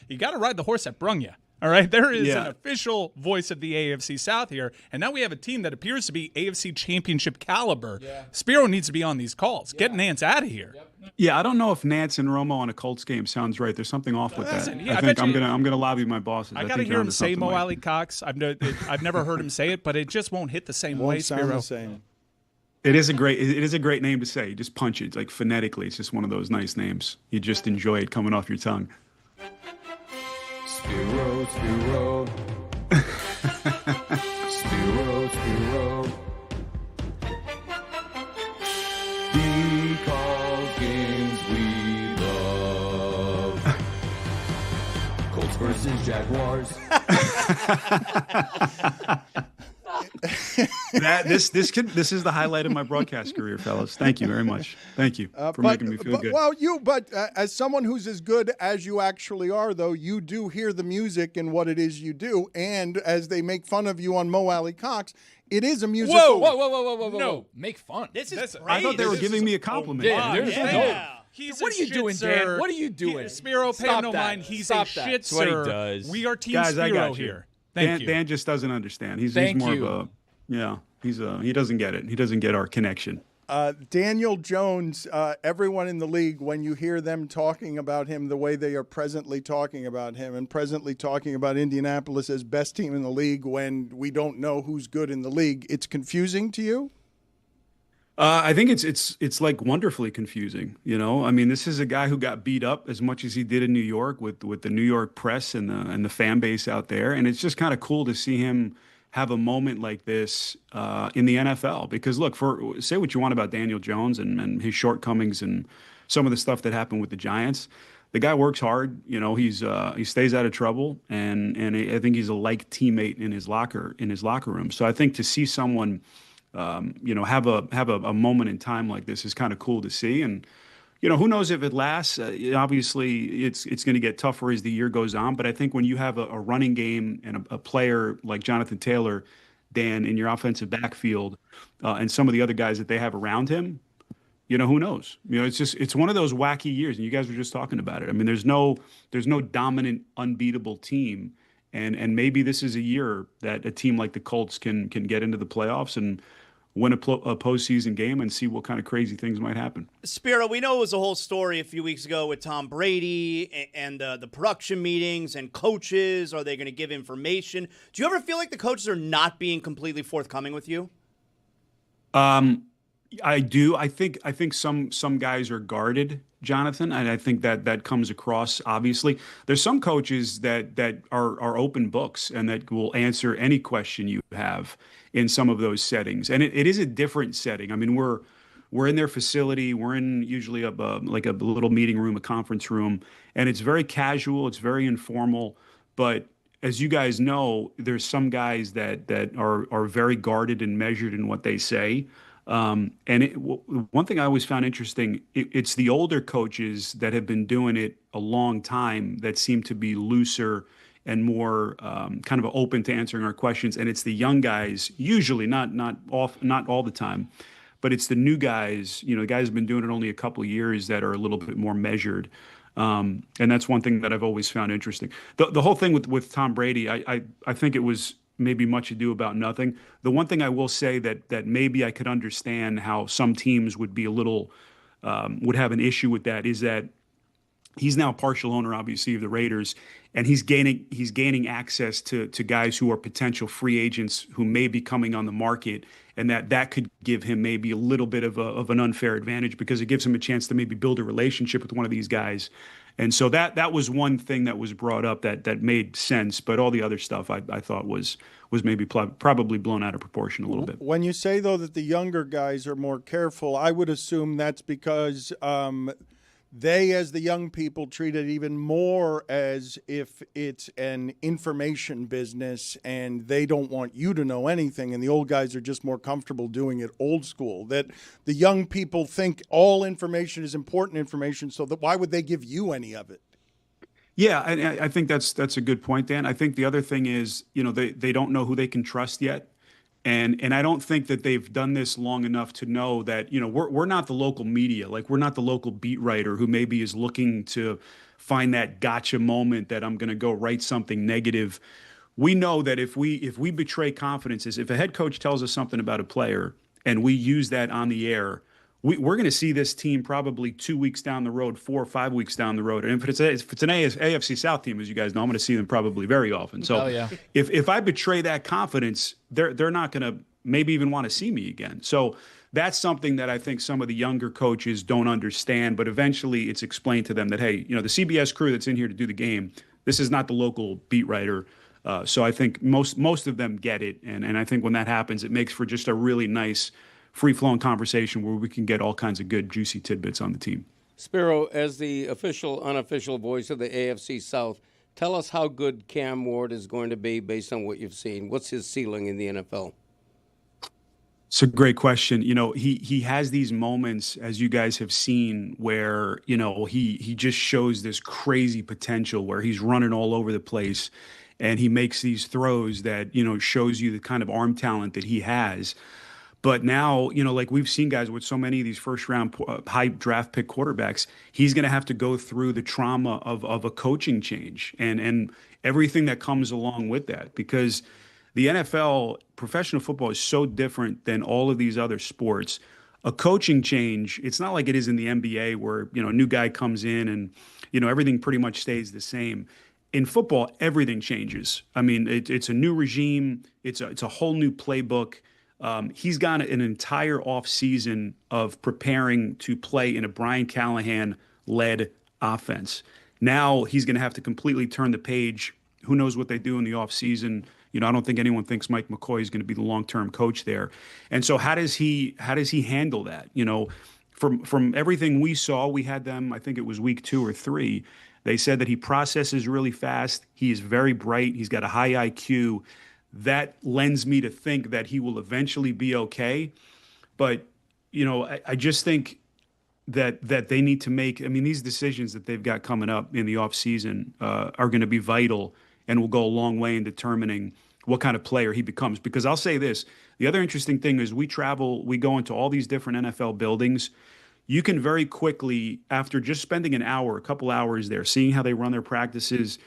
S6: You got to ride the horse that brung you. All right, there is an official voice of the AFC South here, and now we have a team that appears to be AFC Championship caliber. Yeah. Spiro needs to be on these calls. Get Nance out of here.
S17: Yep. Yeah, I don't know if Nance and Romo on a Colts game sounds right. There's something off with that. Yeah, I think I'm gonna lobby my bosses.
S6: I got to hear him say Mo Alley Cox. I've never heard him say it, but it just won't hit the same way. Spiro.
S1: The same.
S17: It is a great name to say. You just punch it. It's like phonetically, it's just one of those nice names. You just enjoy it coming off your tongue.
S9: Spiro, Spiro. Spiro, Spiro. He calls games we love. Colts versus Jaguars.
S17: This is the highlight of my broadcast career, fellas. Thank you very much. Thank you for making me feel good.
S1: Well, as someone who's as good as you actually are, though, you do hear the music and what it is you do. And as they make fun of you on Mo Alley Cox, it is a musical.
S5: Whoa. No, make fun.
S4: This is
S17: I thought they were giving me a compliment.
S5: What are you doing, Dan? What are you doing?
S6: Spiro, pay him no mind. He's a shit,
S3: That's what he
S6: sir.
S3: does.
S6: We are Team
S17: Guys, I
S6: Spiro
S17: got you.
S6: here. Thank you.
S17: Dan just doesn't understand. He's
S5: Thank
S17: more
S5: you.
S17: of a he doesn't get it. He doesn't get our connection.
S1: Daniel Jones, everyone in the league, when you hear them talking about him the way they are presently talking about him and presently talking about Indianapolis as best team in the league when we don't know who's good in the league, it's confusing to you?
S17: I think it's like wonderfully confusing. You know, I mean, this is a guy who got beat up as much as he did in New York with the New York press and the fan base out there, and it's just kind of cool to see him have a moment like this in the NFL. Because look, say what you want about Daniel Jones and his shortcomings and some of the stuff that happened with the Giants, the guy works hard. You know, he stays out of trouble, and I think he's a like teammate in his locker room. So I think to see someone have a moment in time like this is kind of cool to see. And, who knows if it lasts. Obviously, it's going to get tougher as the year goes on. But I think when you have a running game and a player like Jonathan Taylor, Dan, in your offensive backfield, and some of the other guys that they have around him, who knows? It's one of those wacky years. And you guys were just talking about it. I mean, there's no dominant, unbeatable team. And maybe this is a year that a team like the Colts can get into the playoffs and win a postseason game and see what kind of crazy things might happen.
S4: Spiro, we know it was a whole story a few weeks ago with Tom Brady and the production meetings and coaches. Are they going to give information? Do you ever feel like the coaches are not being completely forthcoming with you?
S17: I do. I think some guys are guarded, Jonathan, and I think that comes across. Obviously, there's some coaches that are open books and that will answer any question you have in some of those settings. And it is a different setting. I mean, we're in their facility. We're in usually like a little meeting room, a conference room, and it's very casual. It's very informal. But as you guys know, there's some guys that are very guarded and measured in what they say. One thing I always found interesting, it's the older coaches that have been doing it a long time that seem to be looser and more kind of open to answering our questions. And it's the young guys, usually not all the time, but it's the new guys, the guys who've been doing it only a couple of years that are a little bit more measured. And that's one thing that I've always found interesting. The whole thing with Tom Brady, I think it was maybe much ado about nothing. The one thing I will say that maybe I could understand how some teams would be a little would have an issue with that is that he's now a partial owner, obviously, of the Raiders, and he's gaining access to guys who are potential free agents who may be coming on the market, and that could give him maybe a little bit of an unfair advantage because it gives him a chance to maybe build a relationship with one of these guys. And so that was one thing that was brought up that made sense, but all the other stuff I thought was maybe probably blown out of proportion a little bit.
S1: When you say, though, that the younger guys are more careful, I would assume that's because they, as the young people, treat it even more as if it's an information business and they don't want you to know anything, and the old guys are just more comfortable doing it old school. That the young people think all information is important information, so that why would they give you any of it?
S17: Yeah, I think that's a good point, Dan. I think the other thing is, they don't know who they can trust yet. And I don't think that they've done this long enough to know that, we're not the local media. Like, we're not the local beat writer who maybe is looking to find that gotcha moment that I'm going to go write something negative. We know that if we betray confidences, if a head coach tells us something about a player and we use that on the air, we're going to see this team probably 2 weeks down the road, 4 or 5 weeks down the road. And if it's an AFC South team, as you guys know, I'm going to see them probably very often. So if I betray that confidence, they're not going to maybe even want to see me again. So that's something that I think some of the younger coaches don't understand. But eventually it's explained to them that, hey, the CBS crew that's in here to do the game, this is not the local beat writer. So I think most of them get it. And I think when that happens, it makes for just a really nice free-flowing conversation where we can get all kinds of good, juicy tidbits on the team.
S2: Spiro, as the official, unofficial voice of the AFC South, Tell us how good Cam Ward is going to be based on what you've seen. What's his ceiling in the NFL?
S17: It's a great question. You know, he has these moments, as you guys have seen, where, you know, he just shows this crazy potential where he's running all over the place and he makes these throws that, you know, shows you the kind of arm talent that he has. But now, you know, like we've seen guys with so many of these first-round high draft pick quarterbacks, he's going to have to go through the trauma of a coaching change and everything that comes along with that. Because the NFL, professional football, is so different than all of these other sports. A coaching change, it's not like it is in the NBA where, you know, a new guy comes in and, you know, everything pretty much stays the same. In football, everything changes. I mean, it's a new regime. It's a whole new playbook. He's got an entire offseason of preparing to play in a Brian Callahan-led offense. Now he's going to have to completely turn the page. Who knows what they do in the offseason? You know, I don't think anyone thinks Mike McCoy is going to be the long-term coach there. And so how does he handle that? You know, from everything we saw, we had them, I think it was week 2 or 3. They said that he processes really fast. He is very bright. He's got a high IQ. That lends me to think that he will eventually be okay. But, you know, I just think that they need to make, I mean, these decisions that they've got coming up in the offseason are going to be vital and will go a long way in determining what kind of player he becomes. Because I'll say this, the other interesting thing is we go into all these different NFL buildings. You can very quickly, after just spending an hour, a couple hours there, seeing how they run their practices,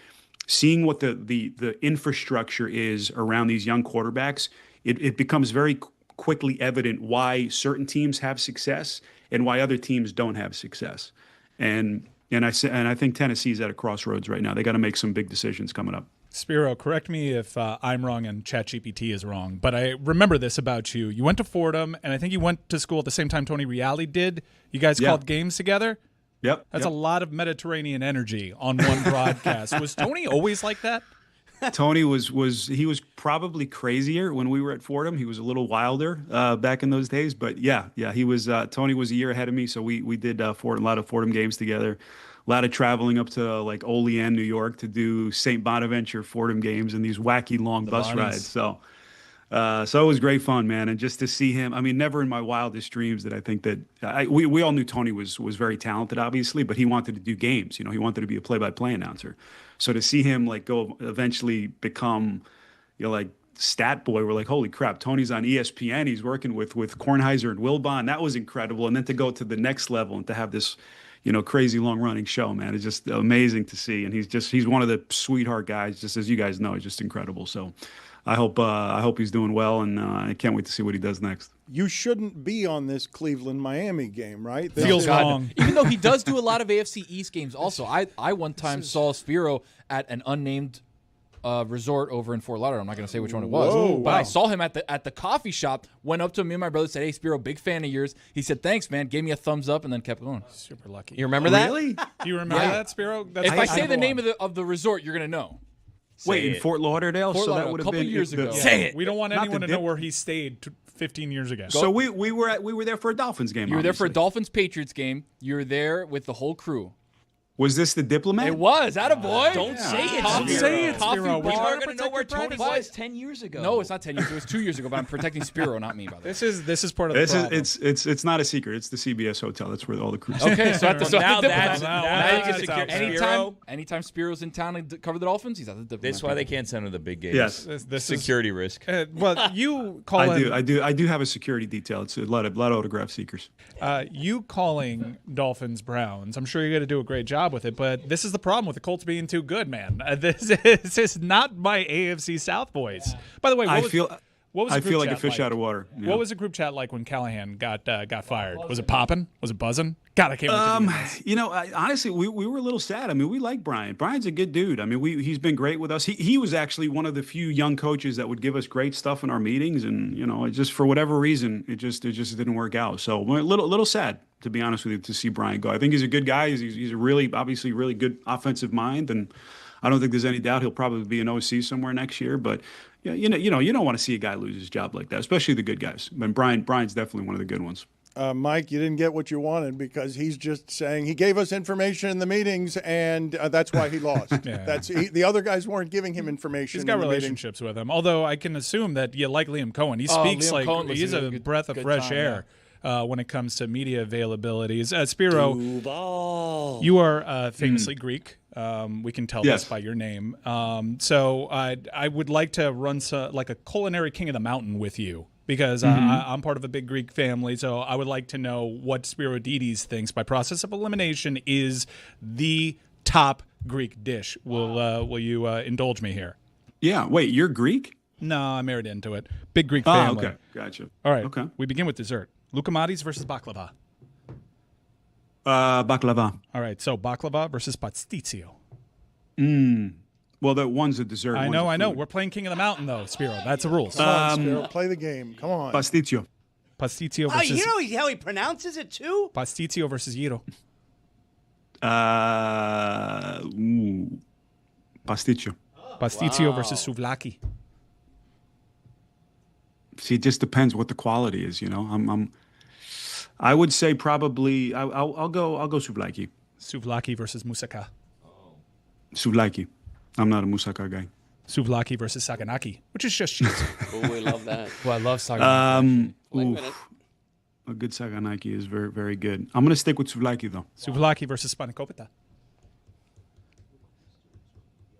S17: seeing what the infrastructure is around these young quarterbacks, it becomes very quickly evident why certain teams have success and why other teams don't have success. And I think Tennessee's at a crossroads right now. They got to make some big decisions coming up.
S6: Spiro, correct me if I'm wrong and ChatGPT is wrong, but I remember this about you. You went to Fordham, and I think you went to school at the same time Tony Reale did. You guys called games together?
S17: Yep.
S6: That's a lot of Mediterranean energy on one broadcast. Was Tony always like that?
S17: Tony was probably crazier when we were at Fordham. He was a little wilder back in those days, but yeah, he was. Tony was a year ahead of me, so we did a lot of Fordham games together. A lot of traveling up to like Olean, New York, to do St. Bonaventure Fordham games and these wacky long bus rides. So it was great fun, man, and just to see him. I mean, never in my wildest dreams did I think that we all knew Tony was very talented, obviously, but he wanted to do games. You know, he wanted to be a play-by-play announcer. So to see him like go eventually become, you know, like stat boy, we're like, holy crap, Tony's on ESPN. He's working with Kornheiser and Wilbon. That was incredible. And then to go to the next level and to have this, you know, crazy long running show, man, it's just amazing to see. And he's one of the sweetheart guys, just as you guys know, he's just incredible. So I hope he's doing well, and I can't wait to see what he does next.
S1: You shouldn't be on this Cleveland-Miami game, right?
S6: Feels wrong.
S5: Even though he does do a lot of AFC East games also. I one time saw Spiro at an unnamed resort over in Fort Lauderdale. I'm not going to say which one it was.
S1: Whoa,
S5: but I saw him at the coffee shop, went up to me and my brother, said, "Hey, Spiro, big fan of yours." He said, "Thanks, man," gave me a thumbs up, and then kept going.
S6: Super lucky.
S13: You remember that?
S17: Really?
S6: Do you remember that, Spiro?
S5: If I say the name of the resort, you're going to know.
S17: Wait, in Fort Lauderdale?
S5: Fort
S17: So
S5: Lauderdale,
S17: that would
S5: a
S17: have
S5: couple
S17: been
S5: years ago.
S6: Say it. We don't want
S17: Not
S6: anyone
S17: the
S6: to know
S17: dip-
S6: where he stayed 15 years ago.
S17: So we were there for a Dolphins game.
S5: You were there for a
S17: obviously.
S5: Dolphins-Patriots game. You were there with the whole crew.
S17: Was this the Diplomat?
S5: It was. Attaboy.
S3: Don't say it.
S6: Don't say it,
S5: Coffee
S6: Spiro.
S5: bar.
S6: We're
S3: We're going to know where Tony was 10 years ago.
S5: No, it's not 10 years. It was 2 years ago, but I'm protecting Spiro, not me, by the way.
S6: This is part of the problem.
S17: It's not a secret. It's the CBS hotel. That's where all the crews.
S5: Okay, so at the
S3: now that's
S6: now
S3: you can
S6: that's
S3: secure
S6: out there.
S3: Spiro.
S5: Anytime Spiro's in town to cover the Dolphins, he's at the Diplomat.
S3: That's why they can't send him to the big games.
S17: Yes.
S6: This is-
S3: Security risk.
S6: Well, you call
S17: I do have a security detail. It's a lot of autograph seekers.
S6: You calling Dolphins Browns. I'm sure you're going to do a great job with it, but this is the problem with the Colts being too good, man. This is not my AFC South boys. By the way,
S17: I feel like a
S6: chat
S17: fish out of water. Yeah.
S6: What was the group chat like when Callahan got fired? Was it popping? Was it buzzing? God, I can't wait to do this.
S17: You know, honestly, we were a little sad. I mean, we like Brian. Brian's a good dude. I mean, he's been great with us. He was actually one of the few young coaches that would give us great stuff in our meetings, and you know, it just for whatever reason, it just didn't work out. So we're a little sad, to be honest with you, to see Brian go. I think he's a good guy. He's a obviously really good offensive mind, and I don't think there's any doubt he'll probably be an OC somewhere next year. But yeah, you know, you don't want to see a guy lose his job like that, especially the good guys. And Brian's definitely one of the good ones.
S1: Mike, you didn't get what you wanted because he's just saying he gave us information in the meetings, and that's why he lost. The other guys weren't giving him information.
S6: He's got relationships with him. Although I can assume that you like Liam Cohen. He speaks
S5: Liam
S6: like
S5: Cohen was
S6: he's a
S5: good-
S6: breath of
S5: good
S6: fresh
S5: time,
S6: air when it comes to media availabilities. Spiro, you are famously Greek. We can tell
S17: Yes.
S6: this by your name. So I would like to run like a culinary king of the mountain with you. Because I'm part of a big Greek family, so I would like to know what Spiridides thinks by process of elimination is the top Greek dish. Will you indulge me here?
S17: Yeah. Wait, you're Greek?
S6: No, I'm married into it. Big Greek family.
S17: Okay. Gotcha.
S6: All right.
S17: Okay.
S6: We begin with dessert. Loukoumades versus baklava.
S17: Baklava.
S6: All right. So baklava versus pastitsio.
S17: Well, that one's a dessert.
S6: I
S17: one's
S6: know.
S17: a
S6: I know.
S17: food.
S6: We're playing King of the Mountain, though, Spiro. That's the rules.
S1: Come on, Spiro, play the game. Come on.
S17: Pasticcio.
S6: Pastitsio
S4: Oh,
S6: versus
S4: you know how he pronounces it too?
S6: Pastitsio versus gyro.
S17: Pasticcio.
S6: Pastitsio versus souvlaki.
S17: See, it just depends what the quality is. You know, I would say probably I'll go souvlaki.
S6: Souvlaki versus moussaka.
S17: Souvlaki. I'm not a moussaka guy.
S6: Souvlaki versus saganaki, which is just cheese.
S2: Oh, we love that.
S5: Well, I love saganaki.
S2: Wait a minute.
S17: A good saganaki is very, very good. I'm gonna stick with souvlaki though.
S6: Souvlaki versus spanakopita.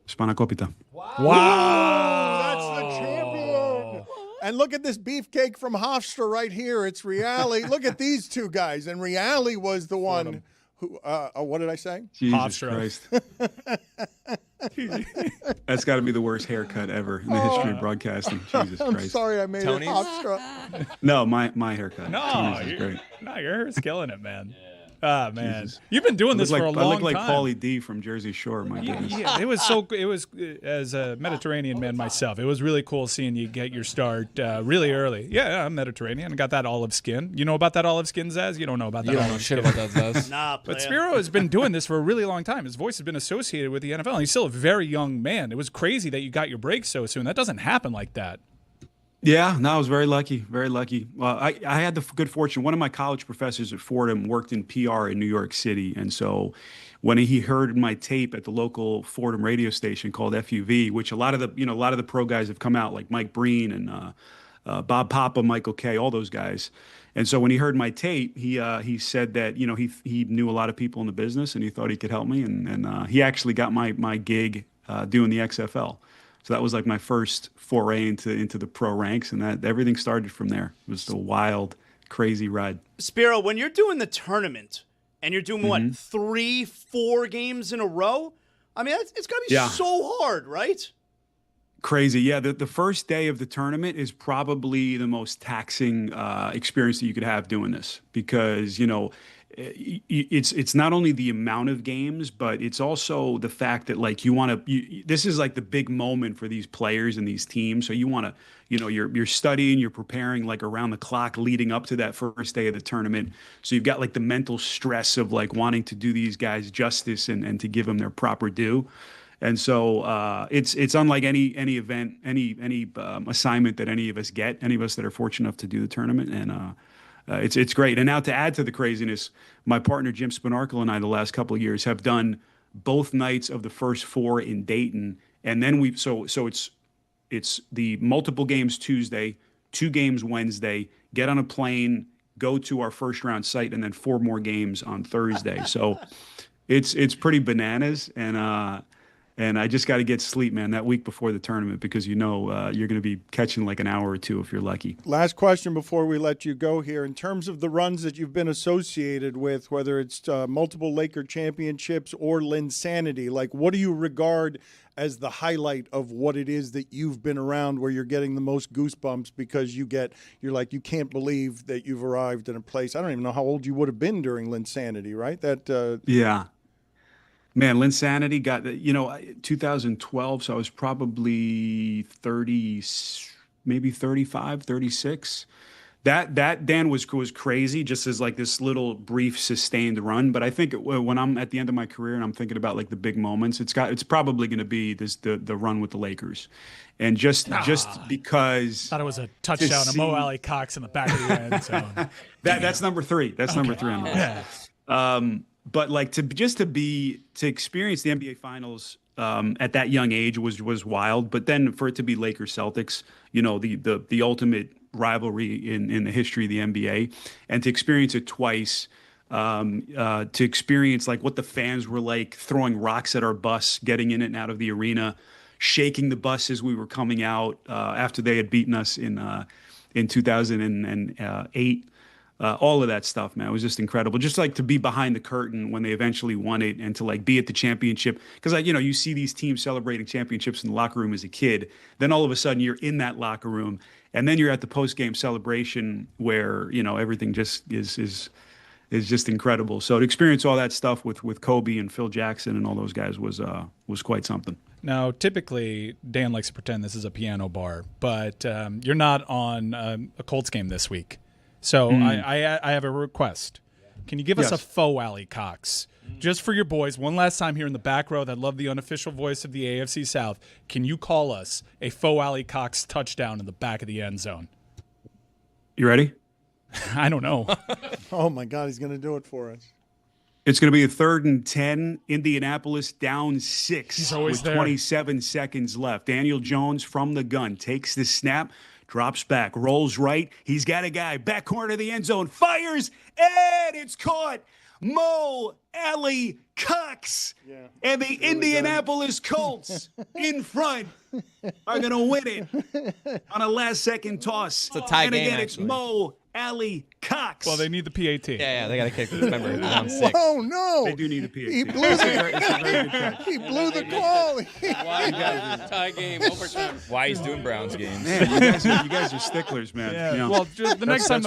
S17: Spanakopita.
S1: That's the champion. And look at this beefcake from Hofstra right here. It's Reale. Look at these two guys. And Reale was the one who, what did I say?
S17: Jesus
S6: Hofstra.
S17: Christ. That's got to be the worst haircut ever in the history of broadcasting. Jesus
S1: I'm
S17: Christ.
S1: sorry I made
S3: Tony's?
S1: it Hofstra.
S17: No, my haircut.
S6: No,
S17: Tony's is great.
S6: your hair's killing it, man. Ah, man. You've been doing this for a long time.
S17: I look like Paulie D from Jersey Shore. My goodness.
S6: Yeah, it was as a Mediterranean man myself, it was really cool seeing you get your start really early. Yeah, I'm Mediterranean. I got that olive skin. You know about that olive skin, Zaz? You don't know about that
S5: You don't
S6: olive
S5: know shit
S6: skin.
S5: about that, Zaz.
S4: Nah,
S6: But
S4: player.
S6: Spiro has been doing this for a really long time. His voice has been associated with the NFL, and he's still a very young man. It was crazy that you got your break so soon. That doesn't happen like that.
S17: Yeah, no, I was very lucky, very lucky. Well, I had the good fortune. One of my college professors at Fordham worked in PR in New York City, and so when he heard my tape at the local Fordham radio station called FUV, which a lot of the pro guys have come out, like Mike Breen and Bob Papa, Michael Kay, all those guys. And so when he heard my tape, he said that he knew a lot of people in the business and he thought he could help me, and he actually got my gig doing the XFL. So that was like my first foray into the pro ranks, and that everything started from there. It was a wild, crazy ride.
S4: Spiro, when you're doing the tournament and you're doing what, 3-4 games in a row? I mean, it's got to be so hard, right?
S17: Crazy, yeah. The first day of the tournament is probably the most taxing experience that you could have doing this because it's not only the amount of games, but it's also the fact that like this is like the big moment for these players and these teams. So you want to, you're studying, you're preparing like around the clock leading up to that first day of the tournament. So you've got like the mental stress of like wanting to do these guys justice and to give them their proper due. And so it's unlike any event, any assignment that any of us get, any of us that are fortunate enough to do the tournament. And it's great. And now to add to the craziness, my partner Jim Spinarkle and I the last couple of years have done both nights of the first four in Dayton, and then so it's the multiple games Tuesday, 2 games Wednesday, get on a plane, go to our first round site, and then 4 more games on Thursday. So it's pretty bananas, and I just got to get sleep, man, that week before the tournament because you're going to be catching like an hour or 2 if you're lucky.
S1: Last question before we let you go here. In terms of the runs that you've been associated with, whether it's multiple Laker championships or Linsanity, like what do you regard as the highlight of what it is that you've been around where you're getting the most goosebumps because you're like, you can't believe that you've arrived in a place. I don't even know how old you would have been during Linsanity, right?
S17: Yeah. Man, Linsanity got, 2012, so I was probably 30, maybe 35, 36. That Dan was crazy, just as like this little brief sustained run. But I think when I'm at the end of my career and I'm thinking about like the big moments, it's probably going to be the run with the Lakers, and just because
S6: Thought it was a touchdown to Mo Alley Cox in the back of the end zone.
S17: That's number 3. That's number 3 on the list. But like to experience the NBA Finals at that young age was wild. But then for it to be Lakers Celtics, the ultimate rivalry in the history of the NBA, and to experience it twice, to experience like what the fans were like throwing rocks at our bus, getting in and out of the arena, shaking the bus as we were coming out after they had beaten us in 2008. All of that stuff, man, it was just incredible. Just like to be behind the curtain when they eventually won it, and to like be at the championship, because you see these teams celebrating championships in the locker room as a kid. Then all of a sudden you're in that locker room, and then you're at the post-game celebration where everything just is just incredible. So to experience all that stuff with Kobe and Phil Jackson and all those guys was quite something.
S6: Now, typically, Dan likes to pretend this is a piano bar, but you're not on a Colts game this week. So I have a request. Can you give us a faux Alley Cox? Just for your boys, one last time here in the back row that love the unofficial voice of the AFC South, can you call us a faux Alley Cox touchdown in the back of the end zone?
S17: You ready?
S6: I don't know.
S1: Oh, my God, he's going to do it for us.
S17: It's going to be a 3rd and 10, Indianapolis down 6
S6: He's always
S17: with
S6: there.
S17: 27 seconds left. Daniel Jones from the gun takes the snap, drops back, rolls right. He's got a guy, back corner of the end zone, fires, and it's caught. Mo Alley Cox and the Indianapolis Colts in front are going to win it on a last-second toss.
S13: It's a tie
S17: and
S13: game,
S17: again, it's
S13: actually.
S17: Mo Alley Cox.
S6: Well, they need the PAT.
S13: Yeah, they got to kick this member down 6.
S1: Oh, no.
S17: They do need a PAT.
S1: He blew
S17: It's a very good catch.
S1: He blew the call.
S2: Why, guys? Tie game, overtime.
S3: Why he's doing Browns games.
S17: Man, you guys are sticklers, man.
S6: Yeah. Well, just the next time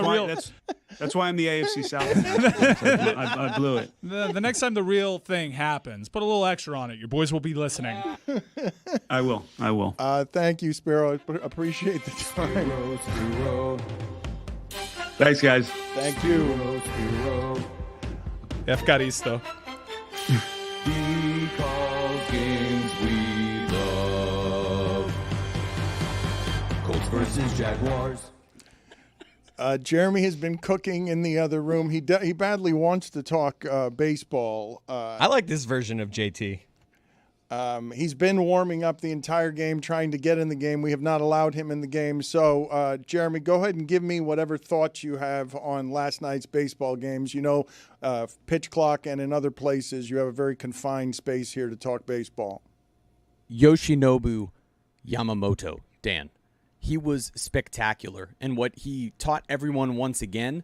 S17: That's why I'm the AFC South. I blew it.
S6: The next time the real thing happens, put a little extra on it. Your boys will be listening.
S17: I will.
S1: Thank you, Spiro. Appreciate the time.
S17: Thanks, guys.
S1: Thank you.
S6: Efcaristo.
S9: He calls games we love. Colts versus Jaguars.
S1: Jeremy has been cooking in the other room. He badly wants to talk baseball.
S13: I like this version of JT.
S1: He's been warming up the entire game, trying to get in the game. We have not allowed him in the game. So, Jeremy, go ahead and give me whatever thoughts you have on last night's baseball games. Pitch clock and in other places, you have a very confined space here to talk baseball.
S18: Yoshinobu Yamamoto, Dan. He was spectacular. And what he taught everyone once again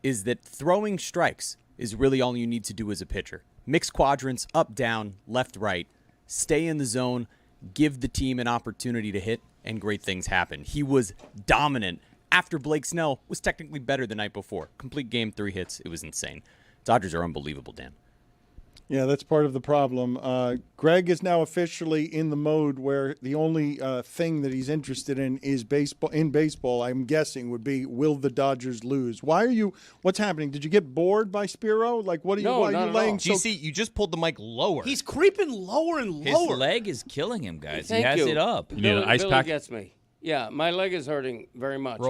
S18: is that throwing strikes is really all you need to do as a pitcher. Mixed quadrants, up, down, left, right. Stay in the zone, give the team an opportunity to hit, and great things happen. He was dominant after Blake Snell was technically better the night before. Complete game, 3 hits. It was insane. Dodgers are unbelievable, Dan.
S1: Yeah, that's part of the problem. Greg is now officially in the mode where the only thing that he's interested in is baseball. In baseball, I'm guessing would be, will the Dodgers lose? What's happening? Did you get bored by Spiro? Like, why are you laying so?
S13: GC, you just pulled the mic lower.
S4: He's creeping lower and lower.
S3: His leg is killing him, guys.
S2: Thank
S3: he has
S2: you.
S3: it up.
S8: You need an ice
S2: Billy
S8: pack?
S2: gets me. Yeah, my leg is hurting very much.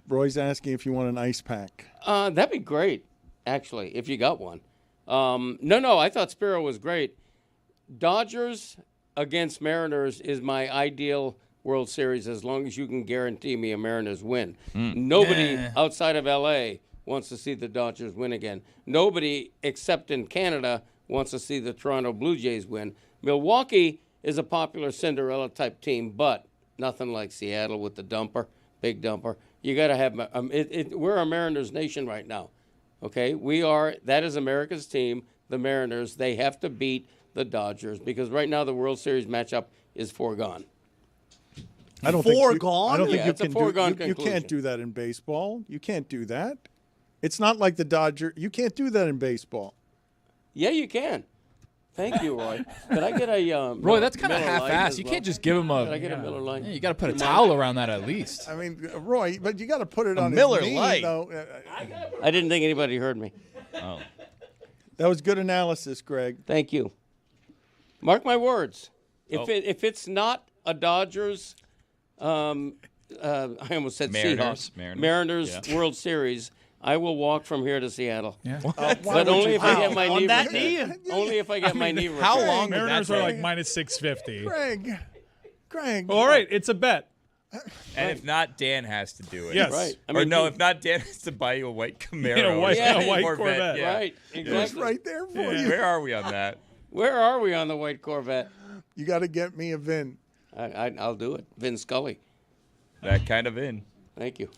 S1: Roy's asking if you want an ice pack.
S2: That'd be great, actually, if you got one. No, I thought Spiro was great. Dodgers against Mariners is my ideal World Series as long as you can guarantee me a Mariners win. Nobody outside of L.A. wants to see the Dodgers win again. Nobody except in Canada wants to see the Toronto Blue Jays win. Milwaukee is a popular Cinderella type team, but nothing like Seattle with the dumper, big dumper. You got to have we're a Mariners nation right now. Okay, that is America's team, the Mariners. They have to beat the Dodgers because right now the World Series matchup is foregone.
S1: I don't think
S2: it's a foregone
S1: you
S2: conclusion.
S1: can't do that in baseball. You can't do that. It's not like the Dodgers. You can't do that in baseball.
S2: Yeah, you can. Thank you, Roy. Could I get a
S5: Roy, that's kind of
S2: Miller Lite
S5: half-assed.
S2: as
S5: You
S2: well?
S5: can't just give him a.
S2: Could I get a Miller Lite?
S5: Yeah, you got to put a towel around that at least.
S1: I mean, Roy, but you got to put it on
S18: Miller
S1: his knee,
S18: Lite.
S1: though.
S2: I didn't think anybody heard me.
S3: Oh.
S1: That was good analysis, Greg.
S2: Thank you. Mark my words.
S3: Oh.
S2: If it's not a Dodgers, I almost said
S3: Mariners.
S2: Seahawks,
S3: Mariners. Yeah.
S2: World Series, I will walk from here to Seattle.
S6: Yeah.
S2: But only if I get my
S4: On
S2: knee
S4: that
S2: repaired. Only if I get my knee repaired.
S18: How long would
S6: Mariners
S18: that
S6: are
S18: take?
S6: like minus 650.
S1: Greg.
S6: All right, it's a bet.
S3: And if not, Dan has to do it.
S6: Yes.
S2: Right. I
S3: Or
S2: mean,
S3: no, if not, Dan has to buy you a white Camaro.
S6: Yeah, a white-
S3: or
S6: a white
S3: Corvette. Yeah.
S2: Right.
S1: It's
S2: Exactly.
S1: right there for
S6: Yeah.
S1: you.
S3: Where are we on that?
S2: Where are we on the white Corvette?
S1: You got to get me a VIN.
S2: I'll do it. Vin Scully.
S3: That kind of in.
S2: Thank you.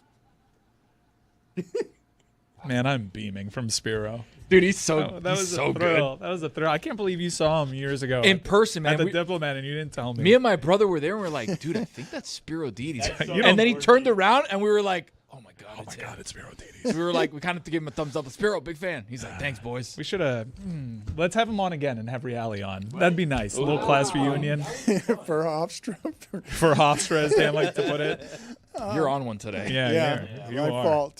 S6: Man, I'm beaming from Spiro.
S5: Dude, he's so
S6: That
S5: he's
S6: was
S5: so
S6: a
S5: good.
S6: thrill. That was a thrill. I can't believe you saw him years ago
S5: In person, man.
S6: at the
S5: We-
S6: Diplomat, and you didn't tell me.
S5: Me and my brother were there, and we were like, dude, I think that's Spiro Didi's.
S6: You
S5: And
S6: don't-
S5: then he turned around, and we were like, oh my god, it's him.
S6: it's Spiro Didi's.
S5: We were like, we kind of give him a thumbs up. Spiro, big fan. He's like, thanks, boys.
S6: We should have. Let's have him on again and have Reali on. That'd be nice. A little class reunion
S1: For Hofstra.
S6: for Hofstra, as Dan likes to put it.
S5: You're on one today.
S6: Yeah, you
S1: my
S6: are.
S1: fault.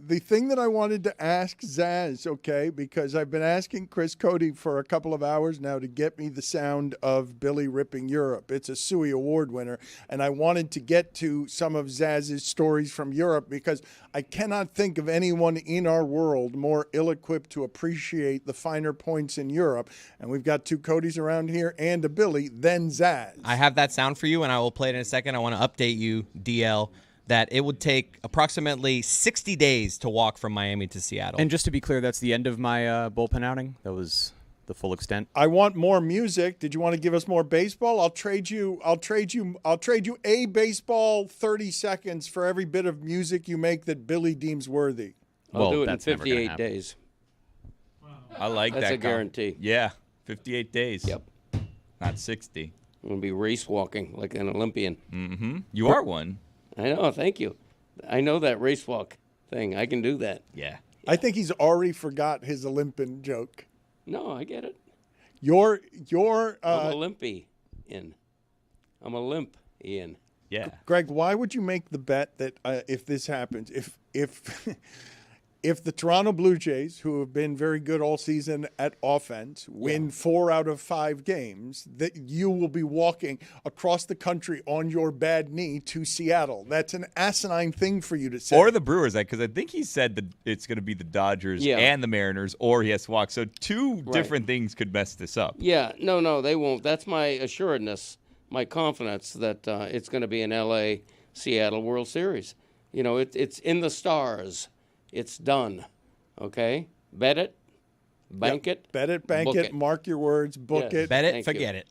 S1: The thing that I wanted to ask Zaz, okay, because I've been asking Chris Cody for a couple of hours now to get me the sound of Billy ripping Europe. It's a Suey Award winner, and I wanted to get to some of Zaz's stories from Europe because I cannot think of anyone in our world more ill-equipped to appreciate the finer points in Europe, and we've got two Codys around here and a Billy, than Zaz.
S13: I have that sound for you, and I will play it in a second. I want to update you, DL, that it would take approximately 60 days to walk from Miami to Seattle.
S18: And just to be clear, that's the end of my bullpen outing. That was the full extent.
S1: I want more music. Did you want to give us more baseball? I'll trade you a baseball 30 seconds for every bit of music you make that Billy deems worthy.
S2: I'll do it in
S18: that's never gonna
S2: 58
S18: happen.
S2: days.
S3: I like
S2: That's
S3: that.
S2: a guarantee.
S3: Yeah, 58 days.
S2: Yep.
S3: Not 60.
S2: I'm going to be race walking like an Olympian.
S3: Mm-hmm. You are one.
S2: I know. Thank you. I know that race walk thing. I can do that.
S3: Yeah.
S1: I think he's already forgot his Olympian joke.
S2: No, I get it.
S1: Your
S2: I'm a limpy in. I'm a limp in.
S3: Yeah.
S1: Greg, why would you make the bet that if this happens, if the Toronto Blue Jays, who have been very good all season at offense, win 4 out of 5 games, that you will be walking across the country on your bad knee to Seattle? That's an asinine thing for you to say.
S3: Or the Brewers, because I think he said that it's going to be the Dodgers and the Mariners, or he has to walk. So two different things could mess this up.
S2: Yeah. No, they won't. That's my assuredness, my confidence that it's going to be an L.A. Seattle World Series. You know, it's in the stars. It's done. Okay? Bet it. Bank it.
S1: Bet it, bank
S2: book
S1: it, mark your words, book it.
S13: Bet it,
S2: Thank
S13: forget
S2: you.
S13: it.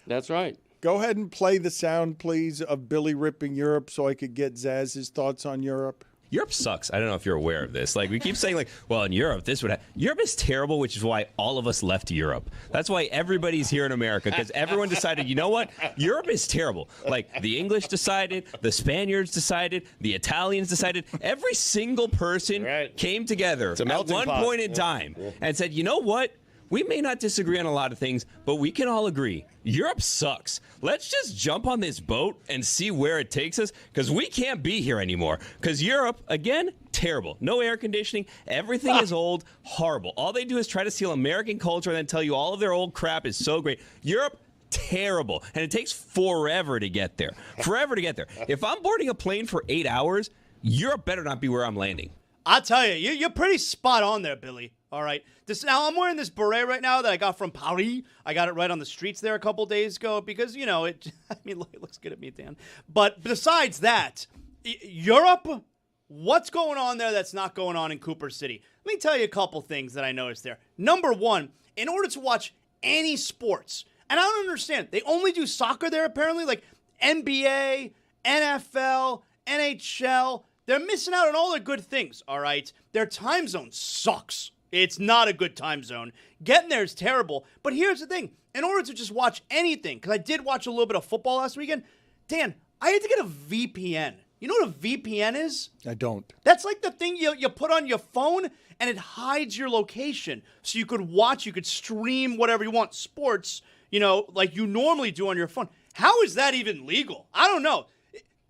S2: That's right.
S1: Go ahead and play the sound, please, of Billy ripping Europe so I could get Zaz's thoughts on Europe.
S19: Europe sucks. I don't know if you're aware of this. Like, we keep saying, like, well, in Europe, this would happen. Europe is terrible, which is why all of us left Europe. That's why everybody's here in America, because everyone decided, you know what? Europe is terrible. Like, the English decided, the Spaniards decided, the Italians decided. Every single person came together
S12: It's a
S19: at
S12: melting
S19: one
S12: pot.
S19: point in time and said, you know what? We may not disagree on a lot of things, but we can all agree Europe sucks. Let's just jump on this boat and see where it takes us, because we can't be here anymore. Because Europe, again, terrible. No air conditioning. Everything is old. Horrible. All they do is try to steal American culture and then tell you all of their old crap is so great. Europe, terrible. And it takes forever to get there. Forever to get there. If I'm boarding a plane for 8 hours, Europe better not be where I'm landing.
S4: I'll tell you, you're pretty spot on there, Billy. All right. Now, I'm wearing this beret right now that I got from Paris. I got it right on the streets there a couple days ago because, you know, it looks good at me, Dan. But besides that, Europe, what's going on there that's not going on in Cooper City? Let me tell you a couple things that I noticed there. Number one, in order to watch any sports, and I don't understand, they only do soccer there apparently, like NBA, NFL, NHL. They're missing out on all their good things, all right? Their time zone sucks. It's not a good time zone. Getting there is terrible. But here's the thing. In order to just watch anything, because I did watch a little bit of football last weekend, Dan, I had to get a VPN You know what a VPN is?
S1: I don't.
S4: That's like the thing you put on your phone and it hides your location. So you could stream whatever you want, sports, like you normally do on your phone. How is that even legal? I don't know.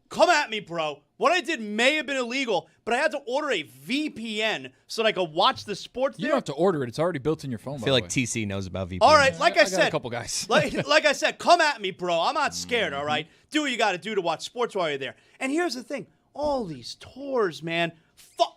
S4: Come at me, bro. What I did may have been illegal, but I had to order a VPN so that I could watch the sports
S5: You
S4: there.
S5: don't have to order it. It's already built in your phone.
S13: I feel like TC knows about VPN.
S4: All right, like I
S5: got
S4: said,
S5: a couple guys.
S4: like I said, come at me, bro. I'm not scared, all right? Do what you got to do to watch sports while you're there. And here's the thing. All these tours, man.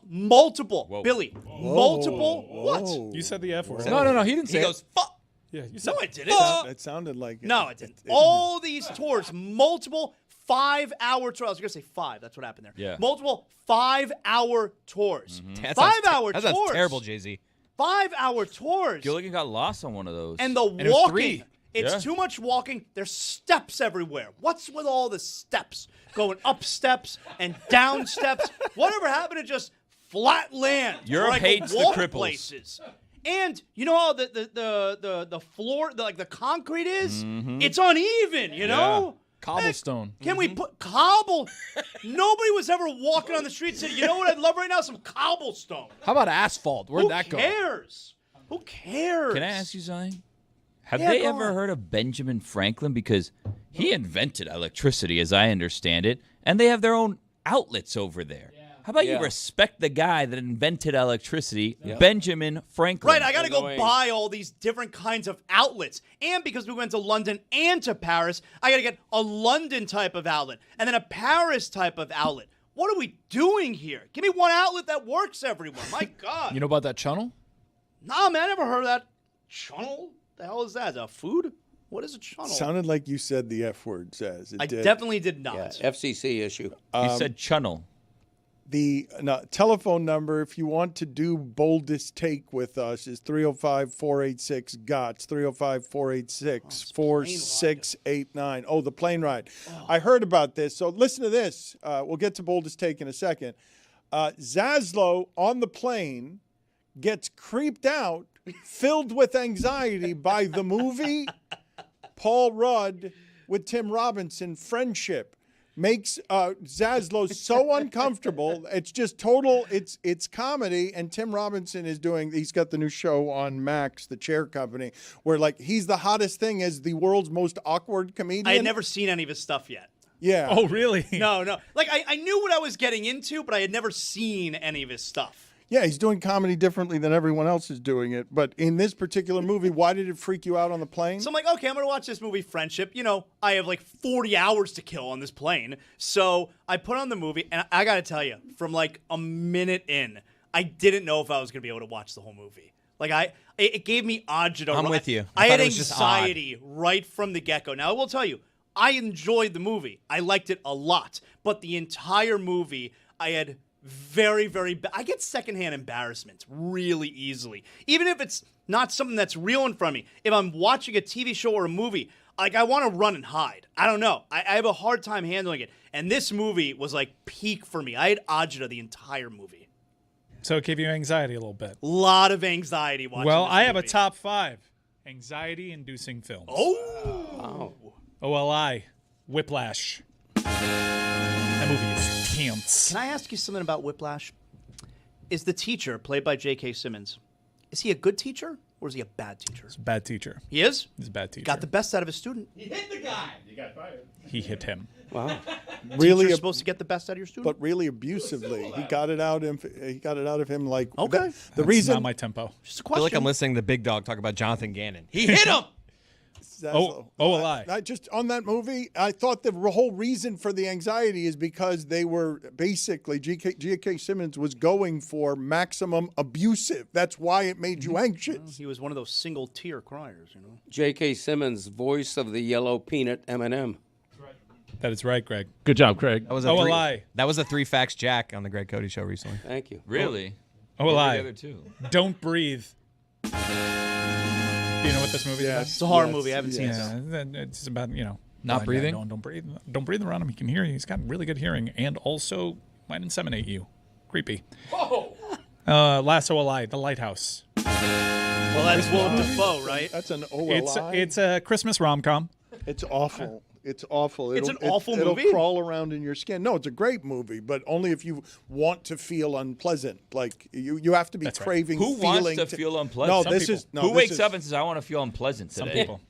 S4: Multiple.
S3: Whoa.
S4: Billy.
S1: Whoa.
S4: Multiple.
S1: Whoa.
S4: What?
S6: You said the F word.
S5: No. He didn't say
S4: He
S5: it.
S4: goes, fuck.
S6: Yeah, you said
S4: No, I didn't.
S1: It sounded like it.
S4: No, I didn't. All these tours, multiple 5-hour tours. I was going to say 5. That's what happened there.
S3: Yeah.
S4: Multiple 5-hour tours.
S13: That
S4: 5-hour
S13: sounds
S4: tours.
S13: terrible, Jay-Z.
S4: 5-hour tours.
S3: Gilligan got lost on one of those.
S4: And the
S5: it was
S4: walking.
S5: 3.
S4: It's
S3: Yeah.
S4: too much walking. There's steps everywhere. What's with all the steps? Going up steps and down steps. Whatever happened to just flat land?
S3: Europe
S4: where I could
S3: hates the
S4: walk
S3: cripples.
S4: places. And you know how the floor, the concrete is? It's uneven, you know?
S5: Cobblestone.
S4: Can we put cobble? Nobody was ever walking on the street and said, you know what I'd love right now? Some cobblestone.
S5: How about asphalt? Where'd
S4: Who
S5: that go?
S4: cares? Who cares?
S3: Can I ask you something? Have
S4: Yeah,
S3: they
S4: go
S3: ever
S4: on.
S3: heard of Benjamin Franklin? Because he invented electricity, as I understand it, and they have their own outlets over there. How about you respect the guy that invented electricity, Benjamin Franklin?
S4: Right, I got to go buy all these different kinds of outlets. And because we went to London and to Paris, I got to get a London type of outlet and then a Paris type of outlet. What are we doing here? Give me one outlet that works everywhere. My God.
S5: You know about that channel?
S4: Nah, man, I never heard of that. Chunnel? The hell is that? Is that food? What is a chunnel?
S1: Sounded like you said the F word, Zaz. It
S4: I
S1: did.
S4: definitely did not.
S2: FCC issue.
S3: You said chunnel.
S1: The telephone number, if you want to do boldest take with us, is 305-486-GOTS, 305-486-4689. Oh, the plane ride. I heard about this. So listen to this. We'll get to boldest take in a second. Zaslow on the plane gets creeped out, filled with anxiety by the movie Paul Rudd with Tim Robinson, Friendship. Makes Zaslow so uncomfortable. It's just total. It's comedy, and Tim Robinson is doing. He's got the new show on Max, the Chair Company, where like he's the hottest thing as the world's most awkward comedian.
S4: I had never seen any of his stuff yet.
S1: Yeah.
S6: Oh, really?
S4: No. Like, I knew what I was getting into, but I had never seen any of his stuff.
S1: Yeah, he's doing comedy differently than everyone else is doing it. But in this particular movie, why did it freak you out on the plane?
S4: So I'm like, okay, I'm going to watch this movie, Friendship. You know, I have like 40 hours to kill on this plane. So I put on the movie, and I got to tell you, from like a minute in, I didn't know if I was going to be able to watch the whole movie. Like, it gave me agita.
S13: I'm with you.
S4: I
S13: I
S4: had
S13: thought it was just
S4: anxiety right from the get-go. Now, I will tell you, I enjoyed the movie. I liked it a lot. But the entire movie, I had very, very bad. I get secondhand embarrassment really easily. Even if it's not something that's real in front of me. If I'm watching a TV show or a movie, like I want to run and hide. I don't know. I have a hard time handling it. And this movie was like peak for me. I had agita the entire movie.
S6: So it gave you anxiety a little bit.
S4: A lot of anxiety watching
S6: Well,
S4: this
S6: I have a
S4: movie.
S6: top 5 anxiety-inducing films.
S4: Oh.
S6: OLI, Whiplash. That movie is tense.
S4: Can I ask you something about Whiplash? Is the teacher, played by J.K. Simmons, is he a good teacher or is he a bad teacher?
S6: He's a bad teacher.
S4: He is?
S6: He's a bad teacher.
S4: Got the best out of his student.
S9: He hit the guy. You got fired.
S6: He hit him.
S4: Wow.
S1: Really
S4: Teacher's supposed to get the best out of your student?
S1: But really abusively. He got it out of him like
S4: okay.
S1: The
S6: That's
S1: reason
S6: not my tempo.
S4: Just a
S13: I feel like I'm listening to Big Dog talk about Jonathan Gannon. He hit him.
S1: OLI. I just on that movie, I thought the whole reason for the anxiety is because they were basically J.K. Simmons was going for maximum abusive. That's why it made you anxious.
S4: He was one of those single tear criers, you know.
S2: J.K. Simmons, voice of the yellow peanut M&M.
S6: That is right, Greg.
S8: Good job, Craig.
S13: That was a 3 Facts Jack on the Greg Cody Show recently.
S2: Thank you.
S3: Really?
S6: OLI. Don't Breathe. Do you know what this movie is?
S4: It's a horror movie. I haven't seen it.
S6: Yeah, it's about,
S5: Not
S6: blind
S5: breathing?
S6: guy. Don't breathe. Don't breathe around him. He can hear you. He's got really good hearing and also might inseminate you. Creepy.
S9: Whoa.
S6: Last OLI, The Lighthouse.
S4: Well, that's Willem Dafoe, right?
S1: That's an OLI.
S6: It's a Christmas rom-com.
S1: It's awful. It's awful.
S4: It's an awful
S1: it'll
S4: movie?
S1: crawl around in your skin. No, it's a great movie, but only if you want to feel unpleasant. Like you have to be craving.
S3: Who
S1: feeling
S3: wants to feel unpleasant? Who wakes up and says, "I want to feel unpleasant today"?
S5: Some people.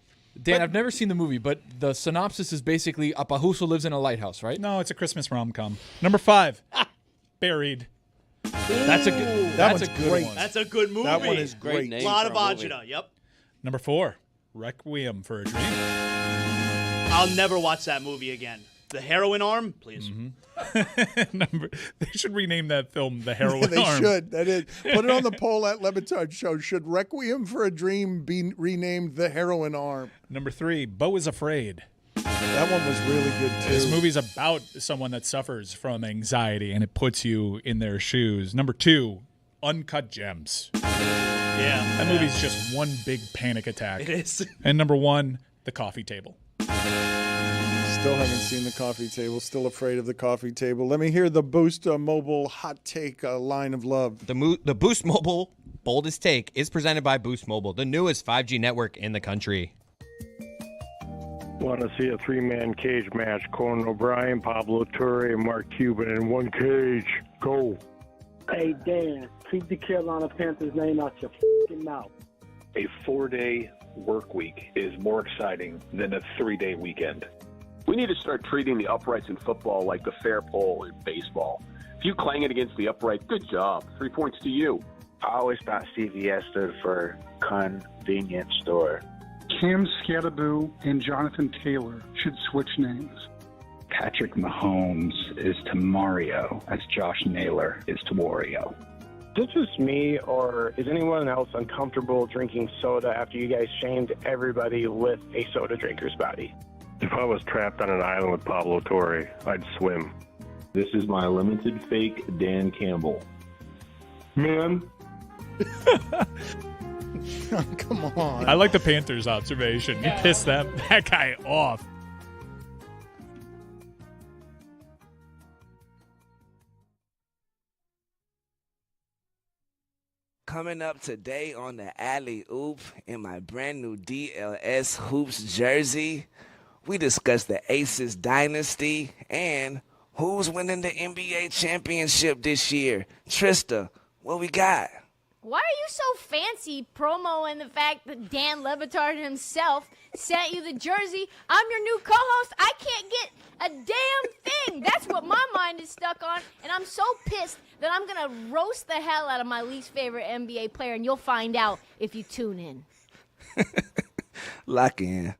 S5: Dan, I've never seen the movie, but the synopsis is basically a pajuso lives in a lighthouse, right?
S6: No, it's a Christmas rom-com. Number 5, Buried.
S5: That's a good. That's a good
S1: great.
S5: one.
S4: That's a good movie.
S1: That one is great.
S4: A lot of agita. Yep.
S6: Number 4, Requiem for a Dream.
S4: I'll never watch that movie again. The heroin arm, please.
S6: They should rename that film The Heroin
S1: They
S6: Arm.
S1: should. That is. Put it on the poll at Le Batard Show. Should Requiem for a Dream be renamed The Heroin Arm?
S6: Number 3, Beau is Afraid.
S1: That one was really good too.
S6: This movie's about someone that suffers from anxiety, and it puts you in their shoes. Number 2, Uncut Gems.
S4: Yeah.
S6: That movie's just one big panic attack.
S4: It is.
S6: And number 1, The Coffee Table.
S1: Still haven't seen The Coffee Table. Still afraid of The Coffee Table. Let me hear the Boost Mobile hot take line of love.
S13: The Boost Mobile boldest take is presented by Boost Mobile, the newest 5G network in the country.
S20: Want to see a three-man cage match? Conan O'Brien, Pablo Torre, and Mark Cuban in one cage. Go.
S21: Hey, Dan, keep the Carolina Panthers name out your f***ing mouth.
S22: A 4-day work week is more exciting than a 3-day weekend. We need to start treating the uprights in football like the fair pole in baseball. If you clang it against the upright, good job. 3 points to you.
S23: I always thought CVS stood for convenience store.
S24: Cam Scatterboo and Jonathan Taylor should switch names.
S25: Patrick Mahomes is to Mario as Josh Naylor is to Wario.
S21: Is this just me, or is anyone else uncomfortable drinking soda after you guys shamed everybody with a soda drinker's body?
S20: If I was trapped on an island with Pablo Torre, I'd swim.
S26: This is my limited fake Dan Campbell.
S20: Man.
S1: Come on.
S6: I like the Panthers observation. You pissed that guy off.
S27: Coming up today on the Alley Oop in my brand new DLS Hoops jersey, we discuss the Aces dynasty and who's winning the NBA championship this year. Trista, what we got?
S28: Why are you so fancy promoing the fact that Dan Le Batard himself sent you the jersey? I'm your new co-host. I can't get a damn thing. That's what my mind is stuck on, and I'm so pissed that I'm going to roast the hell out of my least favorite NBA player, and you'll find out if you tune in.
S27: Lock in.